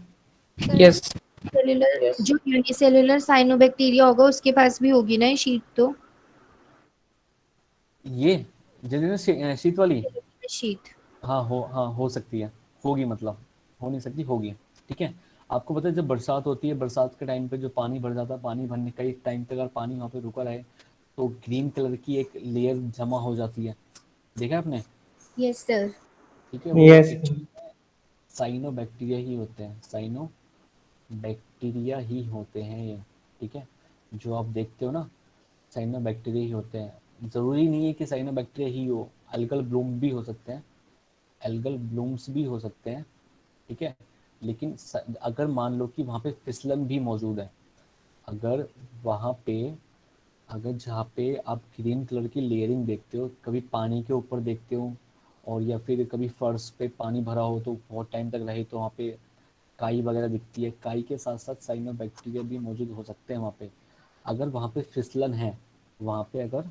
यस। Cellular, yes. जो यूनिसेलुलर साइनोबैक्टीरिया होगा उसके पास भी होगी ना ये शीट तो। ये जेनेरल शीट वाली, शीट। हाँ हो सकती है, होगी मतलब, हो नहीं सकती, होगी। ठीक है, आपको पता है जब बरसात होती है, बरसात के टाइम पे जो पानी भर जाता है, पानी भरने कई टाइम तक अगर पानी वहाँ पे रुका रहे तो ग्रीन कलर की एक लेयर जमा हो जाती है, देखा है आपने? Yes sir. ठीक है, वो Yes. एक्चुअली साइनो बैक्टीरिया ही होते हैं, साइनो बैक्टीरिया ही होते हैं ये। ठीक है, जो आप देखते हो ना, साइनो बैक्टीरिया ही होते हैं। ज़रूरी नहीं है कि साइनो बैक्टीरिया ही हो, अल्गल ब्लूम भी हो सकते हैं, एल्गल ब्लूम्स भी हो सकते हैं। ठीक है, लेकिन अगर मान लो कि वहाँ पे फिसलन भी मौजूद है, अगर वहाँ पे, अगर जहाँ पे आप ग्रीन कलर की लेयरिंग देखते हो, कभी पानी के ऊपर देखते हो, और या फिर कभी फर्श पे पानी भरा हो तो बहुत टाइम तक रहे तो वहाँ पे काई वगैरह दिखती है, काई के साथ साथ साइनोबैक्टीरिया भी मौजूद हो सकते हैं वहाँ पे। अगर वहाँ पे फिसलन है, वहाँ पे अगर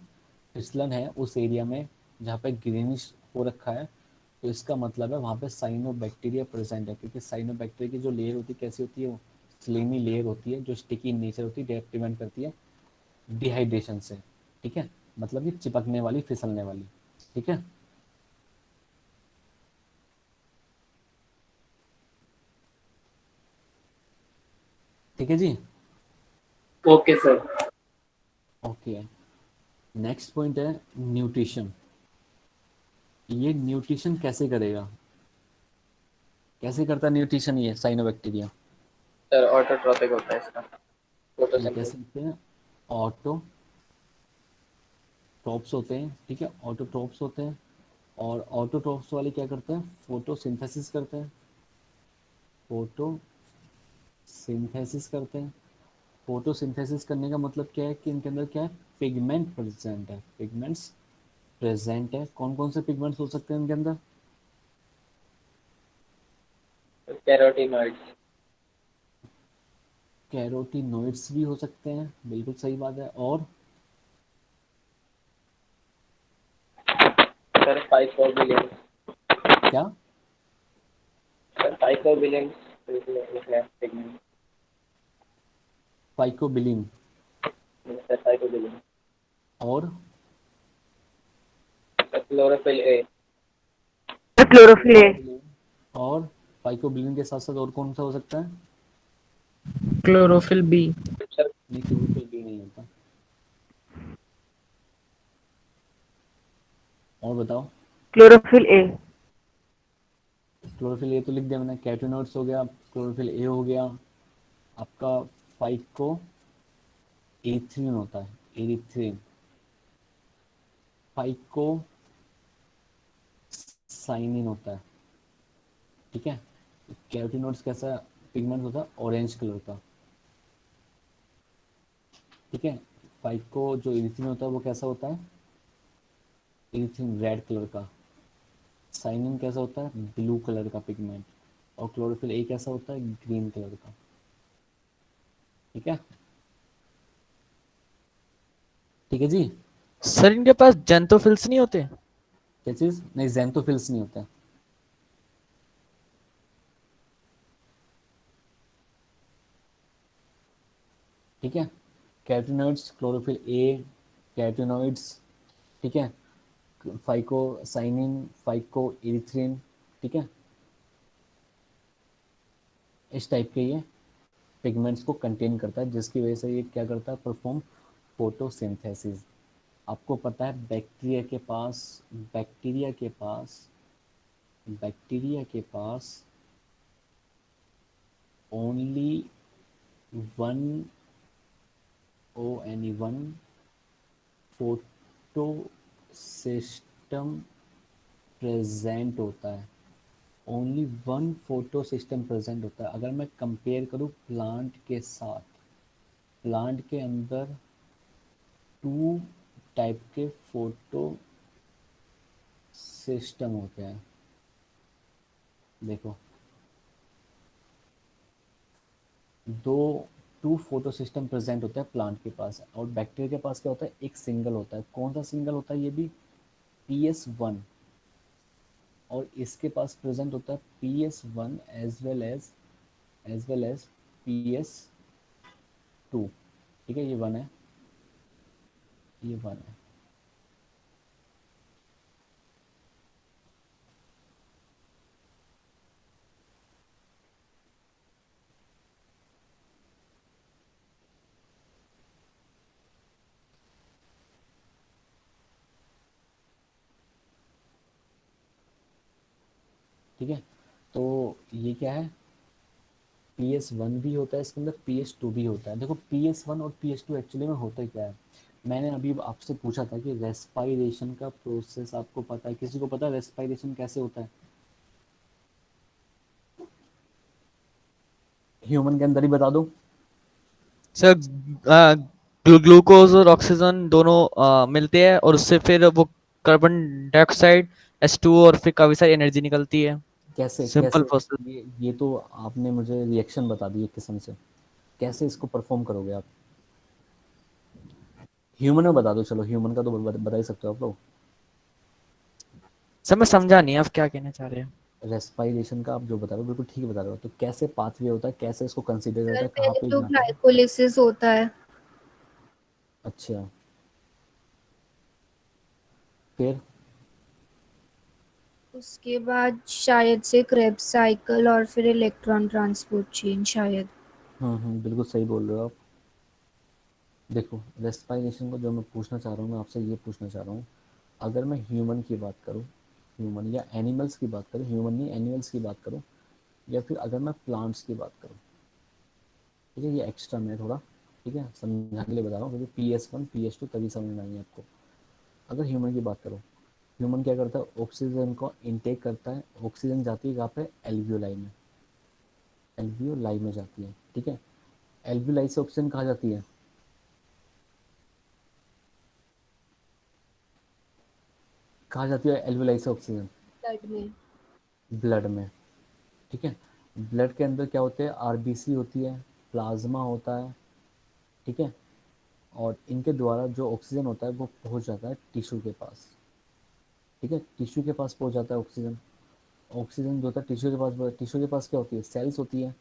फिसलन है उस एरिया में जहाँ पे ग्रीनिश हो रखा है, तो इसका मतलब है वहाँ पे साइनोबैक्टीरिया प्रेजेंट है, क्योंकि साइनोबैक्टीरिया की जो लेयर होती है कैसी होती है, वो स्लेमी लेयर होती है जो स्टिकी नेचर होती है, प्रिवेंट करती है डिहाइड्रेशन से। ठीक है, मतलब ये चिपकने वाली, फिसलने वाली। ठीक है, ठीक है जी। Okay sir. Okay, next point है न्यूट्रिशन। ये न्यूट्रिशन कैसे करेगा, कैसे करता है न्यूट्रिशन ये साइनोबैक्टीरिया? सर ऑटोट्रॉपिक होता है इसका, ये फोटोसिंथेसिस। कैसे करते हैं? ऑटो टॉप्स होते हैं। ठीक है, ऑटोट्रॉप्स होते हैं, और ऑटोट्रॉप्स वाले क्या करते हैं, फोटोसिंथेसिस करते हैं, फोटोसिंथेसिस करते हैं। फोटोसिंथेसिस करने का मतलब क्या है कि इनके अंदर क्या है, पिगमेंट प्रेजेंट है, पिगमेंट्स प्रेजेंट है। कौन कौन से पिगमेंट्स हो सकते हैं इनके अंदर? कैरोटीनॉइड्स। कैरोटीनॉइड्स भी हो सकते हैं, बिल्कुल सही बात है। और सर 5 4 बिलियन। क्या? Sir 5 4 billion pigment. Phycobilin. Sir 5 4 billion. और sir chlorophyll A. Chlorophyll A. और फाइकोबिलिन के साथ साथ और कौन सा हो सकता है? Chlorophyll b. सर नहीं, क्लोरोफिल भी नहीं होता। और बताओ। Chlorophyll A. क्लोरोफिल ए तो लिख दिया मैंने, कैटोनॉइड्स हो गया, क्लोरोफिल ए हो गया, आपका फाइको एथ्रीन होता है, एरिथ्रीन, फाइको साइनिन होता है। ठीक है, कैरोटीनॉइड्स कैसा पिगमेंट होता है, ऑरेंज कलर का। ठीक है, फाइको जो एरिथ्रीन होता है वो कैसा होता है, एरिथ्रीन रेड कलर का। साइनिन कैसा होता है, ब्लू कलर का पिगमेंट। और क्लोरोफिल ए कैसा होता है, ग्रीन कलर का। ठीक है, ठीक है जी। सर इनके पास जेंटोफिल्स नहीं होते? क्या चीज? नहीं, जेंटोफिल्स नहीं होता है। ठीक है, कैरोटीनॉइड्स, क्लोरोफिल ए, कैरोटीनॉइड्स। ठीक है, फाइको साइनिन, फाइको एरिथ्रिन। ठीक है, इस टाइप के ये पिगमेंट्स को कंटेन करता है, जिसकी वजह से ये क्या करता है, परफॉर्म फोटोसिंथेसिस। आपको पता है बैक्टीरिया के पास only one photosystem present होता है। Only one photosystem present होता है। अगर मैं कंपेयर करूँ प्लांट के साथ, प्लांट के अंदर 2 टाइप के फोटो सिस्टम होते हैं। देखो, दो 2 फोटो सिस्टम प्रेजेंट होता है प्लांट के पास, और बैक्टीरिया के पास क्या होता है, एक सिंगल होता है। कौन सा सिंगल होता है, ये भी PS1, और इसके पास प्रेजेंट होता है PS1 as well as PS2। ठीक है, ये 1 है, ये 1 है। ठीक है, तो ये क्या है, PS1 भी होता है इसके अंदर, PS2 भी होता है। देखो, PS1 और PS2 एक्चुअली में होता क्या है, मैंने अभी आपसे पूछा था कि रेस्पायरेशन का प्रोसेस आपको पता है? किसी को पता है रेस्पायरेशन कैसे होता है? ह्यूमन के अंदर ही बता दो। सर ग्लूकोज और ऑक्सीजन दोनों मिलते हैं और उससे फिर वो कार्बन डाइऑक्साइड H2O और फिर काफी सारी एनर्जी निकलती है। कैसे सिंपल कैसे प्रोसेस। ये तो आपने मुझे रिएक्शन बता दी एक किस्म से। कैसे इसको परफॉर्म करोगे आप? ह्यूमन में बता दो, चलो ह्यूमन का तो बता ही सकते हो आप लोग। सर मैं समझा नहीं आप क्या कहना चाह रहे हैं। रेस्पायरेशन का आप जो बता रहे हो बिल्कुल ठीक बता रहे हो, तो कैसे पाथवे होता है, कैसे इसको कंसीडर करता सर है, कहाँ पहले पे तो जाता है? ग्लाइकोलिसिस होता है, अच्छा, फिर? उसके बाद शायद से क्रेब्स साइकिल और फिर इलेक्ट्रॉन ट्रांसपोर्ट चेन शायद। बिल्कुल सही बोल रहे हो आप। देखो, रेस्पायरेशन को जो मैं पूछना चाह रहा हूँ, मैं आपसे ये पूछना चाह रहा हूँ, अगर मैं ह्यूमन की बात करूँ, ह्यूमन या एनिमल्स की बात करूँ, ह्यूमन नहीं एनिमल्स की बात करूँ, या फिर अगर मैं प्लांट्स की बात करूँ, ठीक है, ये एक्स्ट्रा में थोड़ा, ठीक है, समझाने के लिए बता रहा हूँ, क्योंकि PS1 PS2 तभी समझ में आई आपको। अगर ह्यूमन की बात करो, ह्यूमन क्या करता है, ऑक्सीजन को इनटेक करता है। ऑक्सीजन जाती है कहाँ पे, एल्वियोलाई में, एल्वियोलाई में जाती है। ठीक है, एल्वियोलाई से ऑक्सीजन कहाँ जाती है, कहाँ जाती है एल्वियोलाई से ऑक्सीजन? ब्लड में। ब्लड में। ठीक है, ब्लड के अंदर क्या होते हैं, RBC होती है, प्लाज्मा होता है। ठीक है, और इनके द्वारा जो ऑक्सीजन होता है वो पहुंच जाता है टिश्यू के पास। ठीक है, टिश्यू के पास पहुंच जाता है ऑक्सीजन। ऑक्सीजन जो होता है टिश्यू के पास, टिश्यू के पास क्या होती है, सेल्स होती है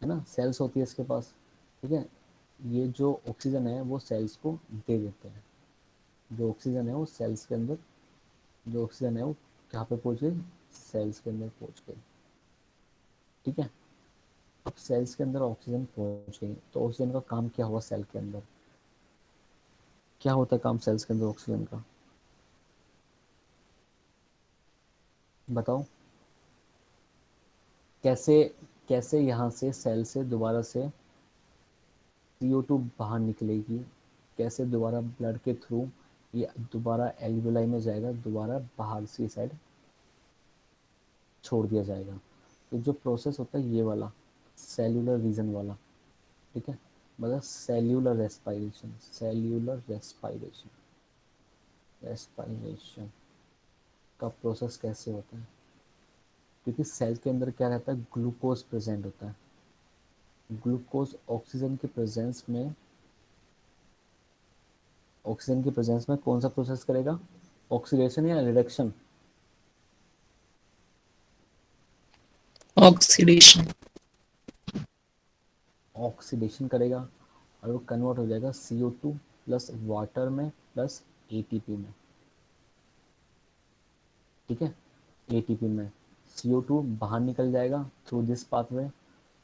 ना, सेल्स होती है इसके पास। ठीक है, ये जो ऑक्सीजन है वो सेल्स को दे देते हैं। जो ऑक्सीजन है वो सेल्स के अंदर, जो ऑक्सीजन है वो कहाँ पे पहुंच गई, सेल्स के अंदर पहुंच गई। ठीक है, अब सेल्स के अंदर ऑक्सीजन पहुंच गई, तो ऑक्सीजन का काम क्या हुआ सेल के अंदर, क्या होता है काम सेल्स के अंदर ऑक्सीजन का, बताओ? कैसे कैसे यहाँ से सेल से दोबारा से CO2 बाहर निकलेगी, कैसे दोबारा ब्लड के थ्रू ये दोबारा एल्वियोलाई में जाएगा, दोबारा बाहर से साइड छोड़ दिया जाएगा। तो जो प्रोसेस होता है ये वाला, सेल्यूलर रीजन वाला, ठीक है, मतलब cellular respiration, cellular respiration, respiration का प्रोसेस कैसे होता है, क्योंकि सेल के अंदर क्या रहता है, ग्लूकोज प्रेजेंट होता है। ग्लूकोज ऑक्सीजन के प्रेजेंस में, ऑक्सीजन के प्रेजेंस में कौन सा प्रोसेस करेगा, ऑक्सीडेशन या रिडक्शन? ऑक्सीडेशन। ऑक्सीडेशन करेगा, और वो कन्वर्ट हो जाएगा CO2 प्लस वाटर में प्लस ATP में। ठीक है, ATP में CO2 बाहर निकल जाएगा through this pathway,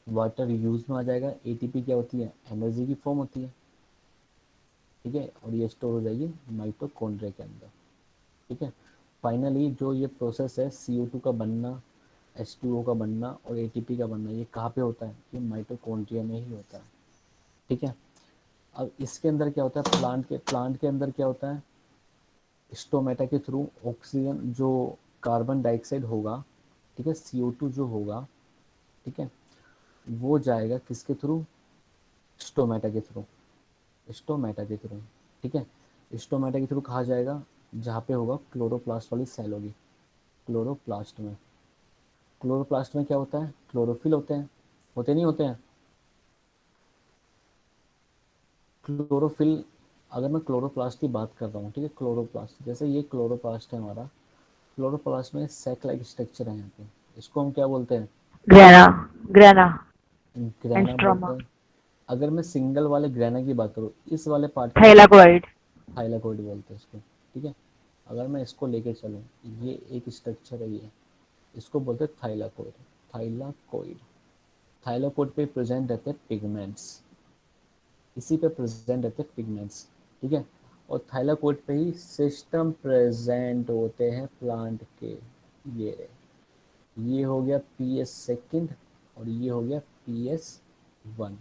water use में आ जाएगा। एटीपी क्या होती है, एनर्जी की फॉर्म होती है, ठीक है, और ये स्टोर हो जाएगी माइटोकॉन्ड्रिया के अंदर, ठीक है। फाइनली जो ये प्रोसेस है CO2 का बनना, H2O का बनना और ATP का बनना, ये कहाँ पे होता है, ये माइटोकॉन्ड्रिया में ही होता है, ठीक है। अब इसके अंदर क्या होता है, प्लांट के अंदर क्या होता है, स्टोमेटा के थ्रू ऑक्सीजन जो कार्बन डाइऑक्साइड होगा, ठीक है, CO2 जो होगा, ठीक है, वो जाएगा किसके थ्रू, स्टोमेटा के थ्रू, स्टोमेटा के थ्रू, ठीक है। स्टोमेटा के थ्रू कहाँ जाएगा, जहाँ पे होगा क्लोरोप्लास्ट वाली सेल होगी, क्लोरोप्लास्ट में। क्लोरोप्लास्ट में क्या होता है, क्लोरोफिल होते हैं, होते नहीं होते हैं क्लोरोफिल। अगर मैं क्लोरोप्लास्ट की बात कर रहा हूँ, ठीक है, क्लोरोप्लास्ट, जैसे ये क्लोरोप्लास्ट है हमारा, क्लोरोप्लास्ट में सेक लाइक स्ट्रक्चर है यहाँ पे, इसको हम क्या बोलते हैं, ग्रेना ग्रेना एंड ग्रेना बोलते स्ट्रोमा हैं। अगर मैं सिंगल वाले ग्रेना की बात करूँ, इस वाले पार्ट को क्या, थाइलाकोइड थाइलाकोइड बोलते हैं इसको, ठीक है। अगर मैं इसको लेके चलूँ, ये एक स्ट्रक्चर है, ये इसको बोलते हैं थाइलाकोइड, थाइलाकोइड। थाइलाकोइड पे प्रेजेंट रहते हैं पिगमेंट्स, इसी पे प्रेजेंट रहते हैं पिगमेंट्स, ठीक है। और थाइलाकोइड पे ही सिस्टम प्रेजेंट होते हैं प्लांट के। ये हो गया PS सेकंड और ये हो गया PS1।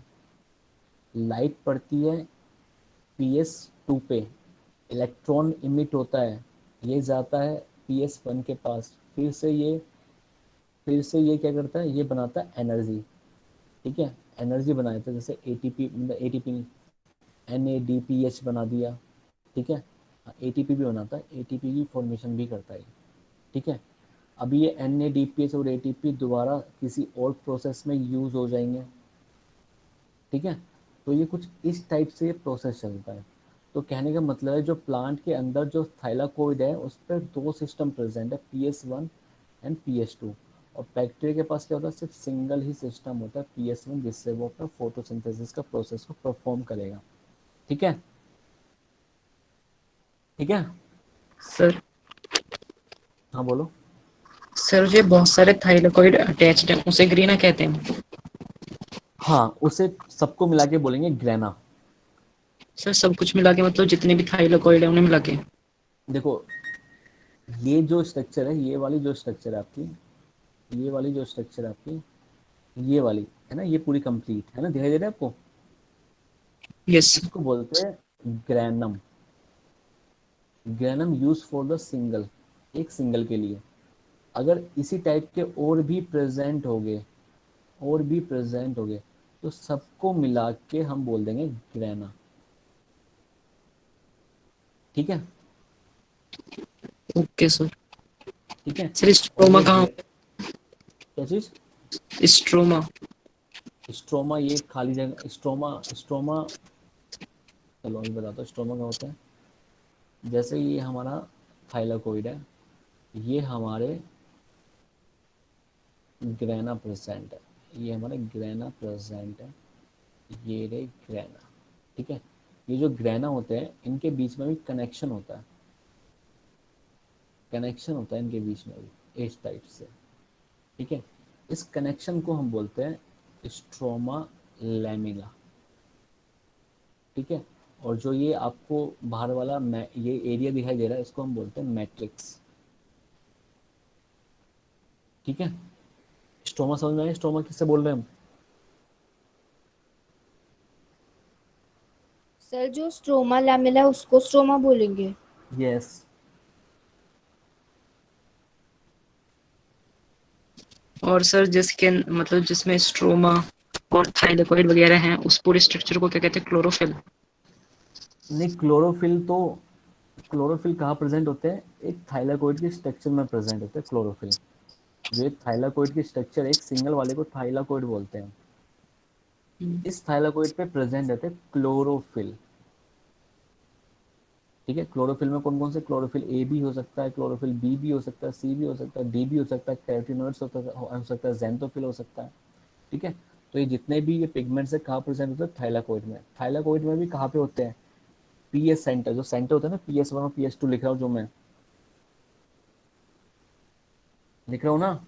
लाइट पड़ती है PS2 पे, इलेक्ट्रॉन इमिट होता है, ये जाता है PS1 के पास, फिर से ये क्या करता है, ये बनाता है एनर्जी, ठीक है। एनर्जी बनाया था, जैसे ATP, मतलब ATP नहीं, NADPH बना दिया, ठीक है। ATP भी बनाता है, ATP की फॉर्मेशन भी करता है, ठीक है। अभी ये NADPH और ATP दोबारा किसी और प्रोसेस में यूज हो जाएंगे, ठीक है। तो ये कुछ इस टाइप से ये प्रोसेस चलता है। तो कहने का मतलब है, जो प्लांट के अंदर जो थाइलाकोइड है उस पर दो सिस्टम प्रेजेंट है, PS1 एंड PS2। और बैक्टीरिया के पास क्या होता है, सिर्फ सिंगल ही सिस्टम होता है, PS1, जिससे वो अपना फोटोसिंथेसिस का प्रोसेस को परफॉर्म करेगा, ठीक है, ठीक है। सर हाँ बोलो। सर जो बहुत सारे थाइलाकोइड अटैच्ड हैं उसे ग्रीना कहते हैं। हाँ, उसे सबको मिला के बोलेंगे ग्रेना। सर सब कुछ मिला के मतलब जितने भी थाइलाकोइड है उन्हें मिला के। देखो, ये जो स्ट्रक्चर है, ये वाली जो स्ट्रक्चर है आपकी, ये वाली जो स्ट्रक्चर है आपकी, ये वाली है ना, ये पूरी कंप्लीट है ना, दिखाई दे रहा है आपको, यस। इसको बोलते हैं granum. Granum use for the single, एक सिंगल के लिए। अगर इसी टाइप के और भी प्रेजेंट हो गए, और भी प्रेजेंट हो गए, तो सबको मिला के हम बोल देंगे ग्रेना, ठीक है, ओके सर। ठीक है। सर और स्ट्रोमा ये कहाँ? क्या चीज, स्ट्रोमा। स्ट्रोमा, ये खाली जगह, स्ट्रोमा, स्ट्रोमा, चलो अभी बताता हूँ स्ट्रोमा क्या होता है। जैसे ये हमारा थाइलाकोइड है, ये हमारे ग्रेना प्रेजेंट है, ये हमारे ग्रेना प्रेजेंट है, ये रे ग्रेना, ठीक है। ये जो ग्रेना होते हैं, इनके बीच में भी कनेक्शन होता है, कनेक्शन होता है इनके बीच में भी इस टाइप से, ठीक है। इस कनेक्शन को हम बोलते हैं स्ट्रोमा लैमिना, ठीक है। और जो ये आपको बाहर वाला ये एरिया दिखाई दे रहा है, इसको हम बोलते हैं मैट्रिक्स, ठीक है। स्ट्रोमा समझ में आया, स्ट्रोमा किससे बोल रहे हैं हम, सर जो स्ट्रोमा लैमेला उसको स्ट्रोमा बोलेंगे। यस। और सर जिसके मतलब जिसमें स्ट्रोमा और थाइलाकोइड वगैरह हैं उस पूरे स्ट्रक्चर को क्या कहते हैं? क्लोरोफिल। नहीं, क्लोरोफिल कहाँ प्रेजेंट होते हैं, एक थाइलाकोइड के स्ट्रक्चर में प्रेजेंट होते हैं क्लोरोफिल। जो एक थाइलाकोइड की स्ट्रक्चर, एक सिंगल वाले को थाइलाकोइड बोलते हैं, इस थाइलाकोइड पे प्रेजेंट रहते हैं क्लोरोफिल, ठीक है। क्लोरोफिल में कौन कौन से, क्लोरोफिल ए भी हो सकता है, क्लोरोफिल बी भी हो सकता है, सी भी हो सकता है, डी भी हो सकता है, कैरोटीनॉइड्स हो सकता है, जेंथोफिल हो सकता है, ठीक है। तो ये जितने भी ये पिगमेंट्स है कहाँ प्रेजेंट होते हैं, थाइलाकोइड में। थाइलाकोइड में भी कहाँ पे होते हैं, PS सेंटर, जो सेंटर होता है ना, PS1 और PS2 लिख रहा हूँ, जो मैं लिख रहा हूँ ना,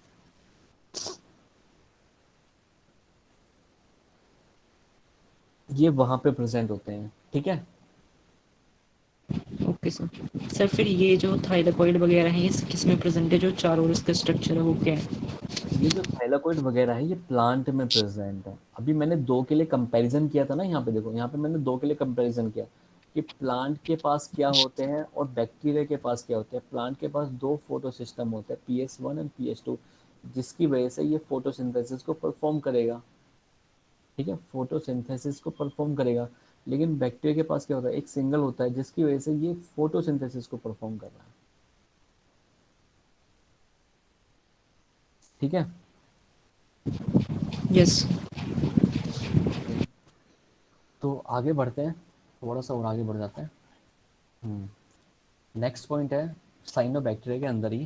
ये वहाँ पे प्रेजेंट होते हैं, ठीक है। Okay sir. सर फिर ये जो थाइलाकोइड वगैरह है ये किस में प्रेजेंट है, जो चारों ओर इसका स्ट्रक्चर है वो क्या है? ये जो थाइलाकोइड वगैरह है ये प्लांट में प्रेजेंट है। अभी मैंने दो के लिए कंपैरिजन किया था ना, यहाँ पे देखो, यहाँ पे मैंने दो के लिए कंपैरिजन किया कि प्लांट के पास क्या होते हैं और बैक्टीरिया के पास क्या होते हैं। प्लांट के पास दो फोटो सिस्टम होते हैं, PS1 एंड PS2, जिसकी वजह से ये फोटोसिंथेसिस को परफॉर्म करेगा, ठीक है, फोटोसिंथेसिस को परफॉर्म करेगा। लेकिन बैक्टीरिया के पास क्या होता है, एक सिंगल होता है, जिसकी वजह से ये फोटोसिंथेसिस को परफॉर्म कर रहा है, ठीक है। यस। तो आगे बढ़ते हैं, थोड़ा सा और आगे बढ़ जाते हैं। नेक्स्ट पॉइंट है साइनोबैक्टीरिया के अंदर ही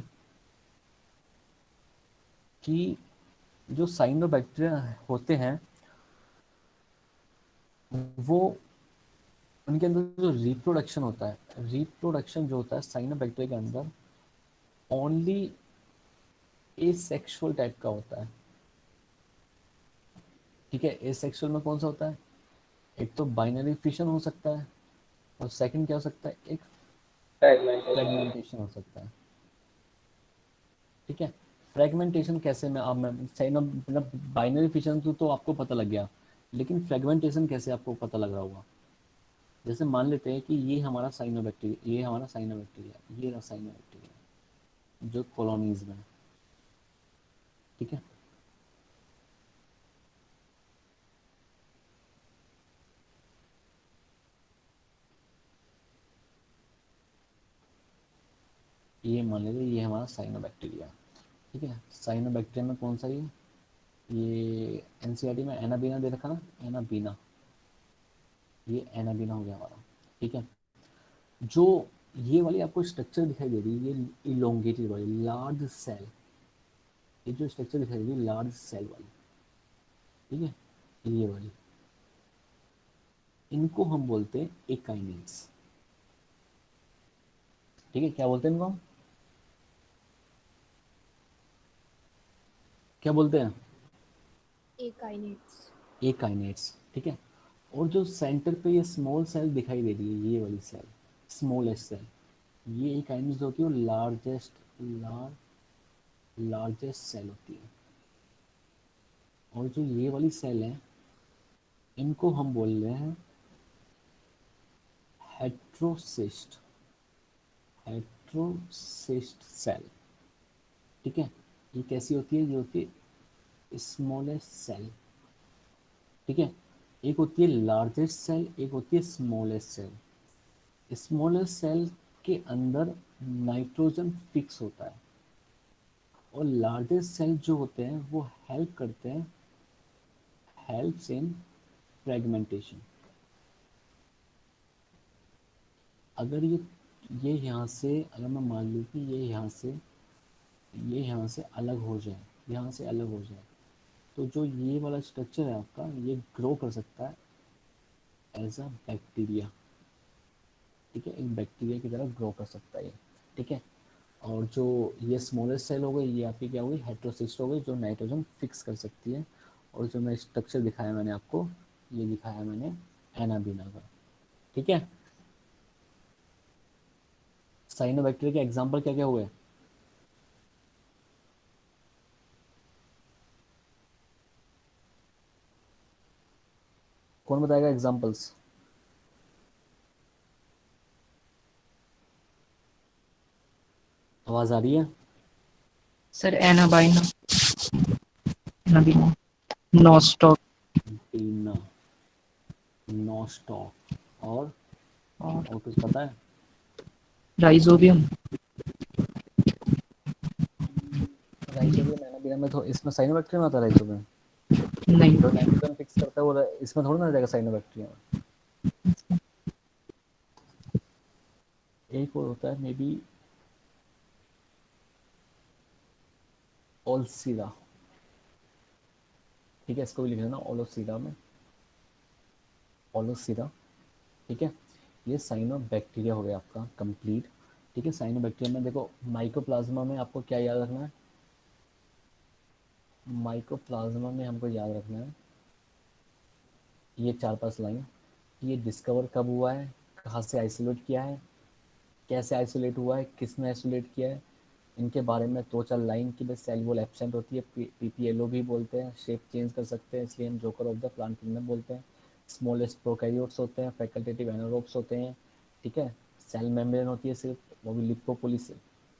कि जो साइनोबैक्टीरिया होते हैं वो, उनके अंदर जो रिप्रोडक्शन होता है, रिप्रोडक्शन जो होता है साइनोबैक्टीरिया के अंदर ओनली एसेक्सुअल टाइप का होता है, ठीक है। एसेक्सुअल में कौन सा होता है, एक तो बाइनरी फिशन हो सकता है और सेकंड क्या हो सकता है, एक फ्रेगमेंटेशन। फ्रेगमेंटेशन हो सकता है, ठीक है। फ्रेगमेंटेशन कैसे, मैं अब मैं सही ना, मतलब बाइनरी फिशन तो आपको पता लग गया, लेकिन फ्रेगमेंटेशन कैसे आपको पता लग रहा होगा। जैसे मान लेते हैं कि ये हमारा साइनोबैक्टीरिया, ये हमारा साइनोबैक्टीरिया, ये रहा साइनोबैक्टीरिया जो कॉलोनीज में है, ठीक है। ये मान लीजिए ये हमारा साइनोबैक्टीरिया, ठीक है। साइनोबैक्टीरिया में कौन सा ये एनसीईआरटी में एनाबीना दे रखा ना, एनाबीना, ये एनाबीना हो गया हमारा, ठीक है। जो ये वाली आपको स्ट्रक्चर दिखाई दे रही है, ये इलोंगेटेड वाली लार्ज सेल, ये जो स्ट्रक्चर दिखाई दे रही है लार्ज सेल वाली, ठीक है, ये वाली, इनको हम बोलते हैं एकाइनेट्स, ठीक है। क्या बोलते हैं इनको हम, क्या बोलते हैं, एकाइनेट्स। एकाइनेट्स, ठीक है। और जो सेंटर पे ये स्मॉल सेल दिखाई दे रही है, ये वाली सेल, स्मॉलेस्ट सेल, ये एकाइनेट्स होती है, लार्जेस्ट सेल होती है। और जो ये वाली सेल है, इनको हम बोल रहे हैं हेट्रोसिस्ट, हेट्रोसिस्ट सेल, ठीक है। ये कैसी होती है, ये होती है स्मॉलेस्ट सेल, ठीक है। एक होती है लार्जेस्ट सेल, एक होती है स्मॉलेस्ट सेल। स्मॉलेस्ट सेल के अंदर नाइट्रोजन फिक्स होता है, और लार्जेस्ट सेल जो होते हैं वो हेल्प करते हैं, हेल्प्स इन फ्रेगमेंटेशन। अगर ये यहाँ से, अगर मैं मान लूँ कि ये यहाँ से अलग हो जाए, यहाँ से अलग हो जाए, तो जो ये वाला स्ट्रक्चर है आपका, ये ग्रो कर सकता है एज अ बैक्टीरिया, ठीक है, एक बैक्टीरिया की तरह ग्रो कर सकता है ये, ठीक है। और जो ये स्मॉलेस्ट सेल हो गई, ये आपकी क्या हो गई, हेट्रोसिस्ट हो गई, जो नाइट्रोजन फिक्स कर सकती है। और जो मैं स्ट्रक्चर दिखाया मैंने आपको, ये दिखाया मैंने एनाबीना का, ठीक है। साइनोबैक्टीरिया के एग्जाम्पल क्या क्या हुए, कौन बताएगा एग्जाम्पल्स। आवाज आ रही है, सर एनाबाइना, एनाबीना, नॉस्टॉक, बीना, नॉस्टॉक, और और कुछ पता है, राइजोबियम। राइजोबियम एनाबीना में, तो इसमें साइनोबैक्टीरिया में आता है राइजोबियम, नहीं। जो नाइट्रोजन फिक्स करता है वो इसमें थोड़ा ना आ जाएगा साइनोबैक्टीरिया में। एक और होता है मे बी ओल्सीरा, ठीक है, इसको भी लिख लेना ओलोसीरा में, ओलोसीरा, ठीक है। ये साइनोबैक्टीरिया हो गया आपका कंप्लीट, ठीक है। साइनोबैक्टीरिया में देखो, माइकोप्लाज्मा में आपको क्या याद रखना है, माइकोप्लाज्मा में हमको याद रखना है ये 4-5 लाइन, ये डिस्कवर कब हुआ है, कहाँ से आइसोलेट किया है, कैसे आइसोलेट हुआ है, किसने आइसोलेट किया है, इनके बारे में 2-4 लाइन की बस सेल वॉल एब्सेंट होती है, पीपीएलओ भी बोलते हैं, शेप चेंज कर सकते हैं, इसलिए हम joker of the plant kingdom बोलते हैं। स्मॉलेस्ट प्रोकैरियोट्स होते हैं, फैकल्टेटिव एनारोब्स होते हैं, ठीक है। सेल मेम्ब्रेन होती है सिर्फ, वो भी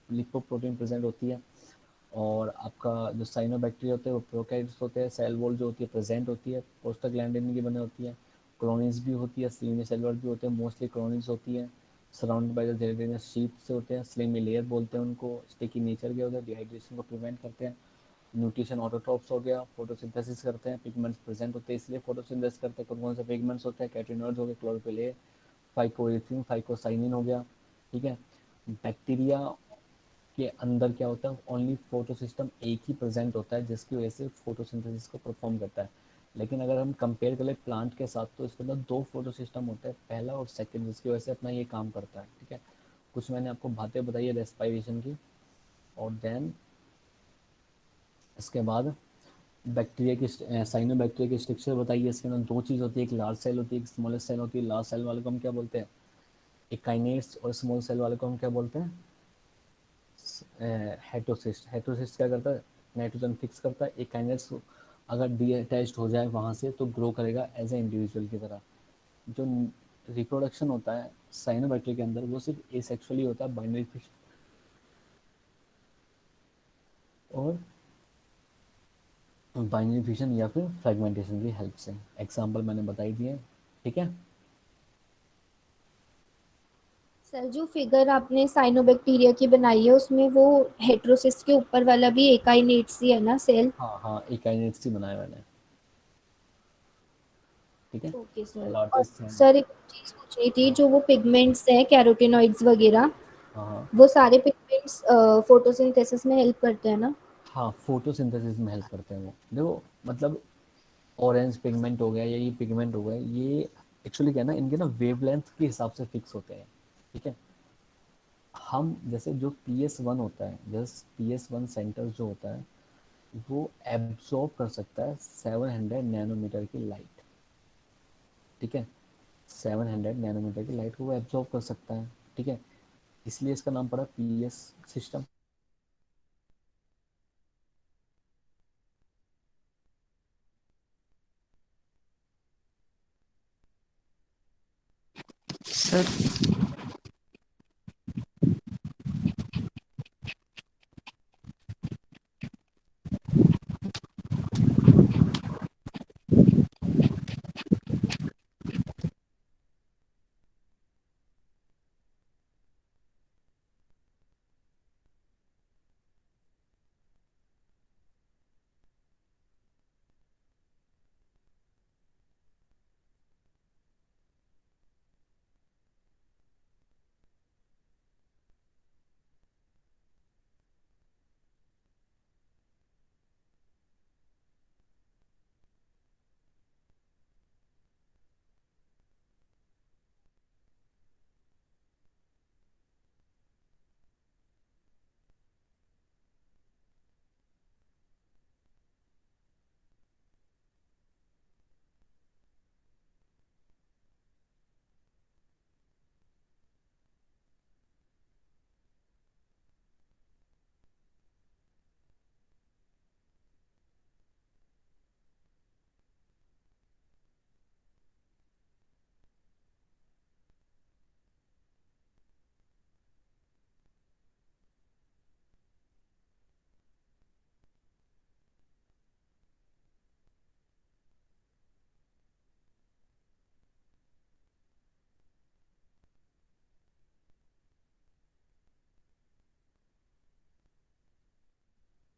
लिपोप्रोटीन प्रेजेंट होती है। और आपका जो साइनोबैक्टीरिया होते हैं वो प्रोकैरियोट्स होते हैं, सेल वॉल जो होती है प्रेजेंट होती है, प्रोस्टाग्लैंडिन की बनी होती है, क्रोनिस भी होती है, यूनिसेलुलर भी होते हैं, मोस्टली क्रोनिस होती है, surrounded by the gelatinous sheet से होते हैं, स्लिमी लेयर बोलते हैं उनको, स्टिकी नेचर के होते हैं, डिहाइड्रेशन को प्रिवेंट करते हैं, न्यूट्रिशन ऑटोट्रॉप्स हो गया, फोटोसिंथेसिस करते हैं, पिगमेंट्स प्रेजेंट होते हैं इसलिए फोटोसिंथेसिस करते हैं। कौन कौन से पिगमेंट्स होते हैं, कैटेनॉइड्स हो गए, क्लोरोफिल ए, फाइकोएरिथ्रिन, फाइकोसाइनिन हो गया, ठीक है। बैक्टीरिया के अंदर क्या होता है, ओनली फोटो सिस्टम एक ही प्रेजेंट होता है जिसकी वजह से फोटोसिंथेसिस को परफॉर्म करता है। लेकिन अगर हम कंपेयर करें प्लांट के साथ तो इसके अंदर 2 फोटो सिस्टम होता है, पहला और सेकंड, जिसकी वजह से अपना ये काम करता है, ठीक है। कुछ मैंने आपको बातें बताई है रेस्पिरेशन की। और देन इसके बाद बैक्टीरिया की साइनोबैक्टीरिया की स्ट्रक्चर बताइए। इसके अंदर 2 चीज़ होती है, एक लार्ज सेल होती है, एक स्मॉलेस्ट सेल होती है। लार्ज सेल वाले को हम क्या बोलते हैं, एक काइनेट्स, और स्मॉल सेल वाले को हम क्या बोलते हैं, हेटरोसिस्ट। हेटरोसिस्ट क्या करता है, नाइट्रोजन फिक्स करता है। एक काइनेट्स अगर डी अटैच्ड हो जाए वहाँ से तो ग्रो करेगा एज ए इंडिविजुअल की तरह। जो रिप्रोडक्शन होता है साइनोबैक्टीरिया के अंदर वो सिर्फ एसेक्सुअली होता है, बाइनरी फिश और बाइनरी फिशन या फिर फ्रेगमेंटेशन की हेल्प से। एग्जाम्पल मैंने बताई दिए, ठीक है। सर जो फिगर आपने साइनोबैक्टीरिया की बनाई है उसमें वो हेट्रोसिस्ट के ऊपर वाला भी एकाइनेट्स ही है ना सेल? हाँ हाँ, एक काइनेट्स ही बनाया मैंने, ठीक है। Okay sir. और लार्जेस्ट सेल। सर एक चीज पूछनी थी, हाँ जो वो पिगमेंट्स हैं कैरोटीनॉइड्स वगैरह, हाँ हाँ वो सारे पिगमेंट्स फोटोसिंथेसिस में हेल्प करते हैं ना? हाँ, फोटोसिंथेसिस में हेल्प करते हैं वो। देखो मतलब ऑरेंज पिगमेंट हो गया या ये पिगमेंट हो गया, ये एक्चुअली क्या है ना, इनके ना वेवलेंथ के हिसाब से फिक्स होते हैं, ठीक है। हम जैसे जो PS1 होता है, जैसे PS1 सेंटर जो होता है वो एब्जॉर्ब कर सकता है 700 नैनोमीटर की लाइट, ठीक है। 700 नैनोमीटर की लाइट को वो एब्जॉर्ब कर सकता है, ठीक है। इसलिए इसका नाम पड़ा PS सिस्टम। सर